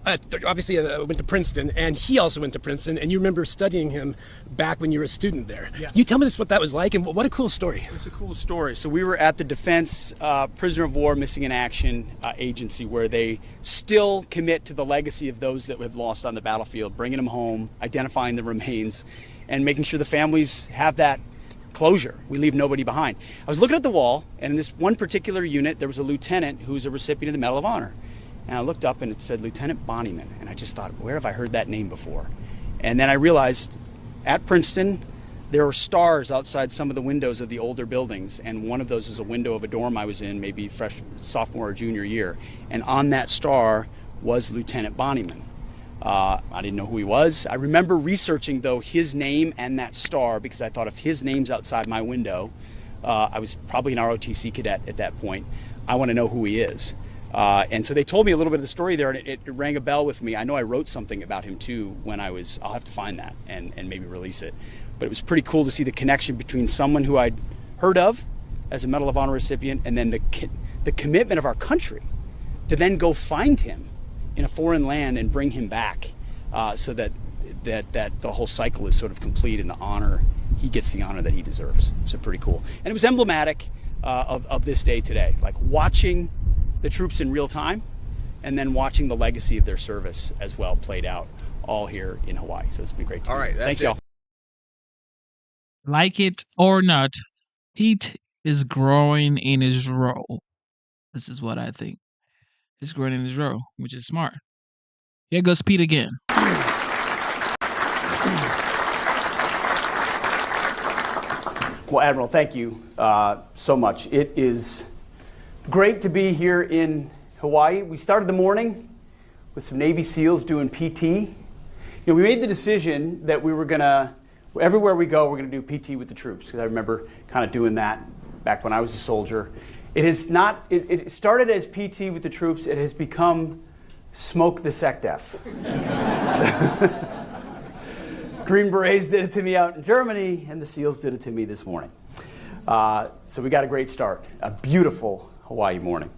obviously went to Princeton, and he also went to Princeton, and you remember studying him back when you were a student there. Yes. Can you tell me what that was like, and what a cool story. It's a cool story. So we were at the Defense Prisoner of War Missing in Action Agency, where they still commit to the legacy of those that have lost on the battlefield, bringing them home, identifying the remains, and making sure the families have that closure. We leave nobody behind. I was looking at the wall, and in this one particular unit, there was a lieutenant who was a recipient of the Medal of Honor. And I looked up and it said Lieutenant Bonnyman, and I just thought, where have I heard that name before? And then I realized at Princeton, there were stars outside some of the windows of the older buildings, and one of those was a window of a dorm I was in, maybe sophomore or junior year. And on that star was Lieutenant Bonnyman. I didn't know who he was. I remember researching, though, his name and that star, because I thought if his name's outside my window, I was probably an ROTC cadet at that point, I want to know who he is. And so they told me a little bit of the story there, and it rang a bell with me. I know I wrote something about him too when I'll have to find that and maybe release it. But it was pretty cool to see the connection between someone who I'd heard of as a Medal of Honor recipient, and then the commitment of our country to then go find him in a foreign land and bring him back, so that the whole cycle is sort of complete, and he gets the honor that he deserves. So pretty cool. And it was emblematic of this day today, like watching the troops in real time, and then watching the legacy of their service as well played out all here in Hawaii. So it's been great to All right, thank y'all. Like it or not, Pete is growing in his role. This is what I think. He's growing in his role, which is smart. Here goes Pete again. Well, Admiral, thank you so much. It is great to be here in Hawaii. We started the morning with some Navy SEALs doing PT. You know, we made the decision that we were gonna, everywhere we go, we're gonna do PT with the troops, because I remember kind of doing that back when I was a soldier. It started as PT with the troops. It has become smoke the SecDef. Green Berets did it to me out in Germany, and the SEALs did it to me this morning. So we got a great start, a beautiful Hawaii morning.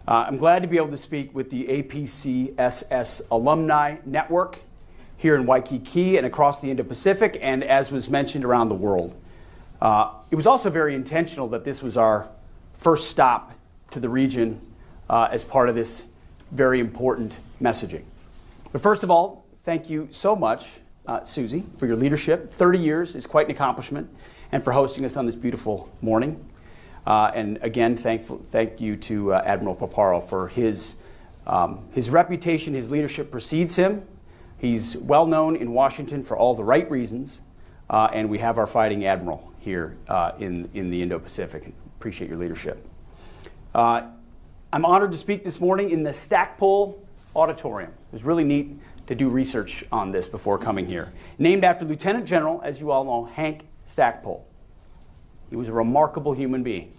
I'm glad to be able to speak with the APCSS Alumni Network here in Waikiki and across the Indo-Pacific, and as was mentioned, around the world. It was also very intentional that this was our first stop to the region as part of this very important messaging. But first of all, thank you so much, Susie, for your leadership. 30 years is quite an accomplishment, and for hosting us on this beautiful morning. And again, thank you to Admiral Paparo for his reputation. His leadership precedes him. He's well known in Washington for all the right reasons, and we have our fighting admiral here in the Indo-Pacific. Appreciate your leadership. I'm honored to speak this morning in the Stackpole Auditorium. It was really neat to do research on this before coming here. Named after Lieutenant General, as you all know, Hank Stackpole. He was a remarkable human being.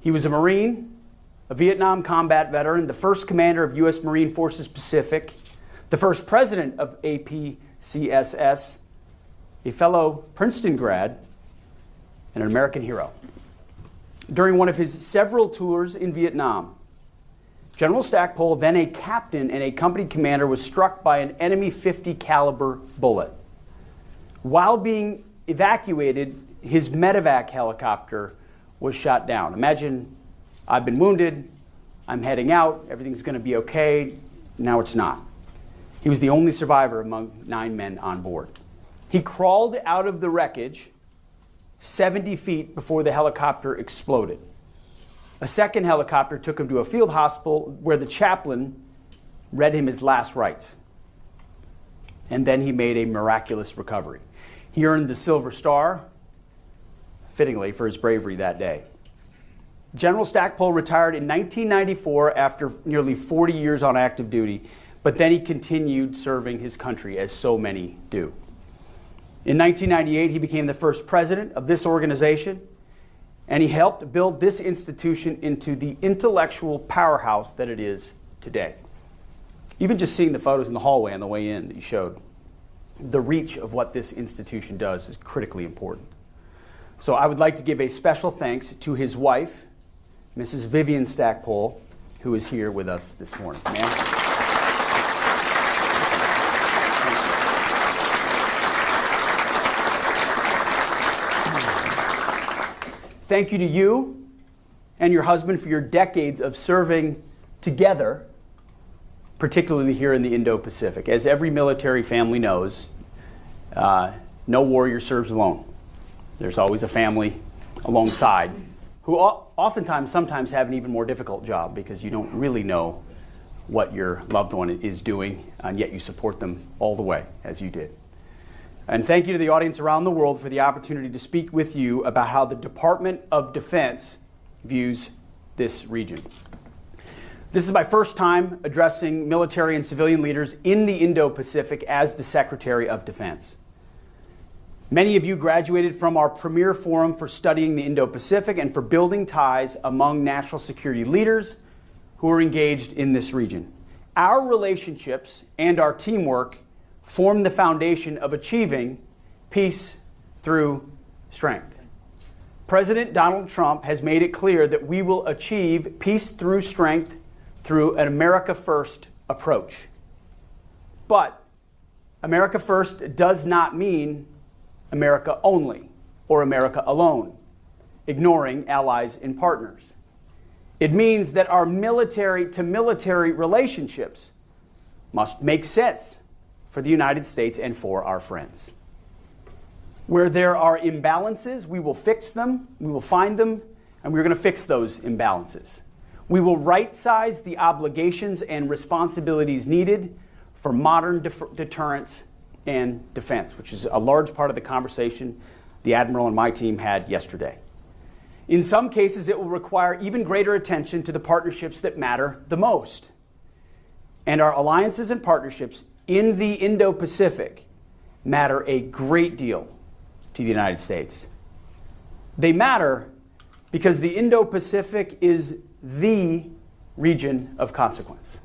He was a Marine, a Vietnam combat veteran, the first commander of U.S. Marine Forces Pacific, the first president of APCSS CSS, a fellow Princeton grad, and an American hero. During one of his several tours in Vietnam, General Stackpole, then a captain and a company commander, was struck by an enemy .50 caliber bullet. While being evacuated, his medevac helicopter was shot down. Imagine, I've been wounded, I'm heading out, everything's going to be okay. Now it's not. He was the only survivor among 9 men on board. He crawled out of the wreckage 70 feet before the helicopter exploded. A second helicopter took him to a field hospital where the chaplain read him his last rites. And then he made a miraculous recovery. He earned the Silver Star, fittingly, for his bravery that day. General Stackpole retired in 1994 after nearly 40 years on active duty, but then he continued serving his country, as so many do. In 1998, he became the first president of this organization, and he helped build this institution into the intellectual powerhouse that it is today. Even just seeing the photos in the hallway on the way in that you showed, the reach of what this institution does is critically important. So I would like to give a special thanks to his wife, Mrs. Vivian Stackpole, who is here with us this morning. Ma'am. Thank you to you and your husband for your decades of serving together, particularly here in the Indo-Pacific. As every military family knows, no warrior serves alone. There's always a family alongside who sometimes have an even more difficult job because you don't really know what your loved one is doing, and yet you support them all the way, as you did. And thank you to the audience around the world for the opportunity to speak with you about how the Department of Defense views this region. This is my first time addressing military and civilian leaders in the Indo-Pacific as the Secretary of Defense. Many of you graduated from our premier forum for studying the Indo-Pacific and for building ties among national security leaders who are engaged in this region. Our relationships and our teamwork form the foundation of achieving peace through strength. President Donald Trump has made it clear that we will achieve peace through strength through an America First approach. But America First does not mean America only or America alone, ignoring allies and partners. It means that our military-to-military relationships must make sense for the United States and for our friends. Where there are imbalances, we will fix them, we will find them, and we're going to fix those imbalances. We will right-size the obligations and responsibilities needed for modern deterrence and defense, which is a large part of the conversation the Admiral and my team had yesterday. In some cases, it will require even greater attention to the partnerships that matter the most. And our alliances and partnerships in the Indo-Pacific matter a great deal to the United States. They matter because the Indo-Pacific is the region of consequence.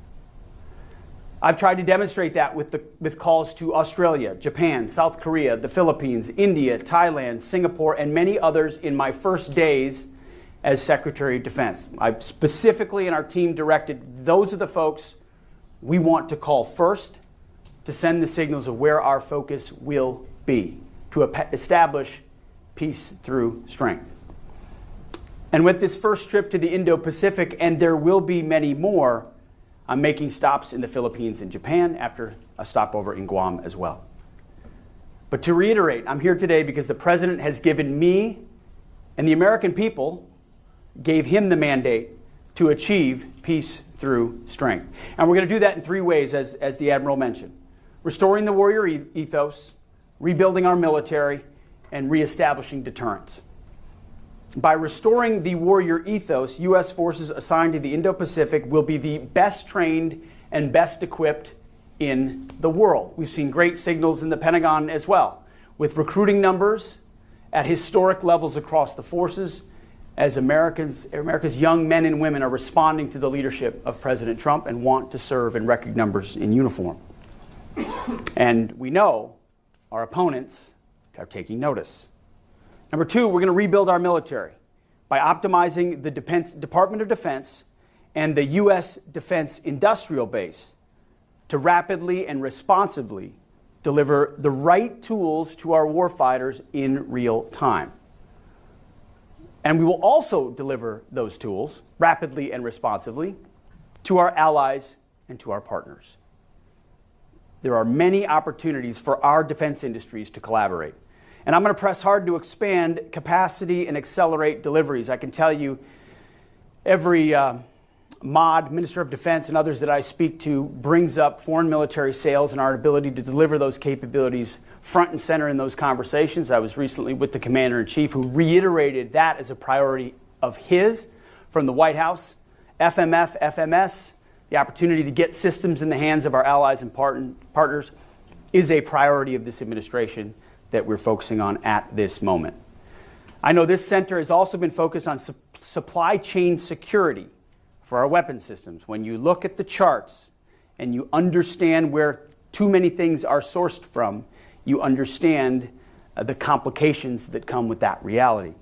I've tried to demonstrate that with calls to Australia, Japan, South Korea, the Philippines, India, Thailand, Singapore, and many others in my first days as Secretary of Defense. I specifically, and our team directed, those are the folks we want to call first to send the signals of where our focus will be, to establish peace through strength. And with this first trip to the Indo-Pacific, and there will be many more, I'm making stops in the Philippines and Japan after a stopover in Guam as well. But to reiterate, I'm here today because the President has given me, and the American people gave him the mandate to achieve peace through strength. And we're going to do that in 3 ways, as the Admiral mentioned. Restoring the warrior ethos, rebuilding our military, and reestablishing deterrence. By restoring the warrior ethos, U.S. forces assigned to the Indo-Pacific will be the best trained and best equipped in the world. We've seen great signals in the Pentagon as well, with recruiting numbers at historic levels across the forces as America's young men and women are responding to the leadership of President Trump and want to serve in record numbers in uniform. And we know our opponents are taking notice. Number two, we're going to rebuild our military by optimizing the Department of Defense and the U.S. defense industrial base to rapidly and responsibly deliver the right tools to our warfighters in real time. And we will also deliver those tools rapidly and responsively to our allies and to our partners. There are many opportunities for our defense industries to collaborate. And I'm going to press hard to expand capacity and accelerate deliveries. I can tell you every Minister of Defense and others that I speak to brings up foreign military sales and our ability to deliver those capabilities front and center in those conversations. I was recently with the Commander-in-Chief who reiterated that as a priority of his from the White House. FMF, FMS, the opportunity to get systems in the hands of our allies and partners is a priority of this administration that we're focusing on at this moment. I know this center has also been focused on supply chain security for our weapon systems. When you look at the charts and you understand where too many things are sourced from, you understand the complications that come with that reality.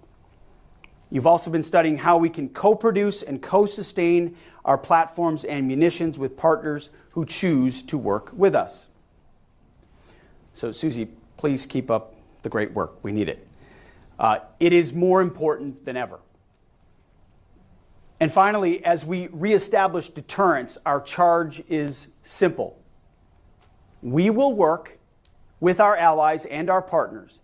You've also been studying how we can co-produce and co-sustain our platforms and munitions with partners who choose to work with us. So, Susie, please keep up the great work. We need it. It is more important than ever. And finally, as we reestablish deterrence, our charge is simple. We will work with our allies and our partners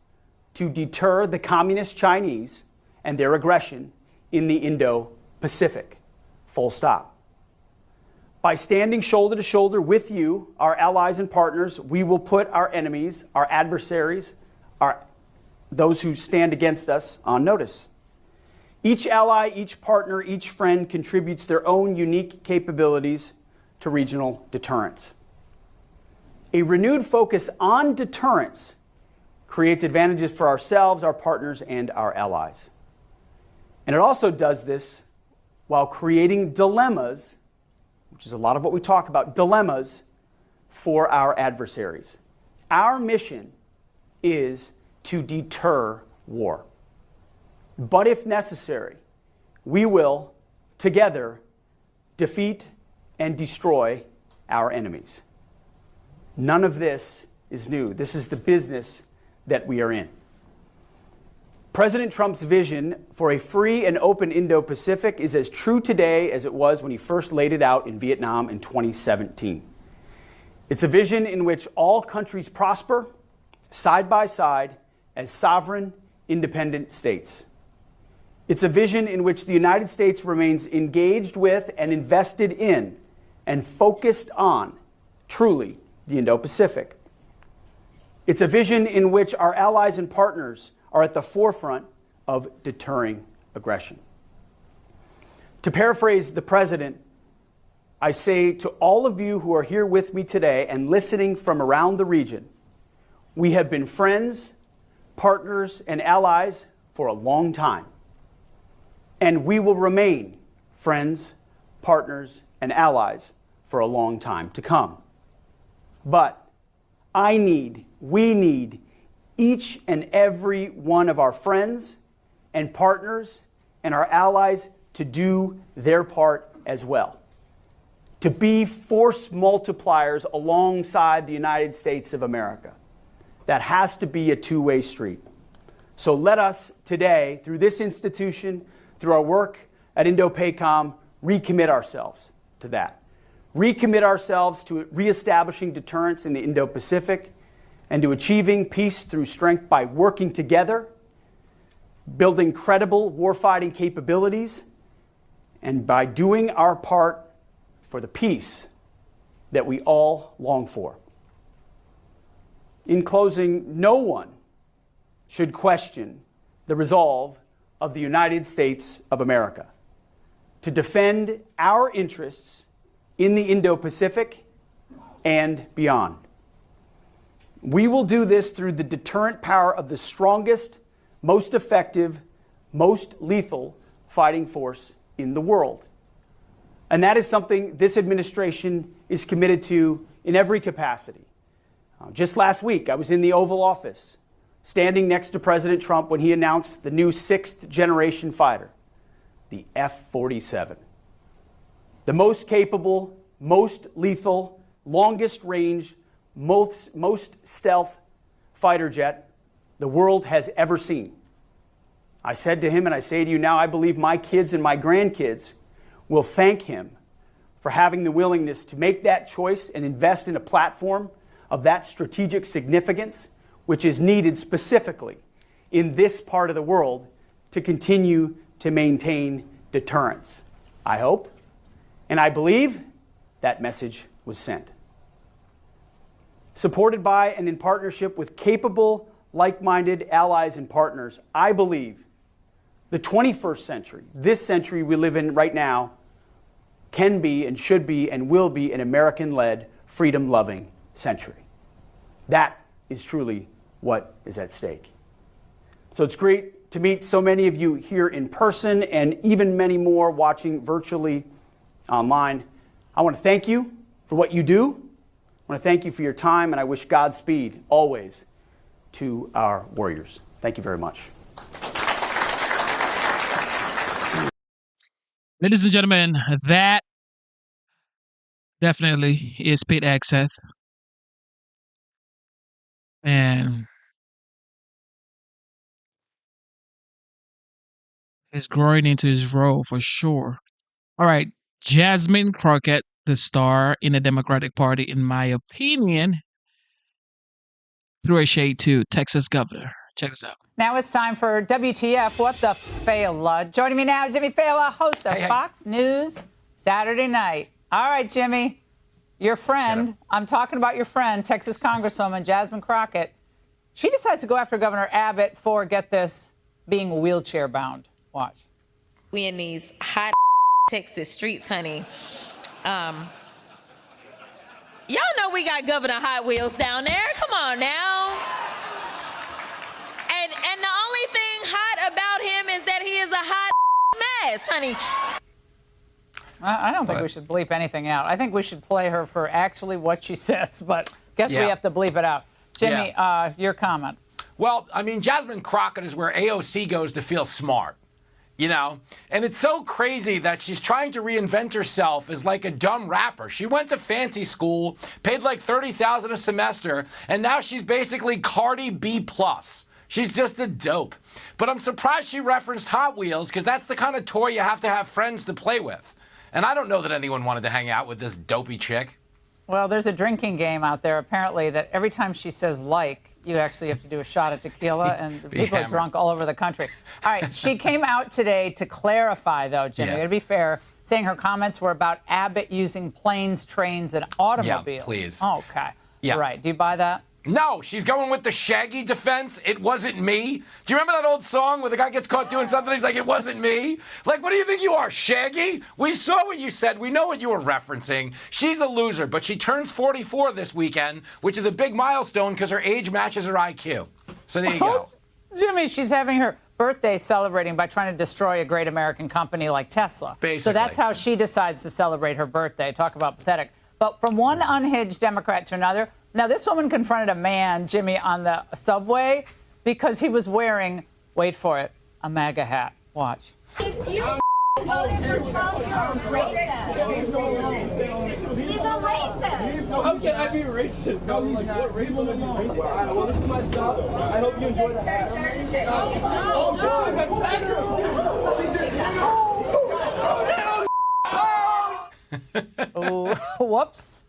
to deter the communist Chinese and their aggression in the Indo-Pacific. Full stop. By standing shoulder to shoulder with you, our allies and partners, we will put our enemies, our adversaries, those who stand against us on notice. Each ally, each partner, each friend contributes their own unique capabilities to regional deterrence. A renewed focus on deterrence creates advantages for ourselves, our partners, and our allies. And it also does this while creating dilemmas, which is a lot of what we talk about, dilemmas for our adversaries. Our mission is to deter war. But if necessary, we will, together, defeat and destroy our enemies. None of this is new. This is the business that we are in. President Trump's vision for a free and open Indo-Pacific is as true today as it was when he first laid it out in Vietnam in 2017. It's a vision in which all countries prosper side by side as sovereign, independent states. It's a vision in which the United States remains engaged with and invested in and focused on, truly, the Indo-Pacific. It's a vision in which our allies and partners are at the forefront of deterring aggression. To paraphrase the president, I say to all of you who are here with me today and listening from around the region, we have been friends, partners, and allies for a long time. And we will remain friends, partners, and allies for a long time to come. But we need each and every one of our friends and partners and our allies to do their part as well. To be force multipliers alongside the United States of America. That has to be a two-way street. So let us today, through this institution, through our work at INDOPACOM, recommit ourselves to that. Recommit ourselves to reestablishing deterrence in the Indo-Pacific and to achieving peace through strength by working together, building credible warfighting capabilities, and by doing our part for the peace that we all long for. In closing, no one should question the resolve of the United States of America to defend our interests in the Indo-Pacific and beyond. We will do this through the deterrent power of the strongest, most effective, most lethal fighting force in the world. And that is something this administration is committed to in every capacity. Just last week, I was in the Oval Office, standing next to President Trump when he announced the new sixth-generation fighter, the F-47. The most capable, most lethal, longest range, most stealth fighter jet the world has ever seen. I said to him, and I say to you now, I believe my kids and my grandkids will thank him for having the willingness to make that choice and invest in a platform of that strategic significance, which is needed specifically in this part of the world to continue to maintain deterrence. I hope, and I believe, that message was sent. Supported by and in partnership with capable, like-minded allies and partners, I believe the 21st century, this century we live in right now, can be and should be and will be an American-led, freedom-loving century. That is truly what is at stake. So it's great to meet so many of you here in person and even many more watching virtually online. I want to thank you for what you do. I want to thank you for your time, and I wish Godspeed always to our warriors. Thank you very much. Ladies and gentlemen, that definitely is Pete Hegseth. And he's growing into his role for sure. All right, Jasmine Crockett, the star in the Democratic Party, in my opinion, threw a shade to Texas governor. Check this out. Now it's time for WTF, What the Fela. Joining me now, Jimmy Fela, host of Fox News Saturday Night. All right, Jimmy, your friend, I'm talking about your friend, Texas Congresswoman Jasmine Crockett. She decides to go after Governor Abbott for, get this, being wheelchair bound. Watch. We in these hot Texas streets, honey. Y'all know we got Governor Hot Wheels down there. Come on now. And the only thing hot about him is that he is a hot mess, honey. I don't think we should bleep anything out. I think we should play her for actually what she says, but guess we have to bleep it out. Jimmy, your comment. Well, I mean, Jasmine Crockett is where AOC goes to feel smart. You know, and it's so crazy that she's trying to reinvent herself as like a dumb rapper. She went to fancy school, paid like $30,000 a semester, and now she's basically Cardi B+. She's just a dope. But I'm surprised she referenced Hot Wheels, because that's the kind of toy you have to have friends to play with. And I don't know that anyone wanted to hang out with this dopey chick. Well, there's a drinking game out there, apparently, that every time she says like, you actually have to do a shot of tequila, and people are drunk all over the country. All right, she came out today to clarify, though, Jimmy, to be fair, saying her comments were about Abbott using planes, trains, and automobiles. Yeah, please. Okay. Yeah. Right. Do you buy that? No, she's going with the Shaggy defense. It wasn't me. Do you remember that old song where the guy gets caught doing something? He's like, it wasn't me. Like, what do you think you are, Shaggy? We saw what you said. We know what you were referencing. She's a loser, but she turns 44 this weekend, which is a big milestone because her age matches her IQ. So there you go. Jimmy, she's having her birthday celebrating by trying to destroy a great American company like Tesla. Basically. So that's how she decides to celebrate her birthday. Talk about pathetic. But from one unhinged Democrat to another, now this woman confronted a man, Jimmy, on the subway because he was wearing, wait for it, a MAGA hat. Watch. If you voted for Trump, you're racist. He's a racist. How can I be racist? No, he's not racist. Well, this is my stop. I hope you enjoy the hat. Oh, she tried to attack him. She just... Oh, whoops.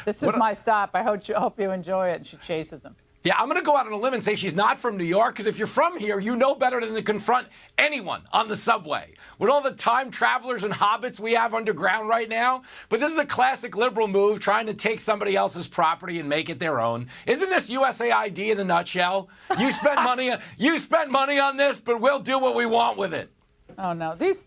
This is my stop. I hope you enjoy it. And she chases him. Yeah, I'm going to go out on a limb and say she's not from New York, because if you're from here, you know better than to confront anyone on the subway. With all the time travelers and hobbits we have underground right now. But this is a classic liberal move, trying to take somebody else's property and make it their own. Isn't this USAID in a nutshell? You spent money on this, but we'll do what we want with it. Oh, no. These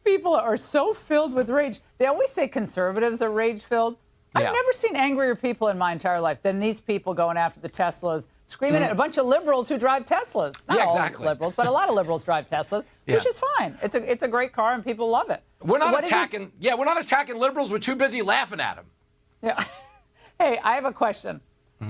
people are so filled with rage. They always say conservatives are rage-filled. I've never seen angrier people in my entire life than these people going after the Teslas, screaming at a bunch of liberals who drive Teslas. Not all liberals, but a lot of liberals drive Teslas, which is fine. It's a great car and people love it. We're not attacking. We're not attacking liberals. We're too busy laughing at them. Yeah. Hey, I have a question.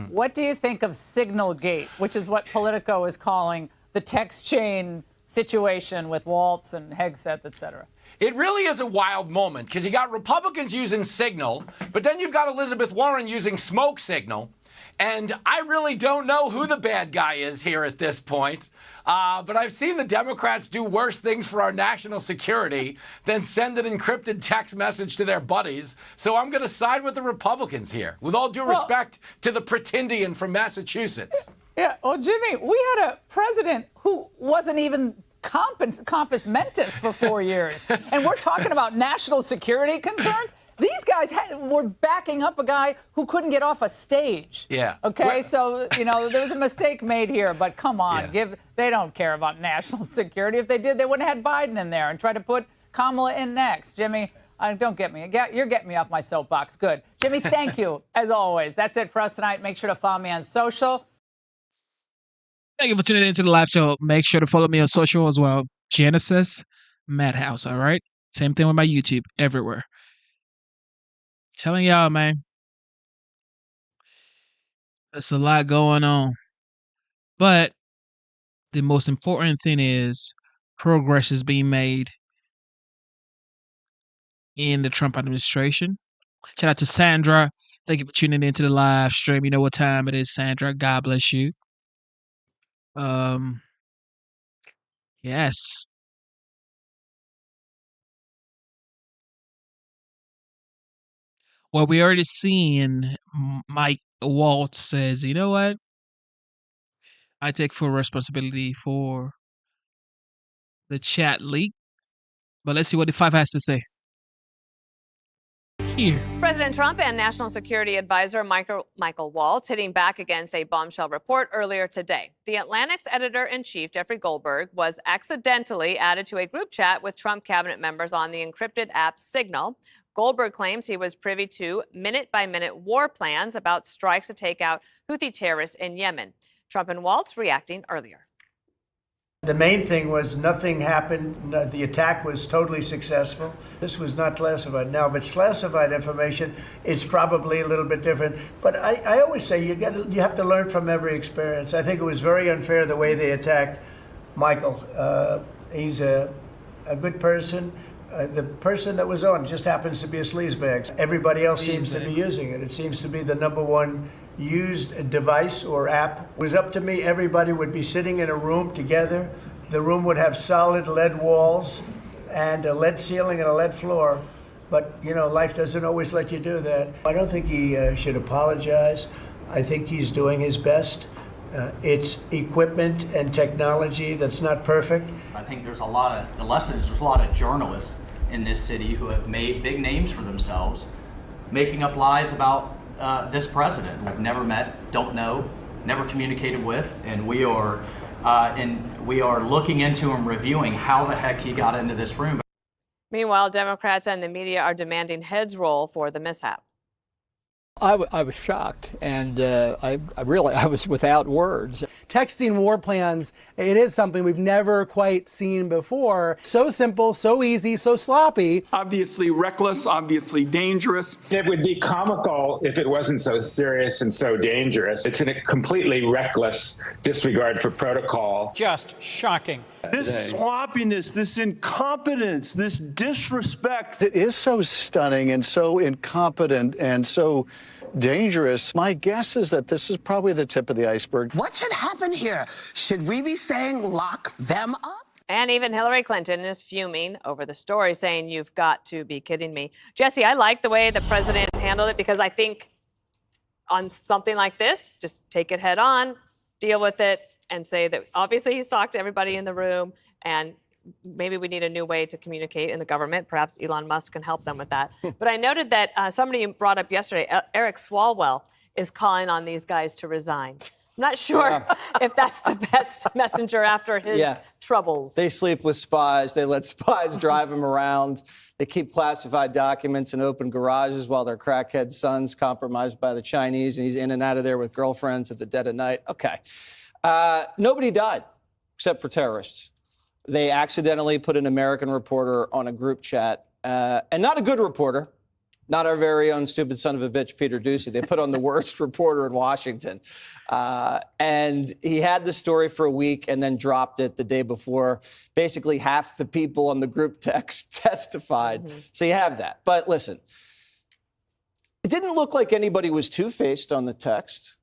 What do you think of Signalgate, which is what Politico is calling the text chain situation with Waltz and Hegseth, et cetera? It really is a wild moment because you got Republicans using Signal, but then you've got Elizabeth Warren using smoke signal. And I really don't know who the bad guy is here at this point. But I've seen the Democrats do worse things for our national security than send an encrypted text message to their buddies. So I'm going to side with the Republicans here, with all due respect to the pretendian from Massachusetts. Yeah. Well, Jimmy, we had a president who wasn't even compos mentis for 4 years. And we're talking about national security concerns. These guys were backing up a guy who couldn't get off a stage. Yeah. Okay, so, there was a mistake made here, but come on, they don't care about national security. If they did, they wouldn't have had Biden in there and tried to put Kamala in next. Jimmy, don't get me. You're getting me off my soapbox. Good. Jimmy, thank you, as always. That's it for us tonight. Make sure to follow me on social. Thank you for tuning into the live show. Make sure to follow me on social as well. Genesis Madhouse, all right? Same thing with my YouTube, everywhere. Telling y'all, man, there's a lot going on. But the most important thing is progress is being made in the Trump administration. Shout out to Sandra. Thank you for tuning into the live stream. You know what time it is, Sandra. God bless you. Yes. Well, we already seen Mike Waltz says, you know what? I take full responsibility for the chat leak. But let's see what the five has to say. Here. President Trump and National Security Advisor Michael Waltz hitting back against a bombshell report earlier today. The Atlantic's editor-in-chief, Jeffrey Goldberg, was accidentally added to a group chat with Trump cabinet members on the encrypted app Signal. Goldberg claims he was privy to minute-by-minute war plans about strikes to take out Houthi terrorists in Yemen. Trump and Waltz reacting earlier. The main thing was nothing happened. The attack was totally successful. This was not classified. Now, if it's classified information, it's probably a little bit different. But I always say you have to learn from every experience. I think it was very unfair the way they attacked Michael. He's a good person. The person that was on just happens to be a sleazebag. Everybody else seems to be using it. It seems to be the #1 used device or app. It was up to me, everybody would be sitting in a room together. The room would have solid lead walls and a lead ceiling and a lead floor. But, life doesn't always let you do that. I don't think he should apologize. I think he's doing his best. It's equipment and technology that's not perfect. I think the lesson is there's a lot of journalists in this city who have made big names for themselves, making up lies about this president. We've never met, don't know, never communicated with, and we are looking into and reviewing how the heck he got into this room. Meanwhile, Democrats and the media are demanding heads roll for the mishap. I was shocked, and I was without words. Texting war plans, it is something we've never quite seen before. So simple, so easy, so sloppy. Obviously reckless, obviously dangerous. It would be comical if it wasn't so serious and so dangerous. It's a completely reckless disregard for protocol. Just shocking. This sloppiness, this incompetence, this disrespect. It is so stunning and so incompetent and so dangerous. My guess is that this is probably the tip of the iceberg. What should happen here? Should we be saying lock them up? And even Hillary Clinton is fuming over the story, saying, you've got to be kidding me. Jesse, I like the way the president handled it because I think on something like this, just take it head on, deal with it, and say that obviously he's talked to everybody in the room and maybe we need a new way to communicate in the government. Perhaps Elon Musk can help them with that. But I noted that somebody brought up yesterday, Eric Swalwell is calling on these guys to resign. I'm not sure if that's the best messenger after his troubles. They sleep with spies. They let spies drive them around. They keep classified documents in open garages while their crackhead son's compromised by the Chinese, and he's in and out of there with girlfriends at the dead of night. Okay. Nobody died except for terrorists. They accidentally put an American reporter on a group chat, and not a good reporter, Not our very own stupid son of a bitch, Peter Doocy. They put on the worst reporter in Washington. And he had the story for a week and then dropped it the day before. Basically, half the people on the group text testified. So you have that. But listen, it didn't look like anybody was two-faced on the text.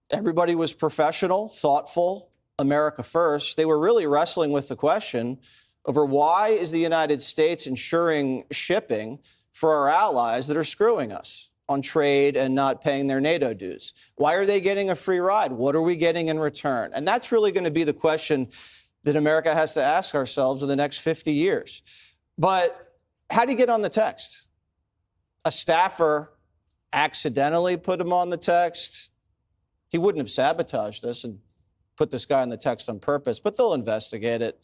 Everybody was professional, thoughtful, America first. They were really wrestling with the question over why is the United States ensuring shipping for our allies that are screwing us on trade and not paying their NATO dues? Why are they getting a free ride? What are we getting in return? And that's really going to be the question that America has to ask ourselves in the next 50 years. But how do you get on the text? A staffer accidentally put him on the text. He wouldn't have sabotaged us and put this guy on the text on purpose, but they'll investigate it.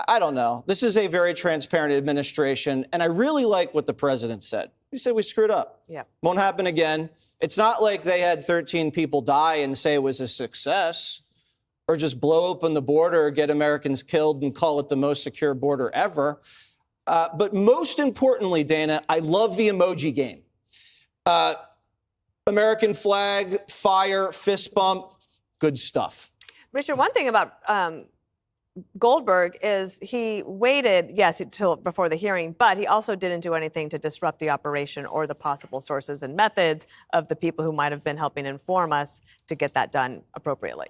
I don't know. This is a very transparent administration, and I really like what the president said. He said we screwed up. Yeah. Won't happen again. It's not like they had 13 people die and say it was a success, or just blow open the border, get Americans killed, and call it the most secure border ever. But most importantly, Dana, I love the emoji game. American flag, fire, fist bump, good stuff. Richard, one thing about Goldberg is he waited, yes, until before the hearing, but he also didn't do anything to disrupt the operation or the possible sources and methods of the people who might have been helping inform us to get that done appropriately.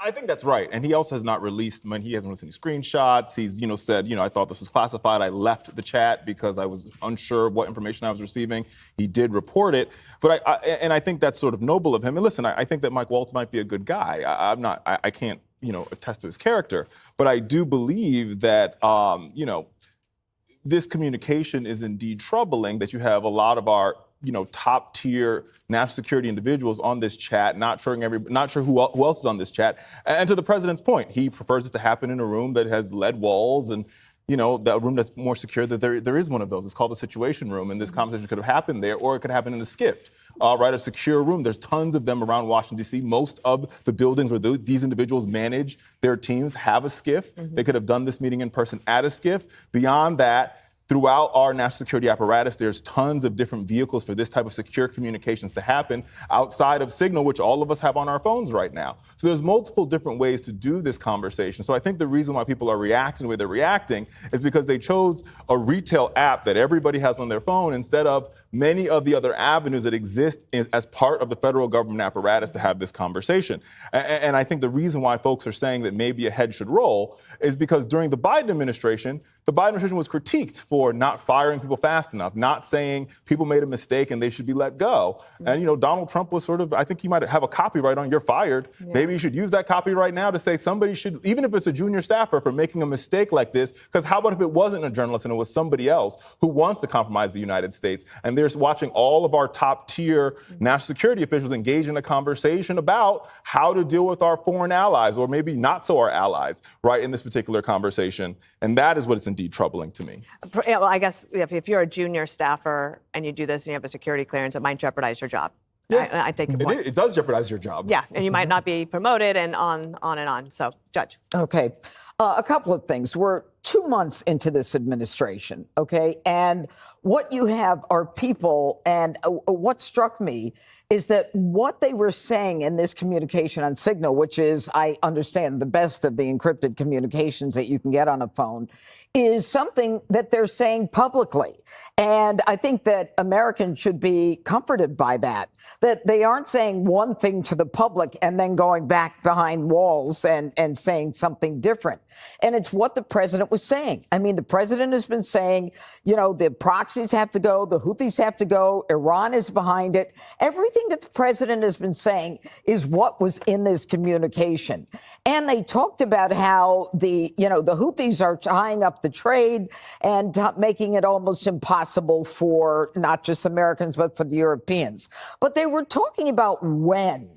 I think that's right. And he also has not released, he hasn't released any screenshots. He's, said, I thought this was classified. I left the chat because I was unsure of what information I was receiving. He did report it. But I think that's sort of noble of him. And listen, I think that Mike Waltz might be a good guy. I can't, attest to his character. But I do believe that, this communication is indeed troubling, that you have a lot of our, top tier national security individuals on this chat, not sure who else is on this chat. And to the president's point, he prefers it to happen in a room that has lead walls and, that room that's more secure, that there is one of those. It's called the Situation Room. And this conversation could have happened there, or it could happen in the SCIF. Right, a secure room. There's tons of them around Washington, D.C. Most of the buildings where these individuals manage their teams have a SCIF. They could have done this meeting in person at a SCIF. Beyond that, throughout our national security apparatus, there's tons of different vehicles for this type of secure communications to happen outside of Signal, which all of us have on our phones right now. So there's multiple different ways to do this conversation. So I think the reason why people are reacting the way they're reacting is because they chose a retail app that everybody has on their phone instead of many of the other avenues that exist as part of the federal government apparatus to have this conversation. And I think the reason why folks are saying that maybe a head should roll is because during the Biden administration was critiqued for not firing people fast enough, not saying people made a mistake and they should be let go. And, Donald Trump was I think he might have a copyright on "you're fired." Yeah. Maybe you should use that copyright now to say somebody should, even if it's a junior staffer, for making a mistake like this, because how about if it wasn't a journalist and it was somebody else who wants to compromise the United States? And they're watching all of our top tier national security officials engage in a conversation about how to deal with our foreign allies, or maybe not so our allies, right, in this particular conversation. And that is what it's indeed troubling to me. Yeah, well, I guess if you're a junior staffer and you do this and you have a security clearance, it might jeopardize your job. Yeah. I take your point. It does jeopardize your job. Yeah, and you might not be promoted and on and on. So, Judge. Okay. A couple of things. We're 2 months into this administration, okay? And what you have are people, and what struck me is that what they were saying in this communication on Signal, which is, I understand, the best of the encrypted communications that you can get on a phone, is something that they're saying publicly. And I think that Americans should be comforted by that they aren't saying one thing to the public and then going back behind walls and saying something different. And it's what the president was saying. I mean, the president has been saying, the proxies have to go, the Houthis have to go, Iran is behind it. Everything that the president has been saying is what was in this communication. And they talked about how the Houthis are tying up the trade and making it almost impossible for not just Americans, but for the Europeans. But they were talking about when.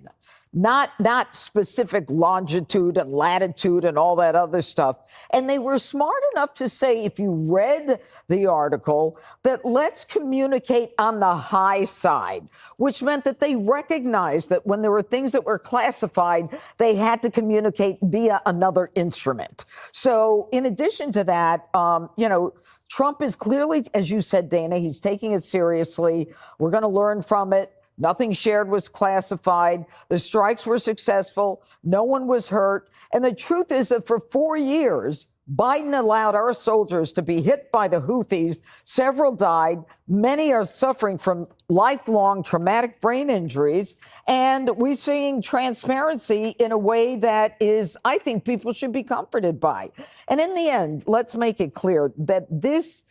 Not specific longitude and latitude and all that other stuff. And they were smart enough to say, if you read the article, that let's communicate on the high side, which meant that they recognized that when there were things that were classified, they had to communicate via another instrument. So in addition to that, Trump is clearly, as you said, Dana, he's taking it seriously. We're going to learn from it. Nothing shared was classified. The strikes were successful. No one was hurt. And the truth is that for 4 years, Biden allowed our soldiers to be hit by the Houthis. Several died. Many are suffering from lifelong traumatic brain injuries. And we're seeing transparency in a way that is, I think people should be comforted by. And in the end, let's make it clear that this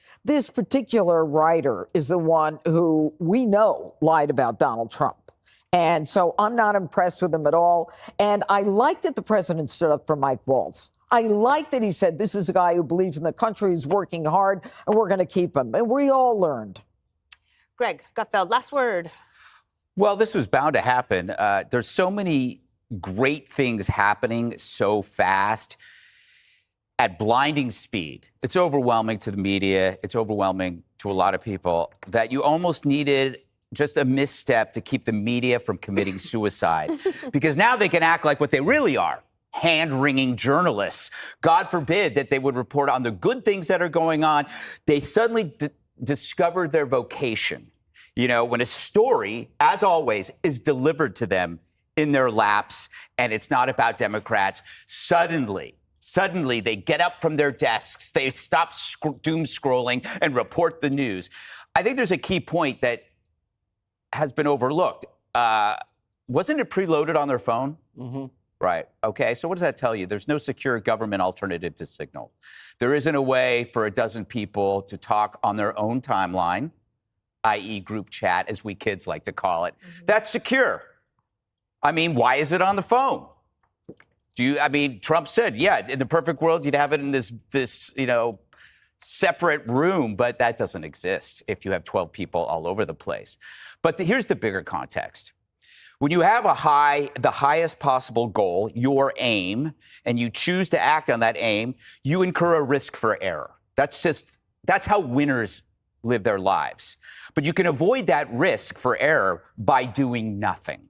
particular writer is the one who we know lied about Donald Trump. And so I'm not impressed with him at all. And I like that the president stood up for Mike Waltz. I like that he said this is a guy who believes in the country, who's working hard, and we're going to keep him. And we all learned. Greg Gutfeld, last word. Well, this was bound to happen. There's so many great things happening so fast at blinding speed. It's overwhelming to the media. It's overwhelming to a lot of people that you almost needed just a misstep to keep the media from committing suicide. Because now they can act like what they really are, hand-wringing journalists. God forbid that they would report on the good things that are going on. They suddenly discover their vocation. You know, when a story, as always, is delivered to them in their laps, and it's not about Democrats, suddenly they get up from their desks, they stop doom scrolling and report the news. I think there's a key point that has been overlooked. Wasn't it preloaded on their phone? Mm-hmm. Right. Okay. So what does that tell you? There's no secure government alternative to Signal. There isn't a way for a dozen people to talk on their own timeline, i.e. group chat, as we kids like to call it. Mm-hmm. That's secure. I mean, why is it on the phone? Trump said, yeah, in the perfect world, you'd have it in this separate room, but that doesn't exist if you have 12 people all over the place. But here's the bigger context. When you have the highest possible goal, your aim, and you choose to act on that aim, you incur a risk for error. That's how winners live their lives. But you can avoid that risk for error by doing nothing.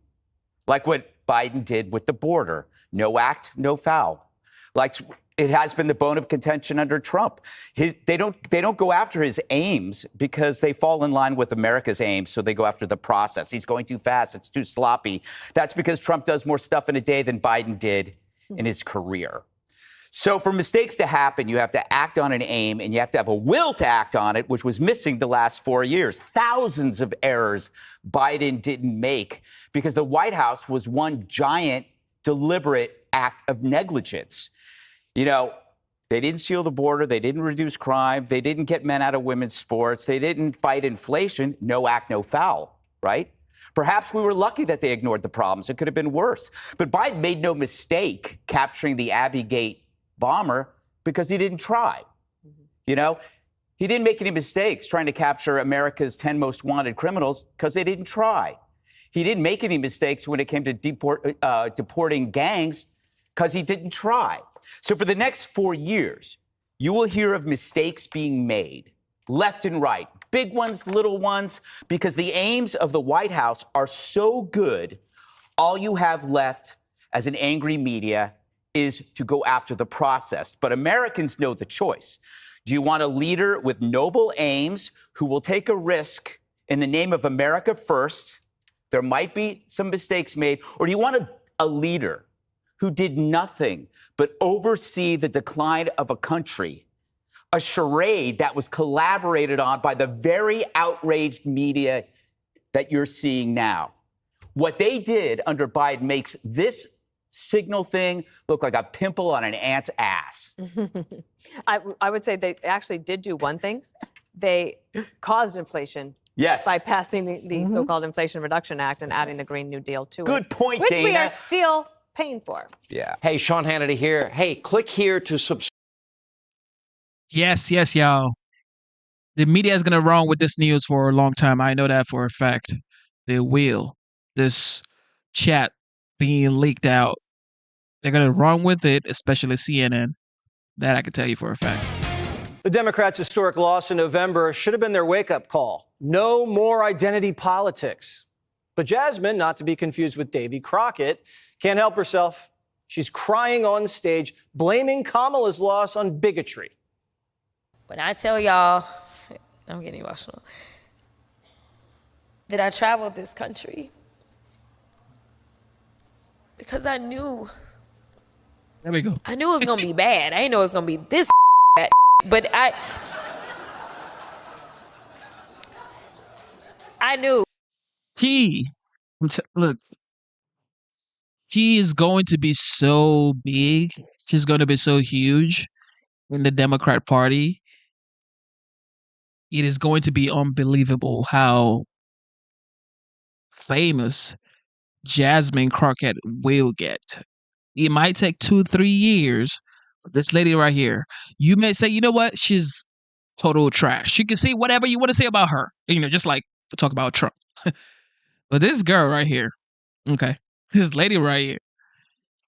Like what Biden did with the border. No act, no foul. Like it has been the bone of contention under Trump. They don't go after his aims because they fall in line with America's aims, so they go after the process. He's going too fast. It's too sloppy. That's because Trump does more stuff in a day than Biden did in his career. So for mistakes to happen, you have to act on an aim, and you have to have a will to act on it, which was missing the last 4 years. Thousands of errors Biden didn't make because the White House was one giant, deliberate act of negligence. You know, they didn't seal the border. They didn't reduce crime. They didn't get men out of women's sports. They didn't fight inflation. No act, no foul, right? Perhaps we were lucky that they ignored the problems. It could have been worse. But Biden made no mistake capturing the Abbey Gate bomber because he didn't try. You know, he didn't make any mistakes trying to capture America's 10 most wanted criminals because they didn't try. He didn't make any mistakes when it came to deporting gangs because he didn't try. So for the next 4 years, you will hear of mistakes being made left and right, big ones, little ones, because the aims of the White House are so good, all you have left as an angry media is to go after the process. But Americans know the choice. Do you want a leader with noble aims who will take a risk in the name of America first? There might be some mistakes made. Or do you want a leader who did nothing but oversee the decline of a country, a charade that was collaborated on by the very outraged media that you're seeing now? What they did under Biden makes this Signal thing look like a pimple on an ant's ass. I would say they actually did do one thing. They caused inflation. Yes. By passing the so-called Inflation Reduction Act and adding the Green New Deal to it. Good point, which Dana. we are still paying for. Yeah. Hey, Sean Hannity here. Hey, click here to subscribe. Yes, y'all. The media is going to run with this news for a long time. I know that for a fact. They will. This chat being leaked out. They're going to run with it, especially CNN. That I can tell you for a fact. The Democrats' historic loss in November should have been their wake-up call. No more identity politics. But Jasmine, not to be confused with Davy Crockett, can't help herself. She's crying on stage, blaming Kamala's loss on bigotry. When I tell y'all, I'm getting emotional, that I traveled this country because I knew. There we go. I knew it was gonna be bad. I didn't know it was gonna be this bad, but I knew. Look, she is going to be so big. She's going to be so huge in the Democrat Party. It is going to be unbelievable how famous Jasmine Crockett will get. It might take 2-3 years. But this lady right here, you may say, you know what? She's total trash. You can say whatever you want to say about her. Just like talk about Trump. But this girl right here, okay, this lady right here,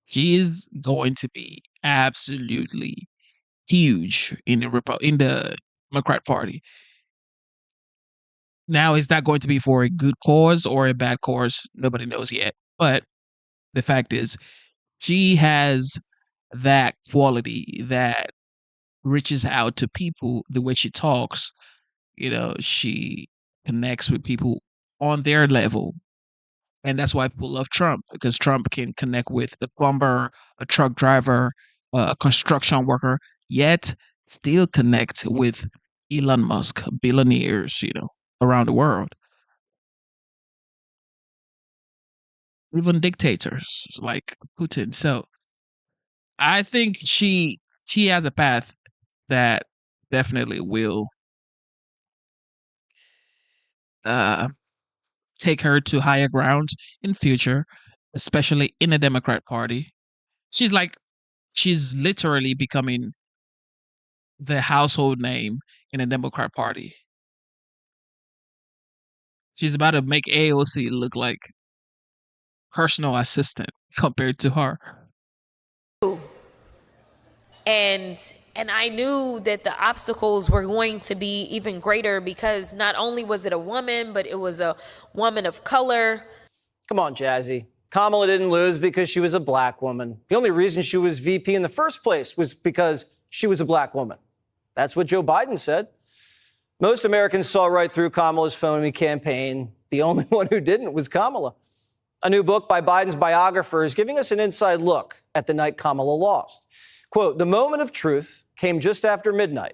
she is going to be absolutely huge in the Democrat Party. Now, is that going to be for a good cause or a bad cause? Nobody knows yet. But the fact is, she has that quality that reaches out to people the way she talks. She connects with people on their level. And that's why people love Trump, because Trump can connect with the plumber, a truck driver, a construction worker, yet still connect with Elon Musk, billionaires, around the world. Even dictators like Putin. So I think she has a path that definitely will take her to higher grounds in future, especially in the Democrat Party. She's literally becoming the household name in the Democrat Party. She's about to make AOC look like personal assistant compared to her. And I knew that the obstacles were going to be even greater because not only was it a woman, but it was a woman of color. Come on, Jazzy. Kamala didn't lose because she was a black woman. The only reason she was VP in the first place was because she was a black woman. That's what Joe Biden said. Most Americans saw right through Kamala's phony campaign. The only one who didn't was Kamala. A new book by Biden's biographer is giving us an inside look at the night Kamala lost. Quote, the moment of truth came just after midnight.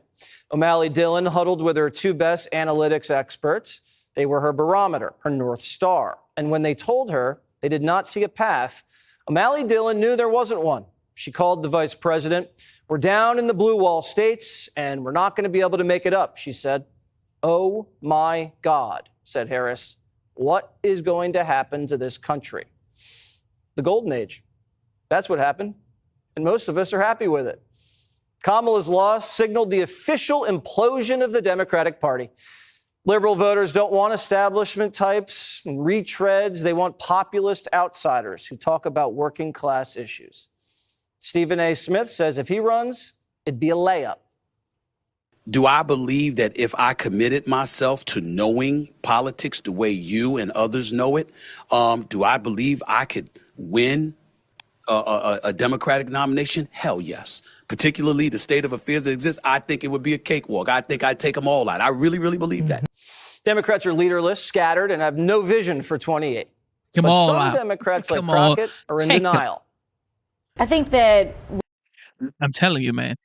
O'Malley Dillon huddled with her two best analytics experts. They were her barometer, her North Star. And when they told her they did not see a path, O'Malley Dillon knew there wasn't one. She called the vice president. We're down in the blue wall states, and we're not going to be able to make it up, she said. Oh, my God, said Harris. What is going to happen to this country? The golden age. That's what happened. And most of us are happy with it. Kamala's loss signaled the official implosion of the Democratic Party. Liberal voters don't want establishment types and retreads. They want populist outsiders who talk about working class issues. Stephen A. Smith says if he runs, it'd be a layup. Do I believe that if I committed myself to knowing politics the way you and others know it, do I believe I could win a Democratic nomination? Hell yes. Particularly the state of affairs that exists, I think it would be a cakewalk. I think I'd take them all out. I really, really believe that. Democrats are leaderless, scattered, and have no vision for 28. But some Democrats like Crockett are in denial. I think that... I'm telling you, man,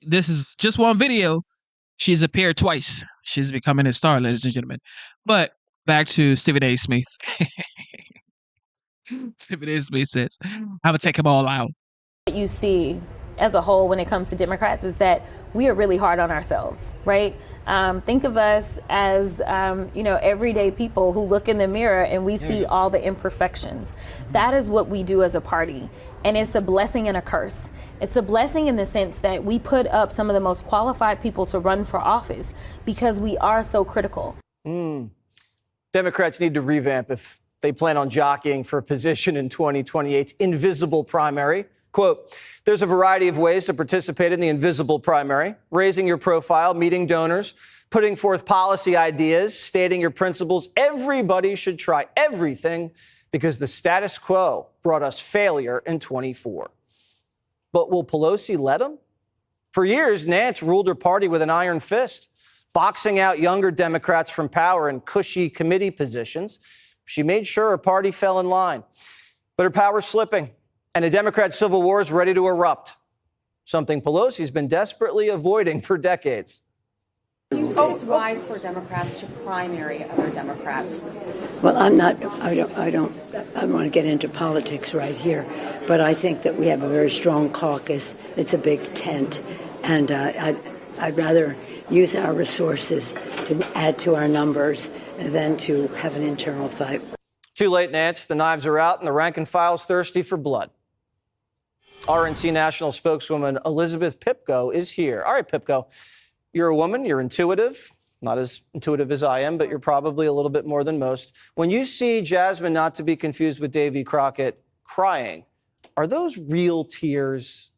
this is just one video. She's appeared twice. She's becoming a star, ladies and gentlemen. But back to Stephen A. Smith. Stephen A. Smith says, I'm going to take them all out. What you see as a whole when it comes to Democrats is that we are really hard on ourselves, right? Think of us as, everyday people who look in the mirror and we see all the imperfections. That is what we do as a party. And it's a blessing and a curse. It's a blessing in the sense that we put up some of the most qualified people to run for office because we are so critical. Democrats need to revamp if they plan on jockeying for a position in 2028's invisible primary. Quote, there's a variety of ways to participate in the invisible primary: raising your profile, meeting donors, putting forth policy ideas, stating your principles. Everybody should try everything because the status quo brought us failure in 24. But will Pelosi let them? For years, Nance ruled her party with an iron fist, boxing out younger Democrats from power in cushy committee positions. She made sure her party fell in line. But her power's slipping, and a Democrat civil war is ready to erupt, something Pelosi's been desperately avoiding for decades. It's wise for Democrats to primary other Democrats. Well, I don't want to get into politics right here, but I think that we have a very strong caucus. It's a big tent, and I'd rather use our resources to add to our numbers than to have an internal fight. Too late, Nance. The knives are out, and the rank and file's thirsty for blood. RNC National Spokeswoman Elizabeth Pipko is here. All right, Pipko. You're a woman, you're intuitive, not as intuitive as I am, but you're probably a little bit more than most. When you see Jasmine, not to be confused with Davy Crockett, crying, are those real tears?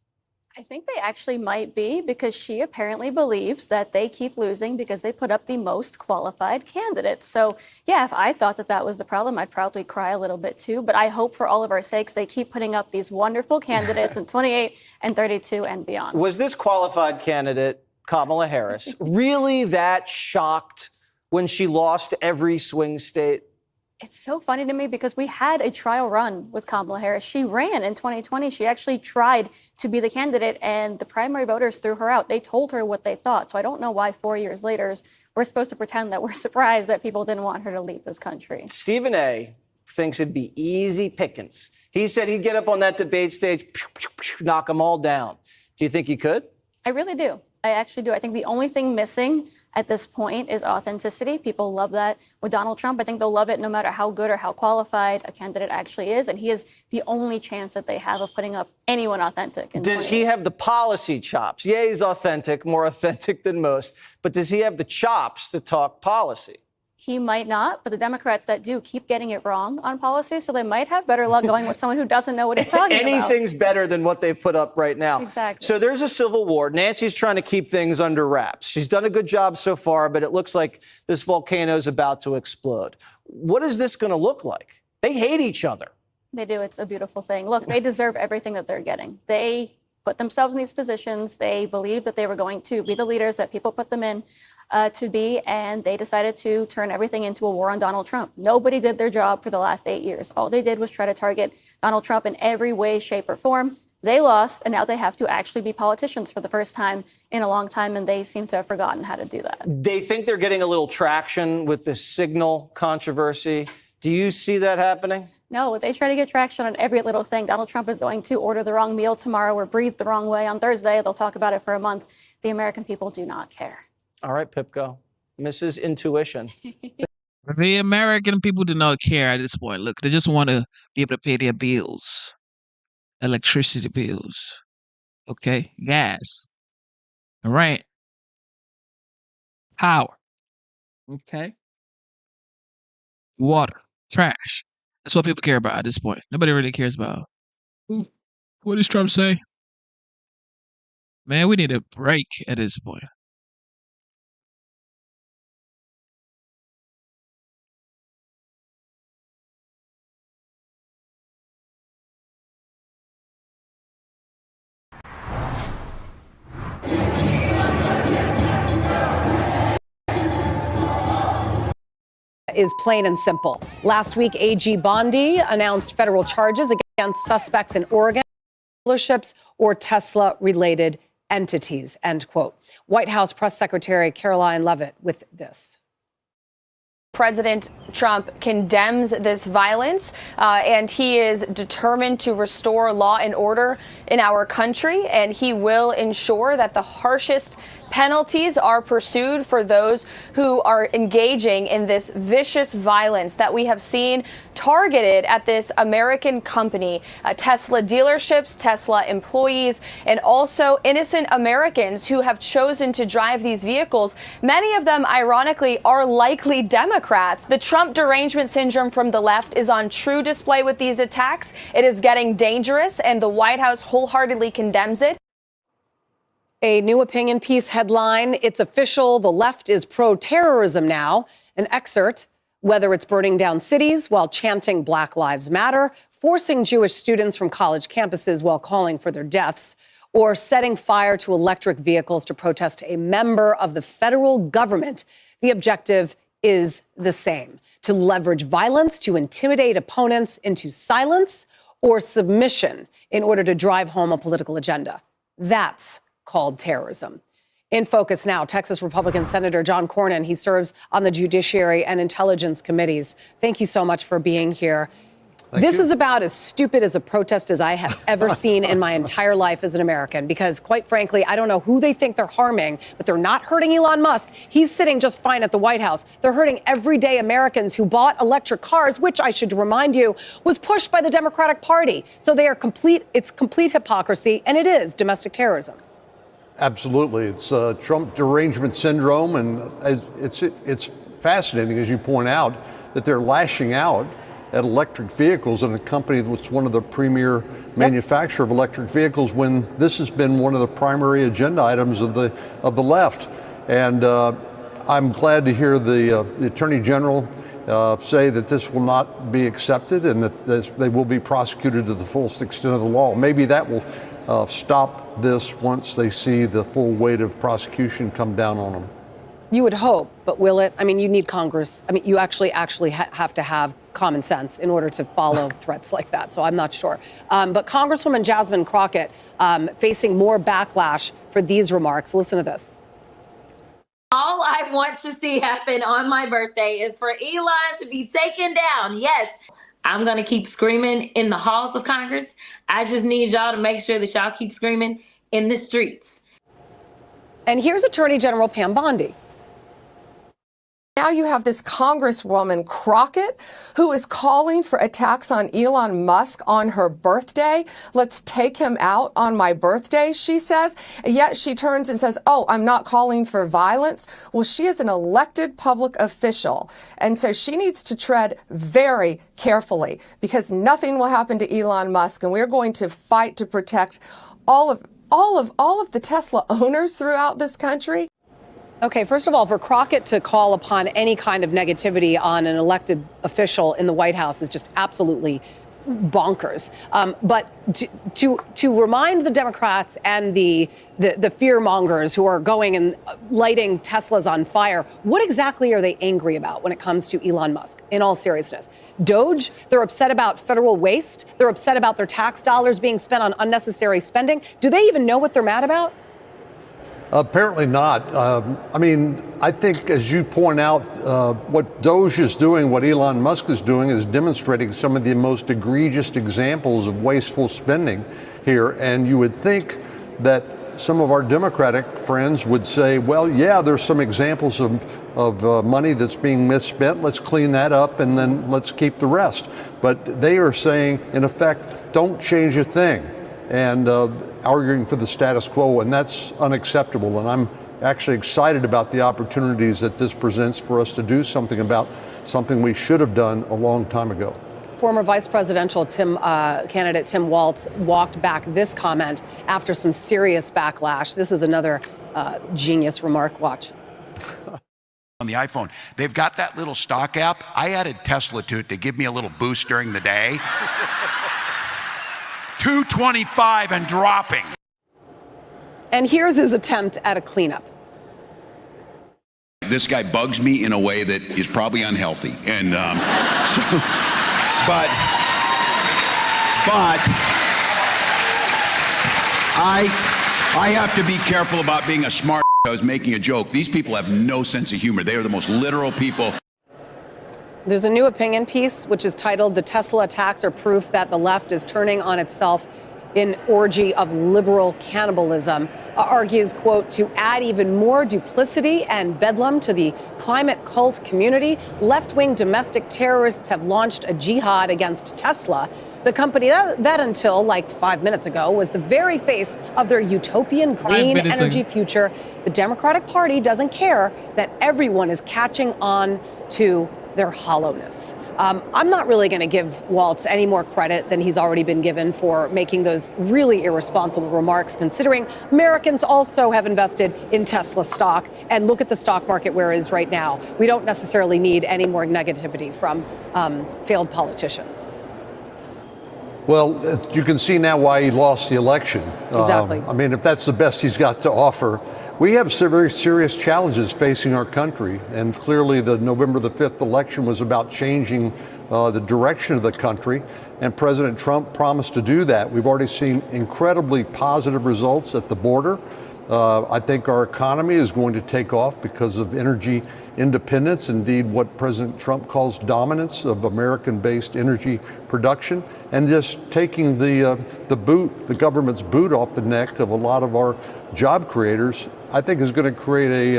I think they actually might be, because she apparently believes that they keep losing because they put up the most qualified candidates. So, yeah, if I thought that that was the problem, I'd probably cry a little bit too. But I hope for all of our sakes, they keep putting up these wonderful candidates in 28 and 32 and beyond. Was this qualified candidate, Kamala Harris, really that shocked when she lost every swing state? It's so funny to me because we had a trial run with Kamala Harris. She ran in 2020. She actually tried to be the candidate, and the primary voters threw her out. They told her what they thought. So I don't know why 4 years later we're supposed to pretend that we're surprised that people didn't want her to lead this country. Stephen A. thinks it'd be easy pickings. He said he'd get up on that debate stage, knock them all down. Do you think he could? I really do. I actually do. I think the only thing missing at this point is authenticity. People love that with Donald Trump. I think they'll love it no matter how good or how qualified a candidate actually is. And he is the only chance that they have of putting up anyone authentic. Does he have the policy chops? Yeah, he's authentic, more authentic than most. But does he have the chops to talk policy? He might not, but the Democrats that do keep getting it wrong on policy, so they might have better luck going with someone who doesn't know what he's talking about. Anything's better than what they've put up right now. Exactly. So there's a civil war. Nancy's trying to keep things under wraps. She's done a good job so far, but it looks like this volcano is about to explode. What is this going to look like? They hate each other. They do. It's a beautiful thing. Look, they deserve everything that they're getting. They put themselves in these positions. They believed that they were going to be the leaders that people put them in to be, and they decided to turn everything into a war on Donald Trump. Nobody did their job for the last 8 years. All they did was try to target Donald Trump in every way, shape, or form. They lost, and now they have to actually be politicians for the first time in a long time, and they seem to have forgotten how to do that. They think they're getting a little traction with this signal controversy. Do you see that happening? No, they try to get traction on every little thing. Donald Trump is going to order the wrong meal tomorrow or breathe the wrong way on Thursday. They'll talk about it for a month. The American people do not care. All right, Pipko. Mrs. Intuition. The American people do not care at this point. Look, they just want to be able to pay their bills, electricity bills, okay, gas, all right, power, okay, water, trash. That's what people care about at this point. Nobody really cares about, what does Trump say? Man, we need a break at this point. Is plain and simple. Last week, AG Bondi announced federal charges against suspects in Oregon, dealerships or Tesla-related entities, end quote. White House Press Secretary Caroline Leavitt with this. President Trump condemns this violence, and he is determined to restore law and order in our country, and he will ensure that the harshest penalties are pursued for those who are engaging in this vicious violence that we have seen targeted at this American company, Tesla dealerships, Tesla employees, and also innocent Americans who have chosen to drive these vehicles. Many of them, ironically, are likely Democrats. The Trump derangement syndrome from the left is on true display with these attacks. It is getting dangerous, and the White House wholeheartedly condemns it. A new opinion piece headline, it's official, the left is pro-terrorism now. An excerpt, Whether it's burning down cities while chanting Black Lives Matter, forcing Jewish students from college campuses while calling for their deaths, or setting fire to electric vehicles to protest a member of the federal government, the objective is the same: to leverage violence to intimidate opponents into silence or submission in order to drive home a political agenda. That's called terrorism. In focus now, Texas Republican Senator John Cornyn. He serves on the Judiciary and Intelligence Committees. Thank you so much for being here. This is about as stupid as a protest as I have ever seen in my entire life as an American, because quite frankly, I don't know who they think they're harming, but they're not hurting Elon Musk. He's sitting just fine at the White House. They're hurting everyday Americans who bought electric cars, which I should remind you was pushed by the Democratic Party. So they are it's complete hypocrisy, and it is domestic terrorism. Absolutely. It's Trump derangement syndrome, and it's fascinating, as you point out, that they're lashing out at electric vehicles and a company that's one of the premier manufacturer of electric vehicles, when this has been one of the primary agenda items of the left. And I'm glad to hear the Attorney General say that this will not be accepted and that they will be prosecuted to the fullest extent of the law. Maybe that will stop this once they see the full weight of prosecution come down on them. You would hope, but will it? I mean, you need Congress. I mean, you actually have to have common sense in order to follow threats like that. So I'm not sure. But Congresswoman Jasmine Crockett facing more backlash for these remarks. Listen to this. All I want to see happen on my birthday is for Elon to be taken down. Yes, I'm going to keep screaming in the halls of Congress. I just need y'all to make sure that y'all keep screaming in the streets. And here's Attorney General Pam Bondi. Now you have this Congresswoman Crockett who is calling for attacks on Elon Musk on her birthday. Let's take him out on my birthday, she says. Yet she turns and says, oh, I'm not calling for violence. Well, she is an elected public official. And so she needs to tread very carefully, because nothing will happen to Elon Musk. And we're going to fight to protect all of the Tesla owners throughout this country. Okay, first of all, for Crockett to call upon any kind of negativity on an elected official in the White House is just absolutely bonkers. But to remind the Democrats and the fear mongers who are going and lighting Teslas on fire, what exactly are they angry about when it comes to Elon Musk, in all seriousness? Doge, they're upset about federal waste. They're upset about their tax dollars being spent on unnecessary spending. Do they even know what they're mad about? Apparently not. I mean, I think, as you point out, what Doge is doing, what Elon Musk is doing, is demonstrating some of the most egregious examples of wasteful spending here. And you would think that some of our Democratic friends would say, well, yeah, there's some examples of money that's being misspent. Let's clean that up and then let's keep the rest. But they are saying, in effect, don't change a thing, and arguing for the status quo, and that's unacceptable. And I'm actually excited about the opportunities that this presents for us to do something about something we should have done a long time ago. Former vice presidential candidate Tim Waltz walked back this comment after some serious backlash. This is another genius remark. Watch. On the iPhone, they've got that little stock app. I added Tesla to it to give me a little boost during the day. 225 and dropping. And here's his attempt at a cleanup. This guy bugs me in a way that is probably unhealthy, and but I have to be careful about being a smart. I was making a joke. These people have no sense of humor. They are the most literal people. There's a new opinion piece which is titled "The Tesla Attacks Are Proof That the Left is Turning on Itself in Orgy of Liberal Cannibalism," argues, quote, to add even more duplicity and bedlam to the climate cult community, left-wing domestic terrorists have launched a jihad against Tesla, the company that until like 5 minutes ago was the very face of their utopian green energy future. The Democratic Party doesn't care that everyone is catching on to their hollowness. I'm not really going to give Waltz any more credit than he's already been given for making those really irresponsible remarks, considering Americans also have invested in Tesla stock. And look at the stock market where it is right now. We don't necessarily need any more negativity from failed politicians. Well, you can see now why he lost the election. Exactly. I mean, if that's the best he's got to offer. We have some very serious challenges facing our country, and clearly the November the 5th election was about changing the direction of the country, and President Trump promised to do that. We've already seen incredibly positive results at the border. I think our economy is going to take off because of energy independence, indeed what President Trump calls dominance of American-based energy production, and just taking the government's boot off the neck of a lot of our job creators, I think is going to create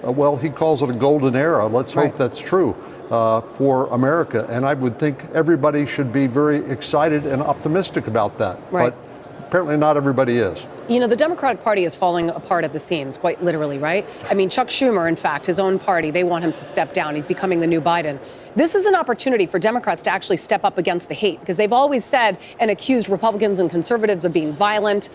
well, he calls it a golden era. Let's hope that's true for America. And I would think everybody should be very excited and optimistic about that. Right. But apparently not everybody is. You know, the Democratic Party is falling apart at the seams, quite literally, right? I mean, Chuck Schumer, in fact, his own party, they want him to step down. He's becoming the new Biden. This is an opportunity for Democrats to actually step up against the hate, because they've always said and accused Republicans and conservatives of being violent.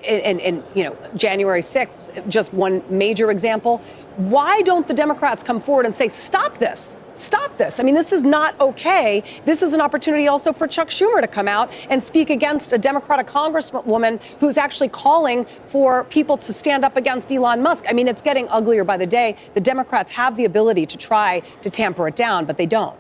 And you know, January 6th, just one major example. Why don't the Democrats come forward and say, stop this? Stop this. I mean, this is not okay. This is an opportunity also for Chuck Schumer to come out and speak against a Democratic congresswoman who's actually calling for people to stand up against Elon Musk. I mean, it's getting uglier by the day. The Democrats have the ability to try to tamper it down, but they don't.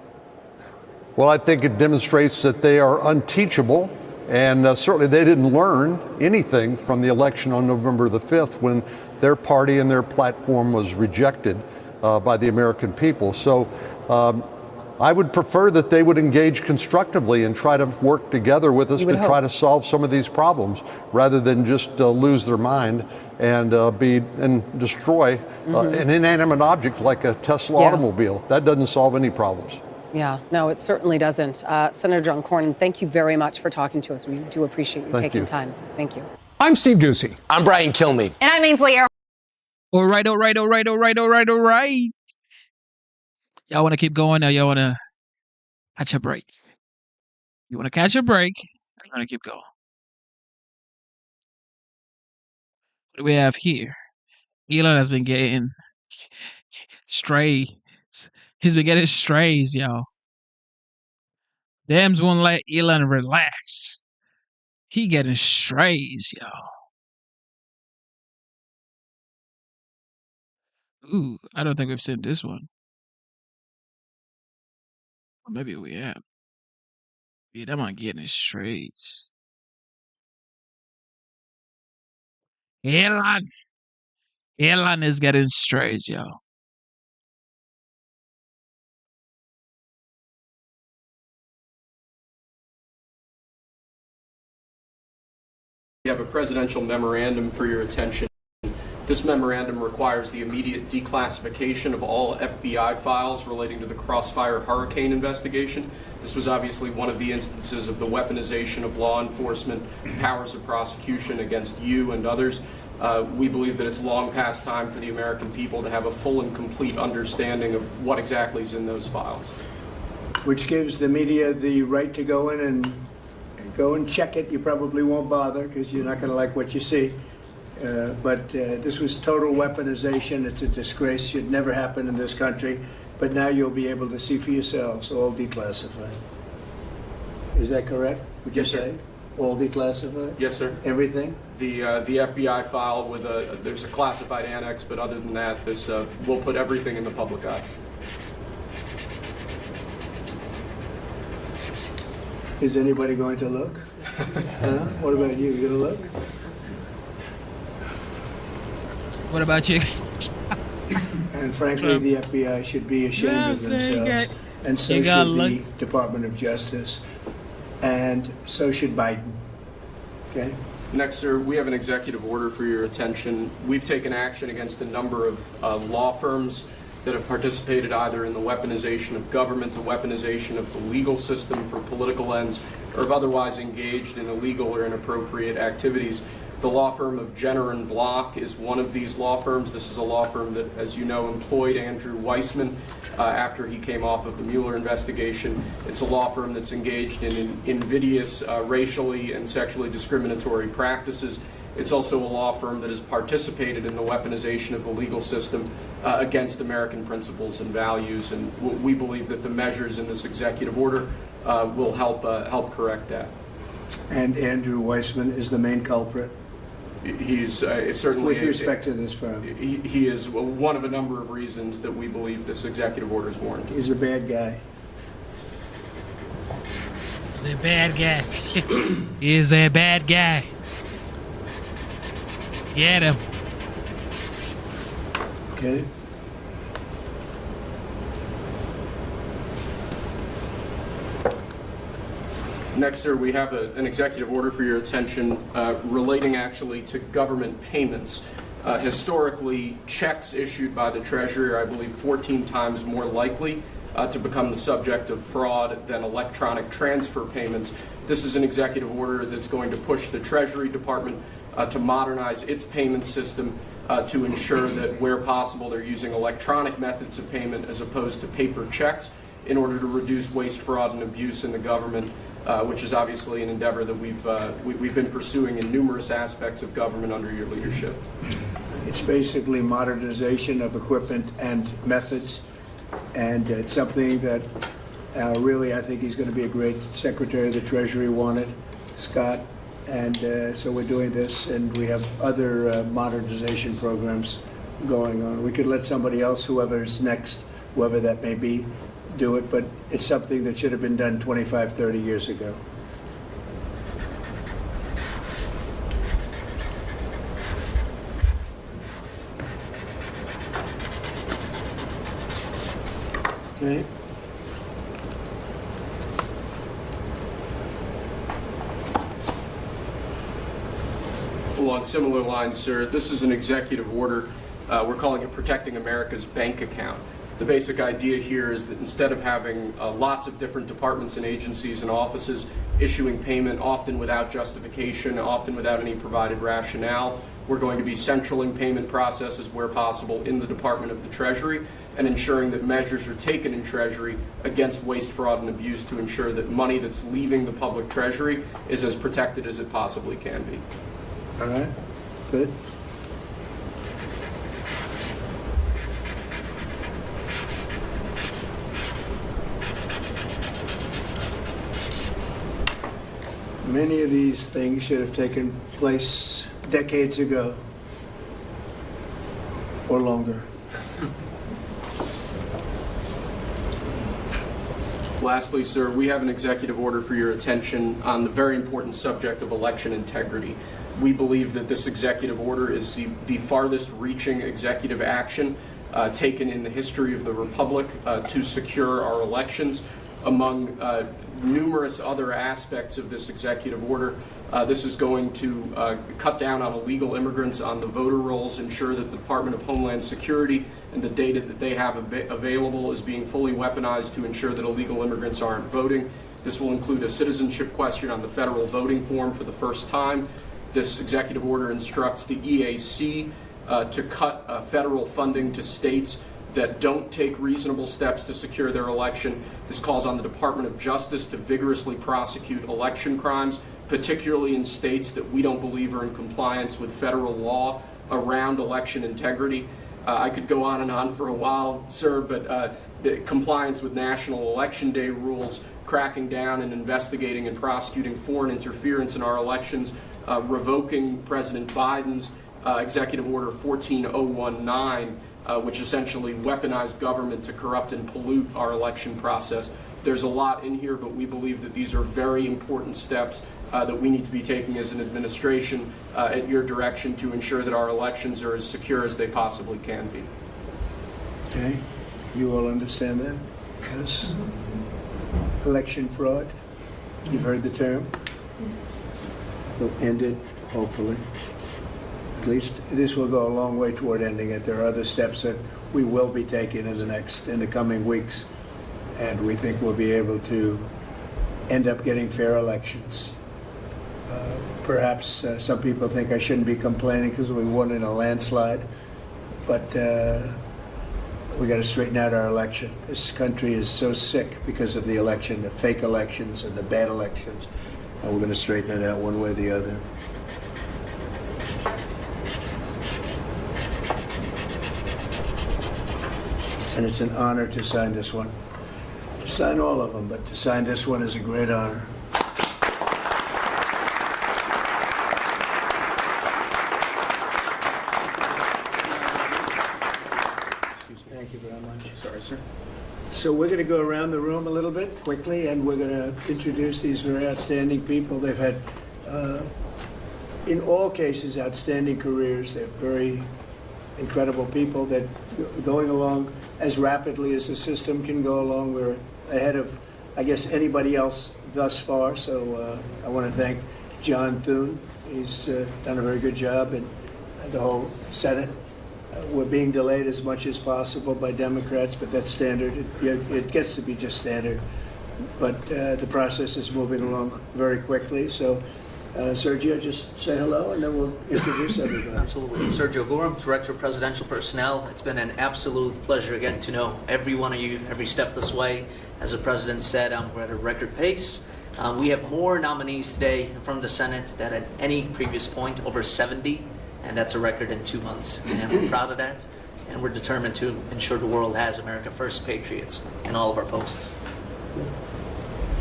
Well, I think it demonstrates that they are unteachable, and certainly they didn't learn anything from the election on November the 5th when their party and their platform was rejected by the American people. So I would prefer that they would engage constructively and try to work together with us to try to solve some of these problems, rather than just lose their mind and destroy an inanimate object like a Tesla automobile. That doesn't solve any problems. Yeah, no, it certainly doesn't. Senator John Cornyn, thank you very much for talking to us. We do appreciate you taking time. Thank you. I'm Steve Ducey. I'm Brian Kilmeade. And I'm Ainsley Earl. All right. Y'all want to keep going, or y'all want to catch a break? You want to catch a break? You want to keep going? What do we have here? Elon has been getting strays. He's been getting strays, y'all. Dems won't let Elon relax. He getting strays, y'all. Ooh, I don't think we've seen this one. Or maybe we have. Yeah, that might getting strays. Elon is getting strays, y'all. We have a presidential memorandum for your attention. This memorandum requires the immediate declassification of all FBI files relating to the Crossfire Hurricane investigation. This was obviously one of the instances of the weaponization of law enforcement powers of prosecution against you and others. We believe that it's long past time for the American people to have a full and complete understanding of what exactly is in those files. Which gives the media the right to go in and go and check it. You probably won't bother because you're not going to like what you see. But this was total weaponization. It's a disgrace. Should never happen in this country. But now you'll be able to see for yourselves, all declassified. Is that correct? Would you say? All declassified? Yes, sir. Everything? The FBI file with there's a classified annex, but other than that, this will put everything in the public eye. Is anybody going to look? What about you? You going to look? What about you? And frankly, the FBI should be ashamed of themselves. And so should the Department of Justice. And so should Biden. Okay? Next, sir, we have an executive order for your attention. We've taken action against a number of law firms that have participated either in the weaponization of government, the weaponization of the legal system for political ends, or have otherwise engaged in illegal or inappropriate activities. The law firm of Jenner and Block is one of these law firms. This is a law firm that, as you know, employed Andrew Weissman after he came off of the Mueller investigation. It's a law firm that's engaged in invidious racially and sexually discriminatory practices. It's also a law firm that has participated in the weaponization of the legal system against American principles and values. And we believe that the measures in this executive order will help correct that. And Andrew Weissman is the main culprit? He's certainly... With respect to this firm? He is one of a number of reasons that we believe this executive order is warranted. He's a bad guy. He's a bad guy. He's a bad guy. Get him. Okay. Next, sir, we have an executive order for your attention relating actually to government payments. Historically, checks issued by the Treasury are, I believe, 14 times more likely to become the subject of fraud than electronic transfer payments. This is an executive order that's going to push the Treasury Department to modernize its payment system to ensure that where possible they're using electronic methods of payment as opposed to paper checks in order to reduce waste, fraud, and abuse in the government, which is obviously an endeavor that we've been pursuing in numerous aspects of government under your leadership. It's basically modernization of equipment and methods, and it's something that really I think he's going to be a great Secretary of the Treasury wanted, Scott. And so we're doing this, and we have other modernization programs going on. We could let somebody else, whoever's next, whoever that may be, do it, but it's something that should have been done 25, 30 years ago. Okay. Along similar lines, sir, this is an executive order. We're calling it Protecting America's Bank Account. The basic idea here is that instead of having lots of different departments and agencies and offices issuing payment, often without justification, often without any provided rationale, we're going to be centraling payment processes where possible in the Department of the Treasury and ensuring that measures are taken in Treasury against waste, fraud, and abuse to ensure that money that's leaving the public Treasury is as protected as it possibly can be. All right, good. Many of these things should have taken place decades ago or longer. Lastly, sir, we have an executive order for your attention on the very important subject of election integrity. We believe that this executive order is the farthest reaching executive action taken in the history of the Republic to secure our elections. Among numerous other aspects of this executive order, this is going to cut down on illegal immigrants on the voter rolls, ensure that the Department of Homeland Security and the data that they have available is being fully weaponized to ensure that illegal immigrants aren't voting. This will include a citizenship question on the federal voting form for the first time. This executive order instructs the EAC to cut federal funding to states that don't take reasonable steps to secure their election. This calls on the Department of Justice to vigorously prosecute election crimes, particularly in states that we don't believe are in compliance with federal law around election integrity. I could go on for a while, sir, but the compliance with National Election Day rules, cracking down and investigating and prosecuting foreign interference in our elections, revoking President Biden's Executive Order 14019, which essentially weaponized government to corrupt and pollute our election process. There's a lot in here, but we believe that these are very important steps that we need to be taking as an administration at your direction to ensure that our elections are as secure as they possibly can be. Okay, you all understand that? Yes. Election fraud, you've heard the term. We'll end it, hopefully. At least this will go a long way toward ending it. There are other steps that we will be taking in the coming weeks, and we think we'll be able to end up getting fair elections. Perhaps some people think I shouldn't be complaining because we won in a landslide, but we got to straighten out our election. This country is so sick because of the election, the fake elections and the bad elections, and we're going to straighten it out one way or the other. And it's an honor to sign this one. To sign all of them, but to sign this one is a great honor. Thank you very much. Sorry, sir. So we're going to go around the room a little bit quickly, and we're going to introduce these very outstanding people. They've had, in all cases, outstanding careers. They're very incredible people that are going along as rapidly as the system can go along. We're ahead of, I guess, anybody else thus far. So I want to thank John Thune. He's done a very good job, and the whole Senate. We're being delayed as much as possible by Democrats, but that's standard. It gets to be just standard. But the process is moving along very quickly. So, Sergio, just say hello, and then we'll introduce everybody. Absolutely. Sergio Gorham, Director of Presidential Personnel. It's been an absolute pleasure getting to know every one of you every step this way. As the President said, we're at a record pace. We have more nominees today in front of the Senate than at any previous point, over 70. And that's a record in 2 months. And we're proud of that. And we're determined to ensure the world has America First patriots in all of our posts.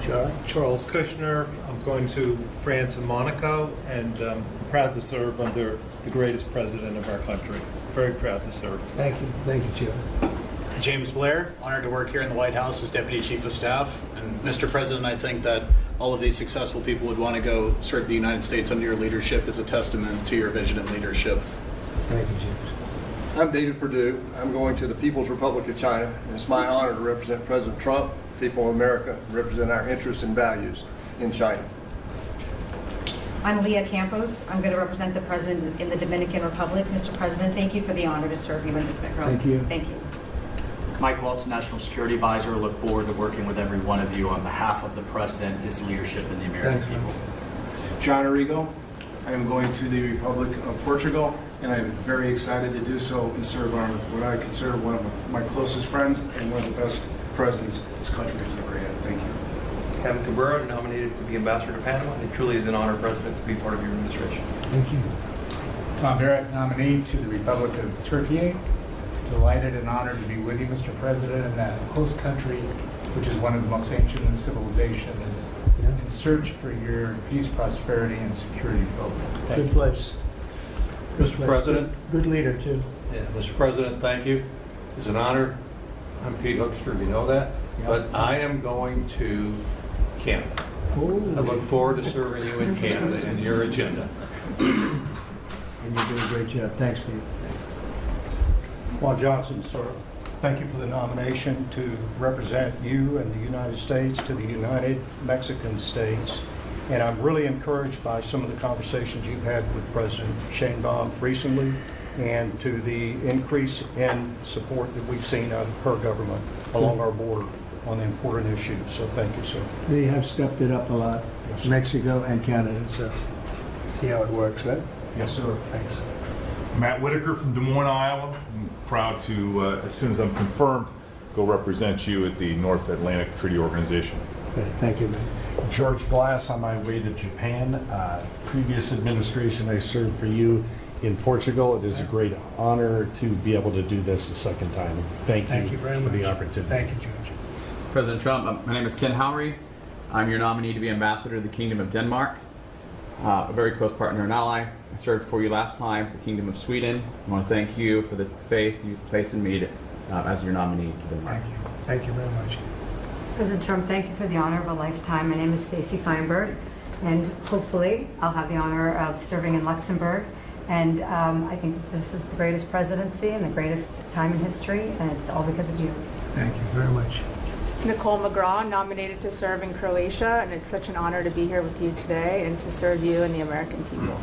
Charles Kushner. I'm going to France and Monaco, and I'm proud to serve under the greatest president of our country. Very proud to serve. Thank you. Thank you, Chair. James Blair, honored to work here in the White House as Deputy Chief of Staff. And Mr. President, I think that all of these successful people would want to go serve the United States under your leadership as a testament to your vision and leadership. Thank you, James. I'm David Perdue. I'm going to the People's Republic of China, and it's my honor to represent President Trump, people of America, represent our interests and values in China. I'm Leah Campos. I'm going to represent the President in the Dominican Republic. Mr. President, thank you for the honor to serve you in the Thank you. Thank you. Mike Waltz, National Security Advisor. Look forward to working with every one of you on behalf of the President, his leadership, and the American people. John Arrigo. I am going to the Republic of Portugal, and I am very excited to do so and serve on what I consider one of my closest friends and one of the best presidents this country has ever had. Thank you. Kevin Cabrera, nominated to be Ambassador to Panama. It truly is an honor, President, to be part of your administration. Thank you. Tom Barrett, nominee to the Republic of Turkey. Delighted and honored to be with you, Mr. President, in that host country, which is one of the most ancient in civilization, is in search for your peace, prosperity, and security program. Good place. Mr. President. Good leader, too. Yeah, Mr. President, thank you. It's an honor. I'm Pete Hoekstra, you know that. Yeah. But I am going to Canada. Ooh. I look forward to serving you in Canada and your agenda. And you're doing a great job. Thanks, Pete. Juan Johnson, sir, thank you for the nomination to represent you and the United States to the United Mexican States. And I'm really encouraged by some of the conversations you've had with President Sheinbaum recently, and to the increase in support that we've seen out of her government along our border on the important issues. So thank you, sir. They have stepped it up a lot, Yes, Mexico and Canada, so see how it works, right? Yes, sir. Thanks. Matt Whitaker from Des Moines, Iowa. I'm proud to, as soon as I'm confirmed, go represent you at the North Atlantic Treaty Organization. Okay, thank you, man. George Glass, on my way to Japan. Previous administration, I served for you in Portugal. It is a great honor to be able to do this the second time. Thank you very for much. the opportunity. Thank you, George. President Trump, my name is Ken Howry. I'm your nominee to be Ambassador to the Kingdom of Denmark, a very close partner and ally. I served for you last time for the Kingdom of Sweden. I want to thank you for the faith you've placed in me as your nominee to Denmark. Thank you. Thank you very much. President Trump, thank you for the honor of a lifetime. My name is Stacey Feinberg, and hopefully I'll have the honor of serving in Luxembourg. And I think this is the greatest presidency and the greatest time in history, and it's all because of you. Thank you very much. Nicole McGraw, nominated to serve in Croatia, and it's such an honor to be here with you today and to serve you and the American people.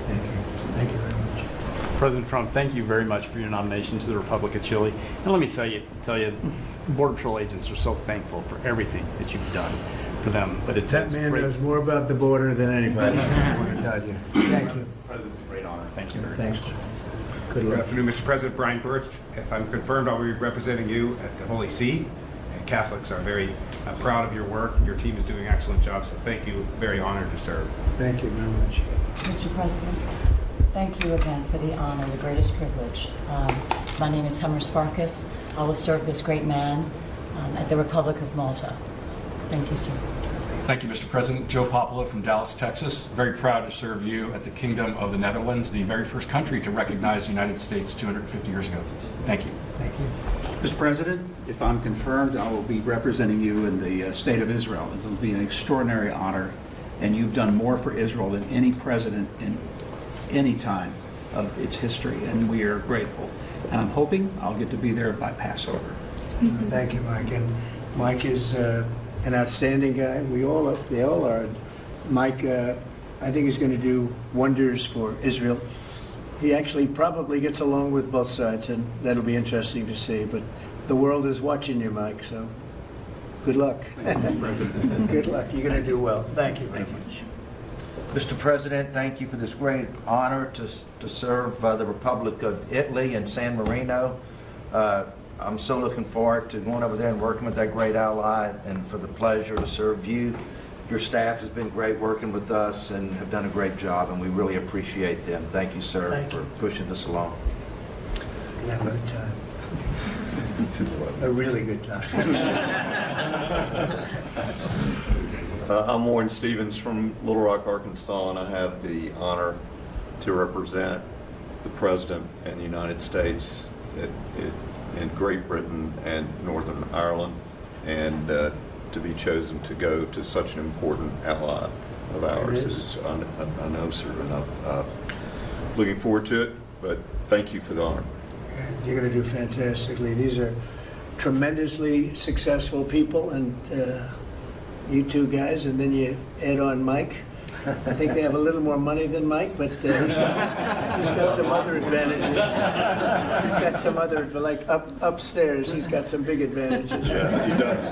Thank you. Thank you very much. President Trump, thank you very much for your nomination to the Republic of Chile. And let me tell you, Border Patrol agents are so thankful for everything that you've done. for them. But That man knows more about the border than anybody, I want to tell you. Thank you. President's a great honor. Thank you very Thanks. much. Good luck. Good afternoon, Mr. President. Brian Birch. If I'm confirmed, I'll be representing you at the Holy See. And Catholics are very proud of your work. Your team is doing an excellent job, so thank you. Very honored to serve. Thank you very much. Mr. President, thank you again for the honor, the greatest privilege. My name is Summer Sparkus. I will serve this great man at the Republic of Malta. Thank you, sir. Thank you, Mr. President. Joe Popolo from Dallas, Texas. Very proud to serve you at the Kingdom of the Netherlands, the very first country to recognize the United States 250 years ago. Thank you. Thank you. Mr. President, if I'm confirmed, I will be representing you in the State of Israel. It will be an extraordinary honor, and you've done more for Israel than any president in any time of its history, and we are grateful. And I'm hoping I'll get to be there by Passover. Thank you, Mike. And Mike is an outstanding guy. They all are. Mike, I think he's going to do wonders for Israel. He actually probably gets along with both sides, and that'll be interesting to see. But the world is watching you, Mike, so good luck. Good luck. You're going to do well. Thank you very much. Mr. President, thank you for this great honor to serve the Republic of Italy in San Marino. I'm so looking forward to going over there and working with that great ally, and for the pleasure to serve you. Your staff has been great working with us and have done a great job, and we really appreciate them. Thank you, sir, for pushing this along. You have a good time. A really good time. I'm Warren Stevens from Little Rock, Arkansas, and I have the honor to represent the President and the United States in Great Britain and Northern Ireland, and to be chosen to go to such an important ally of ours is, I know, sir, and I'm looking forward to it, but thank you for the honor. You're going to do fantastically. These are tremendously successful people, and you two guys, and then you add on Mike. I think they have a little more money than Mike, but he's got some other advantages. He's got some other, like upstairs, he's got some big advantages. Yeah, he does.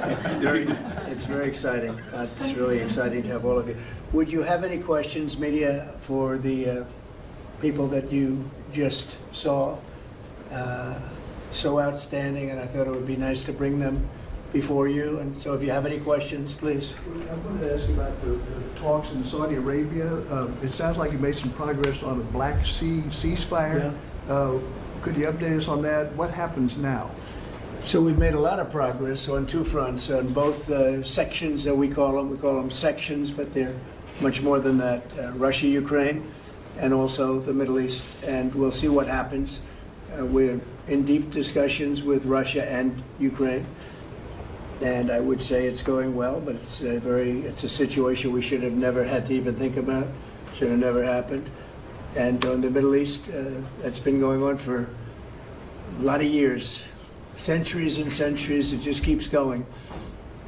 It's very exciting. It's really exciting to have all of you. Would you have any questions, media, for the people that you just saw? So outstanding, and I thought it would be nice to bring them before you. And so if you have any questions, please. I wanted to ask you about the talks in Saudi Arabia. It sounds like you made some progress on the Black Sea ceasefire. Yeah. Could you update us on that? What happens now? So we've made a lot of progress on two fronts, on both sections that we call them sections, but they're much more than that. Russia, Ukraine, and also the Middle East. And we'll see what happens. We're in deep discussions with Russia and Ukraine. And I would say it's going well, but it's a situation we should have never had to even think about. Should have never happened. And on the Middle East, that's been going on for a lot of years, centuries and centuries. It just keeps going,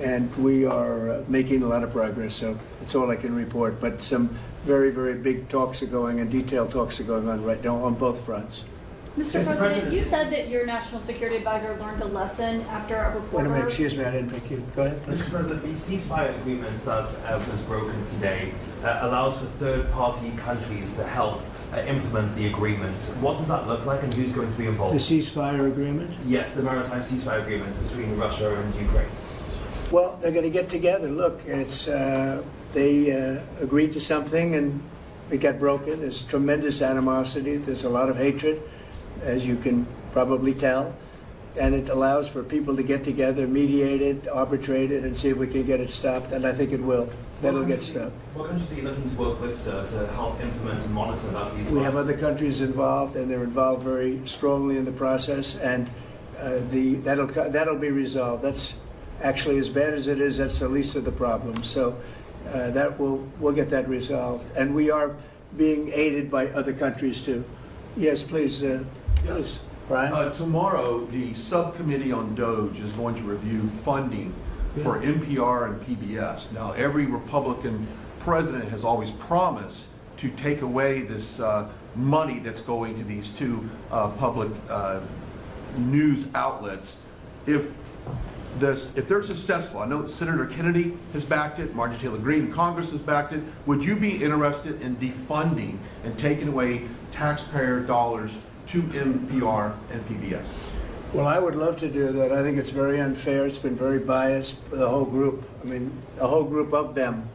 and we are making a lot of progress. So that's all I can report. But some very, very big talks are going, and detailed talks are going on right now on both fronts. Mr. President, you said that your national security advisor learned a lesson after a reporter... Wait a minute, excuse me, I didn't pick you. Go ahead. Mr. President, the ceasefire agreement that was broken today allows for third-party countries to help implement the agreement. What does that look like, and who's going to be involved? The ceasefire agreement? Yes, the maritime ceasefire agreement between Russia and Ukraine. Well, they're going to get together. Look, it's they agreed to something, and it got broken. There's tremendous animosity. There's a lot of hatred, as you can probably tell, and it allows for people to get together, mediate it, arbitrate it, and see if we can get it stopped, and I think it will. That'll get stopped. What countries are you looking to work with, sir, to help implement and monitor that ceasefire? We have other countries involved, and they're involved very strongly in the process, and that'll be resolved. That's actually, as bad as it is, that's the least of the problems. So we'll get that resolved, and we are being aided by other countries too. Yes, please. Yes. Brian? Tomorrow, the subcommittee on Doge is going to review funding for NPR and PBS. Now, every Republican president has always promised to take away this money that's going to these two public news outlets if if they're successful, I know Senator Kennedy has backed it, Marjorie Taylor Greene in Congress has backed it. Would you be interested in defunding and taking away taxpayer dollars to NPR and PBS? Well, I would love to do that. I think it's very unfair. It's been very biased, the whole group. I mean, a whole group of them.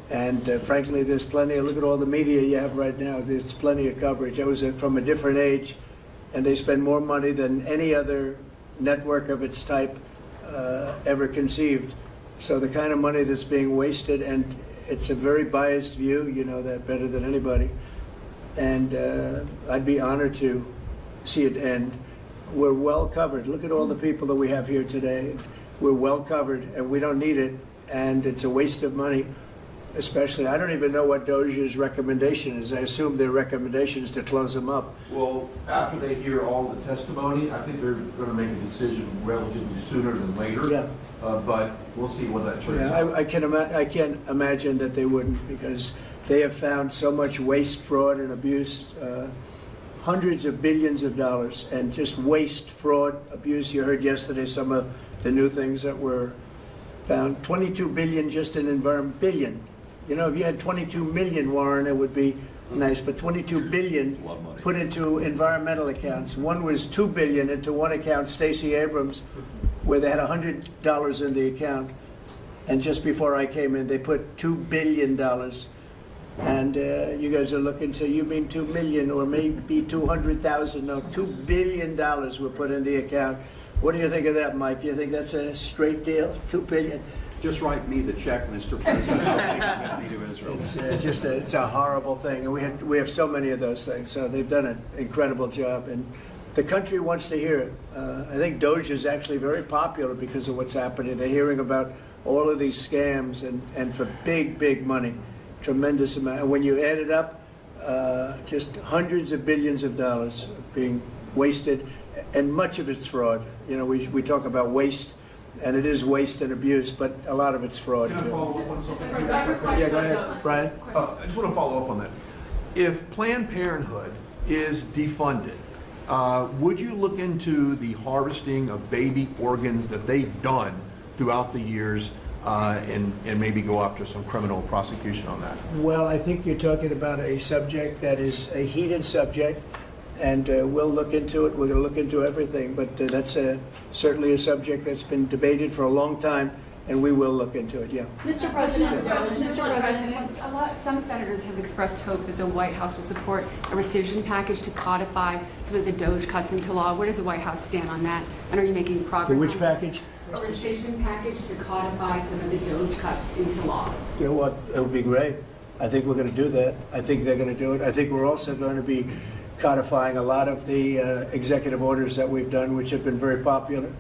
And frankly, there's plenty. Look at all the media you have right now. There's plenty of coverage. I was from a different age, and they spend more money than any other network of its type ever conceived. So the kind of money that's being wasted, and it's a very biased view, you know that better than anybody. And I'd be honored to see it end. We're well covered. Look at all the people that we have here today. We're well covered, and we don't need it, and it's a waste of money. Especially, I don't even know what Doge's recommendation is. I assume their recommendation is to close them up. Well, after they hear all the testimony, I think they're going to make a decision relatively sooner than later. Yeah. But we'll see what that turns out. I can't imagine that they wouldn't, because they have found so much waste, fraud, and abuse. Hundreds of billions of dollars, and just waste, fraud, abuse. You heard yesterday some of the new things that were found. 22 billion just in environment. Billion. You know, if you had 22 million, Warren, it would be nice, but 22 billion put into environmental accounts. One was 2 billion into one account, Stacey Abrams, where they had $100 in the account. And just before I came in, they put $2 billion. And you guys are looking, so you mean 2 million or maybe 200,000? No, $2 billion were put in the account. What do you think of that, Mike? Do you think that's a straight deal? $2 billion? Just write me the check, Mr. President. I'll take money to Israel. It's it's a horrible thing, and we have so many of those things. So they've done an incredible job, and the country wants to hear it. I think Doge is actually very popular because of what's happening. They're hearing about all of these scams and for big money, tremendous amount. And when you add it up, just hundreds of billions of dollars being wasted, and much of it's fraud. You know, we talk about waste. And it is waste and abuse, but a lot of it's fraud, Can I too. follow up on something? Yeah, go ahead, Brian. I just want to follow up on that. If Planned Parenthood is defunded, would you look into the harvesting of baby organs that they've done throughout the years and maybe go after some criminal prosecution on that? Well, I think you're talking about a subject that is a heated subject, and we'll look into it. We're going to look into everything, but that's certainly a subject that's been debated for a long time, and we will look into it, yeah. Mr. President, Some senators have expressed hope that the White House will support a rescission package to codify some of the Doge cuts into law. Where does the White House stand on that? And are you making progress? Which package? A rescission package to codify some of the Doge cuts into law. You know what? It would be great. I think we're going to do that. I think they're going to do it. I think we're also going to be codifying a lot of the executive orders that we've done, which have been very popular.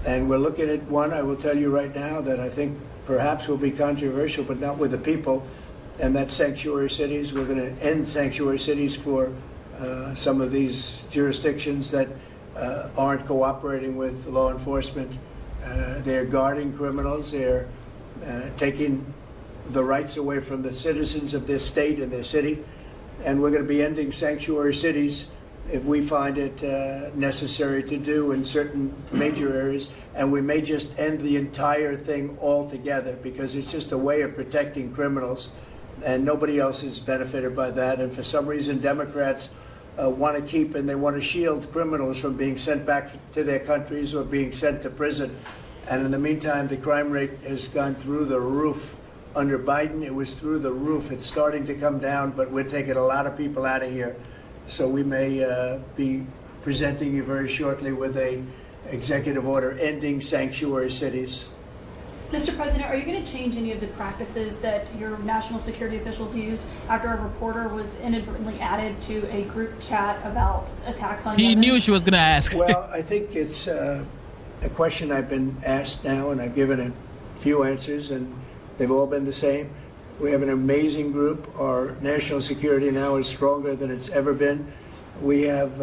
And we're looking at one, I will tell you right now, that I think perhaps will be controversial, but not with the people, and that's sanctuary cities. We're going to end sanctuary cities for some of these jurisdictions that aren't cooperating with law enforcement. They're guarding criminals. They're taking the rights away from the citizens of their state and their city. And we're going to be ending sanctuary cities if we find it necessary to do in certain major areas. And we may just end the entire thing altogether, because it's just a way of protecting criminals, and nobody else is benefited by that. And for some reason, Democrats want to keep and they want to shield criminals from being sent back to their countries or being sent to prison. And in the meantime, the crime rate has gone through the roof. Under Biden, it was through the roof. It's starting to come down, but we're taking a lot of people out of here. So we may be presenting you very shortly with a executive order ending sanctuary cities. Mr. President, are you going to change any of the practices that your national security officials used after a reporter was inadvertently added to a group chat about attacks on women? He knew she was going to ask. Well, I think it's a question I've been asked now, and I've given a few answers, and they've all been the same. We have an amazing group. Our national security now is stronger than it's ever been. We have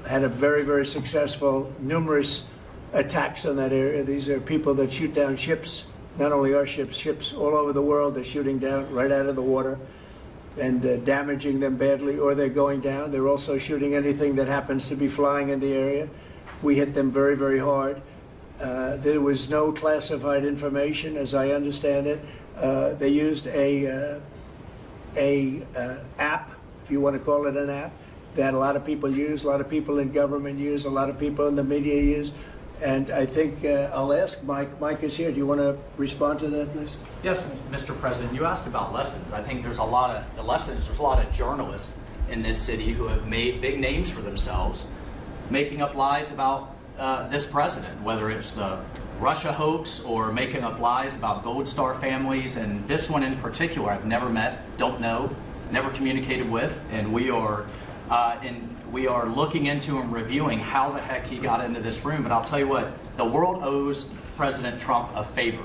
had a very, very successful, numerous attacks on that area. These are people that shoot down ships, not only our ships, ships all over the world. They're shooting down right out of the water and damaging them badly, or they're going down. They're also shooting anything that happens to be flying in the area. We hit them very, very hard. There was no classified information, as I understand it. They used a app, if you want to call it an app, that a lot of people use, a lot of people in government use, a lot of people in the media use. And I think I'll ask Mike. Mike is here. Do you want to respond to that, please? Yes, Mr. President. You asked about lessons. I think there's a lot of lessons. There's a lot of journalists in this city who have made big names for themselves, making up lies about this president, whether it's the Russia hoax or making up lies about Gold Star families. And this one in particular, I've never met, don't know, never communicated with, and we are looking into and reviewing how the heck he got into this room. But I'll tell you what, the world owes President Trump a favor.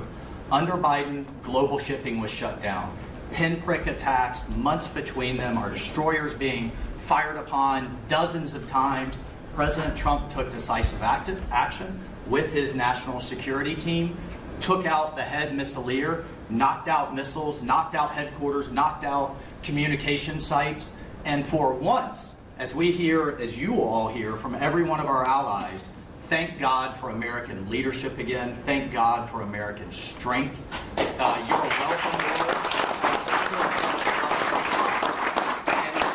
Under Biden, global shipping was shut down. Pinprick attacks, months between them, our destroyers being fired upon dozens of times. President Trump took decisive action with his national security team, took out the head missileer, knocked out missiles, knocked out headquarters, knocked out communication sites. And for once, as we hear, as you all hear from every one of our allies, thank God for American leadership again. Thank God for American strength. You're welcome.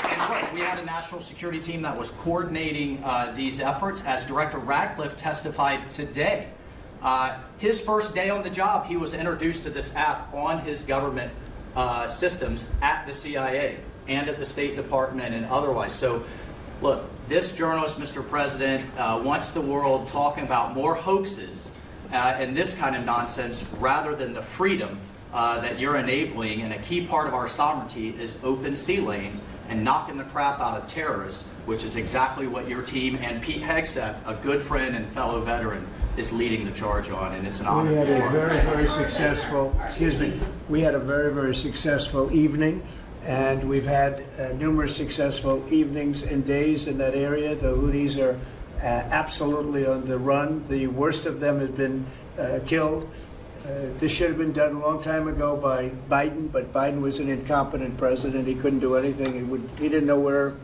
And we had a national security team that was coordinating these efforts. As Director Radcliffe testified today, his first day on the job, he was introduced to this app on his government systems at the CIA and at the State Department and otherwise. So, look, this journalist, Mr. President, wants the world talking about more hoaxes and this kind of nonsense rather than the freedom that you're enabling. And a key part of our sovereignty is open sea lanes and knocking the crap out of terrorists, which is exactly what your team and Pete Hegseth, a good friend and fellow veteran, is leading the charge on, and it's an honor. We had a very, very successful, we had a very, very successful evening. And we've had numerous successful evenings and days in that area. The Houthis are absolutely on the run. The worst of them has been killed. This should have been done a long time ago by Biden, but Biden was an incompetent president. He couldn't do anything. He didn't know where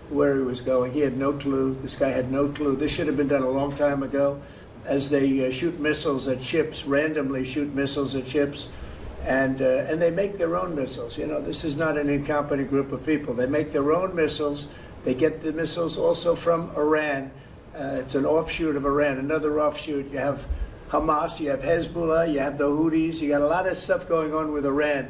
he was going. He had no clue. This guy had no clue. This should have been done a long time ago. As they shoot missiles at ships, randomly shoot missiles at ships. And they make their own missiles. You know, this is not an incompetent group of people. They make their own missiles. They get the missiles also from Iran. It's an offshoot of Iran, another offshoot. You have Hamas, you have Hezbollah, you have the Houthis. You got a lot of stuff going on with Iran.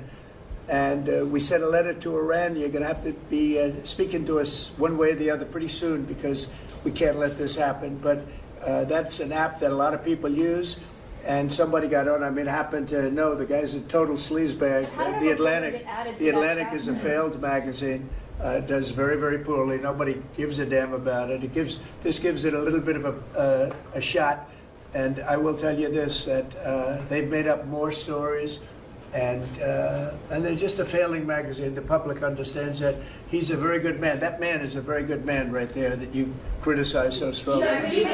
And we sent a letter to Iran. You're going to have to be speaking to us one way or the other pretty soon because we can't let this happen. But that's an app that a lot of people use. And somebody got on. I mean, happened to know the guy's a total sleazebag. The Atlantic is a failed magazine. Does very, very poorly. Nobody gives a damn about it. This gives it a little bit of a shot. And I will tell you this: that they've made up more stories, and they're just a failing magazine. The public understands that. He's a very good man. That man is a very good man right there that you criticize so strongly.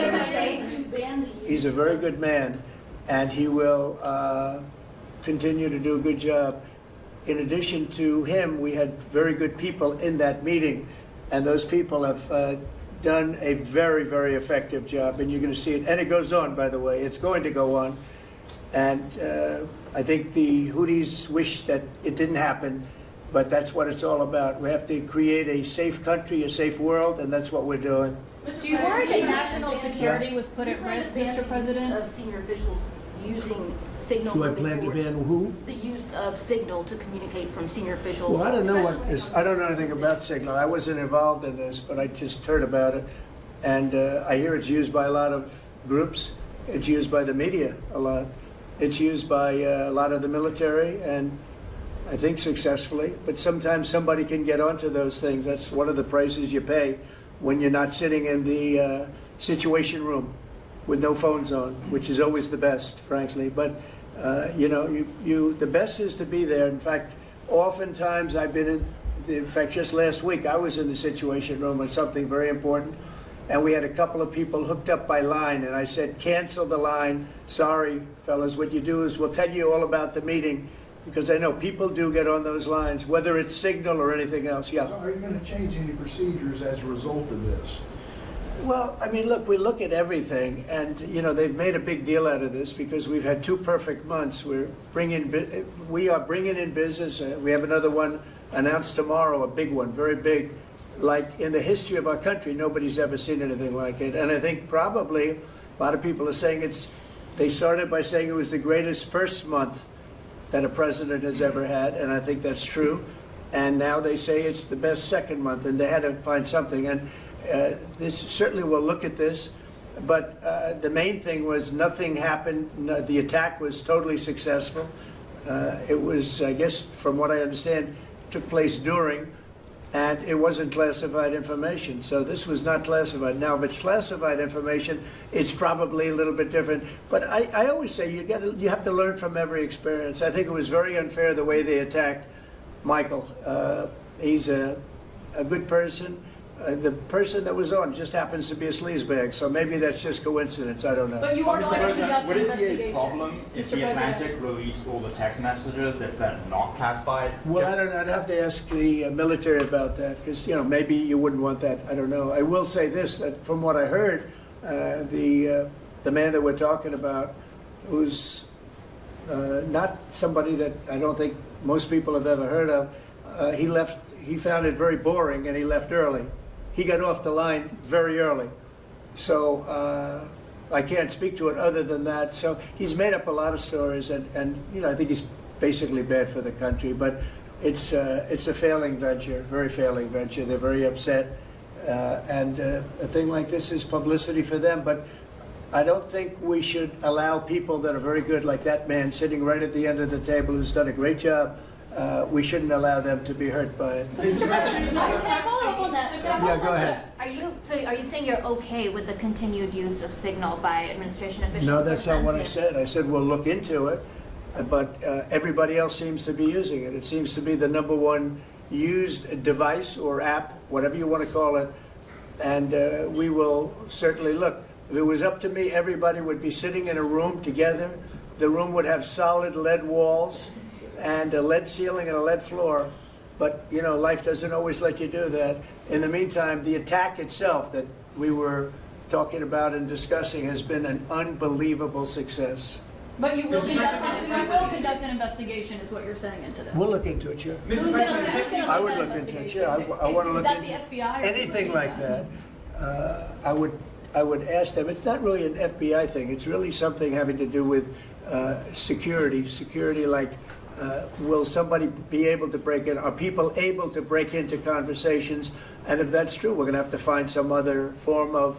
He's a very good man. And he will continue to do a good job. In addition to him, we had very good people in that meeting, and those people have done a very, very effective job, and you're going to see it. And it goes on, by the way. It's going to go on. And I think the Houthis wish that it didn't happen, but that's what it's all about. We have to create a safe country, a safe world, and that's what we're doing. Do you worry that national security was put at risk, Mr. President? Of senior officials using signal. Do I plan to ban who? The use of signal to communicate from senior officials. Well, I don't know I don't know anything about signal. I wasn't involved in this, but I just heard about it. And I hear it's used by a lot of groups. It's used by the media a lot. It's used by a lot of the military, and I think successfully. But sometimes somebody can get onto those things. That's one of the prices you pay when you're not sitting in the situation room with no phones on, which is always the best, frankly. But you know, the best is to be there. In fact, oftentimes I've been in fact, just last week I was in the situation room on something very important, and we had a couple of people hooked up by line, and I said, cancel the line. Sorry, fellas, what you do is we'll tell you all about the meeting, because I know people do get on those lines, whether it's Signal or anything else. Yeah. So are you going to change any procedures as a result of this? Well, I mean, look, we look at everything, and they've made a big deal out of this because we've had 2 perfect months. We are bringing in business. We have another one announced tomorrow, a big one, very big. Like in the history of our country, nobody's ever seen anything like it. And I think probably a lot of people are saying they started by saying it was the greatest first month that a president has ever had, and I think that's true. And now they say it's the best second month, and they had to find something. And this certainly will look at this, but the main thing was nothing happened. The attack was totally successful. It was, I guess, from what I understand, took place during, and it wasn't classified information. So this was not classified. Now, if it's classified information, it's probably a little bit different. But I always say you have to learn from every experience. I think it was very unfair the way they attacked Michael. He's a good person. The person that was on just happens to be a sleazebag, so maybe that's just coincidence. I don't know. But you are going to conduct Would an it be a investigation, problem if the Atlantic released all the text messages if they're not classified? Well, I don't know. I'd have to ask the military about that because maybe you wouldn't want that. I don't know. I will say this: that from what I heard, the man that we're talking about, who's not somebody that I don't think most people have ever heard of, he left. He found it very boring, and he left early. He got off the line very early. So I can't speak to it other than that. So he's made up a lot of stories, and I think he's basically bad for the country. But it's a failing venture, very failing venture. They're very upset. And a thing like this is publicity for them. But I don't think we should allow people that are very good, like that man sitting right at the end of the table who's done a great job, we shouldn't allow them to be hurt by it. Mr. President, can I follow up on that? Yeah, go ahead. Are you saying you're okay with the continued use of Signal by administration officials? No, that's not what I said. I said we'll look into it, but everybody else seems to be using it. It seems to be the #1 used device or app, whatever you want to call it, and we will certainly look. If it was up to me, everybody would be sitting in a room together. The room would have solid lead walls and a lead ceiling and a lead floor. But, life doesn't always let you do that. In the meantime, the attack itself that we were talking about and discussing has been an unbelievable success. But you will conduct an investigation, is what you're saying into this. We'll look into it, sure. I would look into it, sure. I want to look into anything like that. I would ask them. It's not really an FBI thing. It's really something having to do with security. Security, like, will somebody be able to break in? Are people able to break into conversations? And if that's true, we're going to have to find some other form of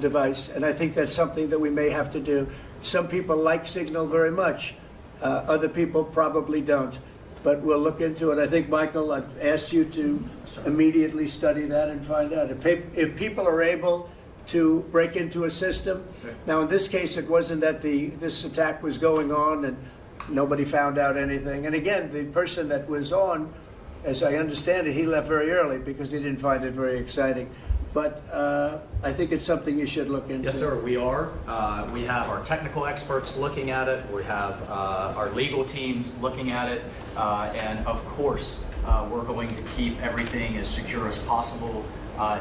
device. And I think that's something that we may have to do. Some people like Signal very much. Other people probably don't. But we'll look into it. I think, Michael, I've asked you to immediately study that and find out. If people are able to break into a system, now in this case it wasn't that this attack was going on and nobody found out anything. And again, the person that was on, as I understand it, he left very early because he didn't find it very exciting. But I think it's something you should look into. Yes, sir, we are. We have our technical experts looking at it. We have our legal teams looking at it. And of course, we're going to keep everything as secure as possible.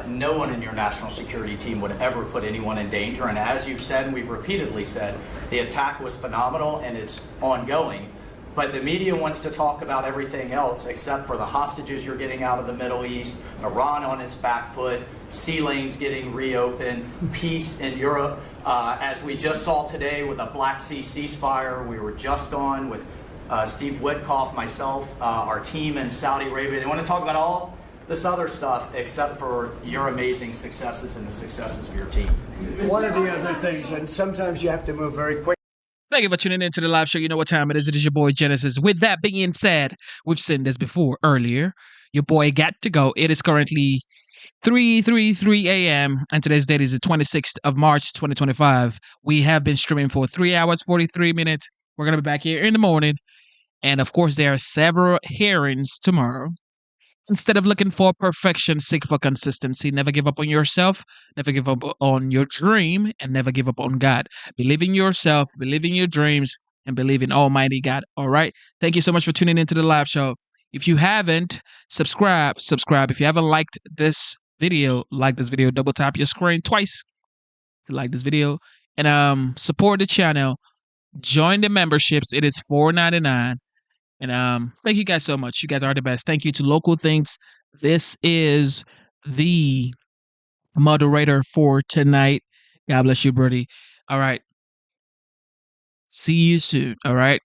No one in your national security team would ever put anyone in danger. And as you've said, and we've repeatedly said, the attack was phenomenal and it's ongoing. But the media wants to talk about everything else except for the hostages you're getting out of the Middle East, Iran on its back foot, sea lanes getting reopened, peace in Europe. As we just saw today with a Black Sea ceasefire, we were just on with Steve Witkoff, myself, our team in Saudi Arabia. They want to talk about all this other stuff except for your amazing successes and the successes of your team. One of the other things, and sometimes you have to move very quick. Thank you for tuning into the live show. You know what time it is. It is your boy Genesis. With that being said, we've seen this before earlier. Your boy got to go. It is currently 3:33 a.m. and today's date is the 26th of March, 2025. We have been streaming for 3 hours, 43 minutes. We're going to be back here in the morning. And of course, there are several hearings tomorrow. Instead of looking for perfection, seek for consistency. Never give up on yourself. Never give up on your dream. And never give up on God. Believe in yourself. Believe in your dreams. And believe in Almighty God. All right? Thank you so much for tuning into the live show. If you haven't, subscribe. If you haven't liked this video, like this video, double tap your screen twice to like this video, and support the channel. Join the memberships. It is $4.99. And thank you guys so much. You guys are the best. Thank you to Local Things. This is the moderator for tonight. God bless you, Birdie. All right. See you soon. All right.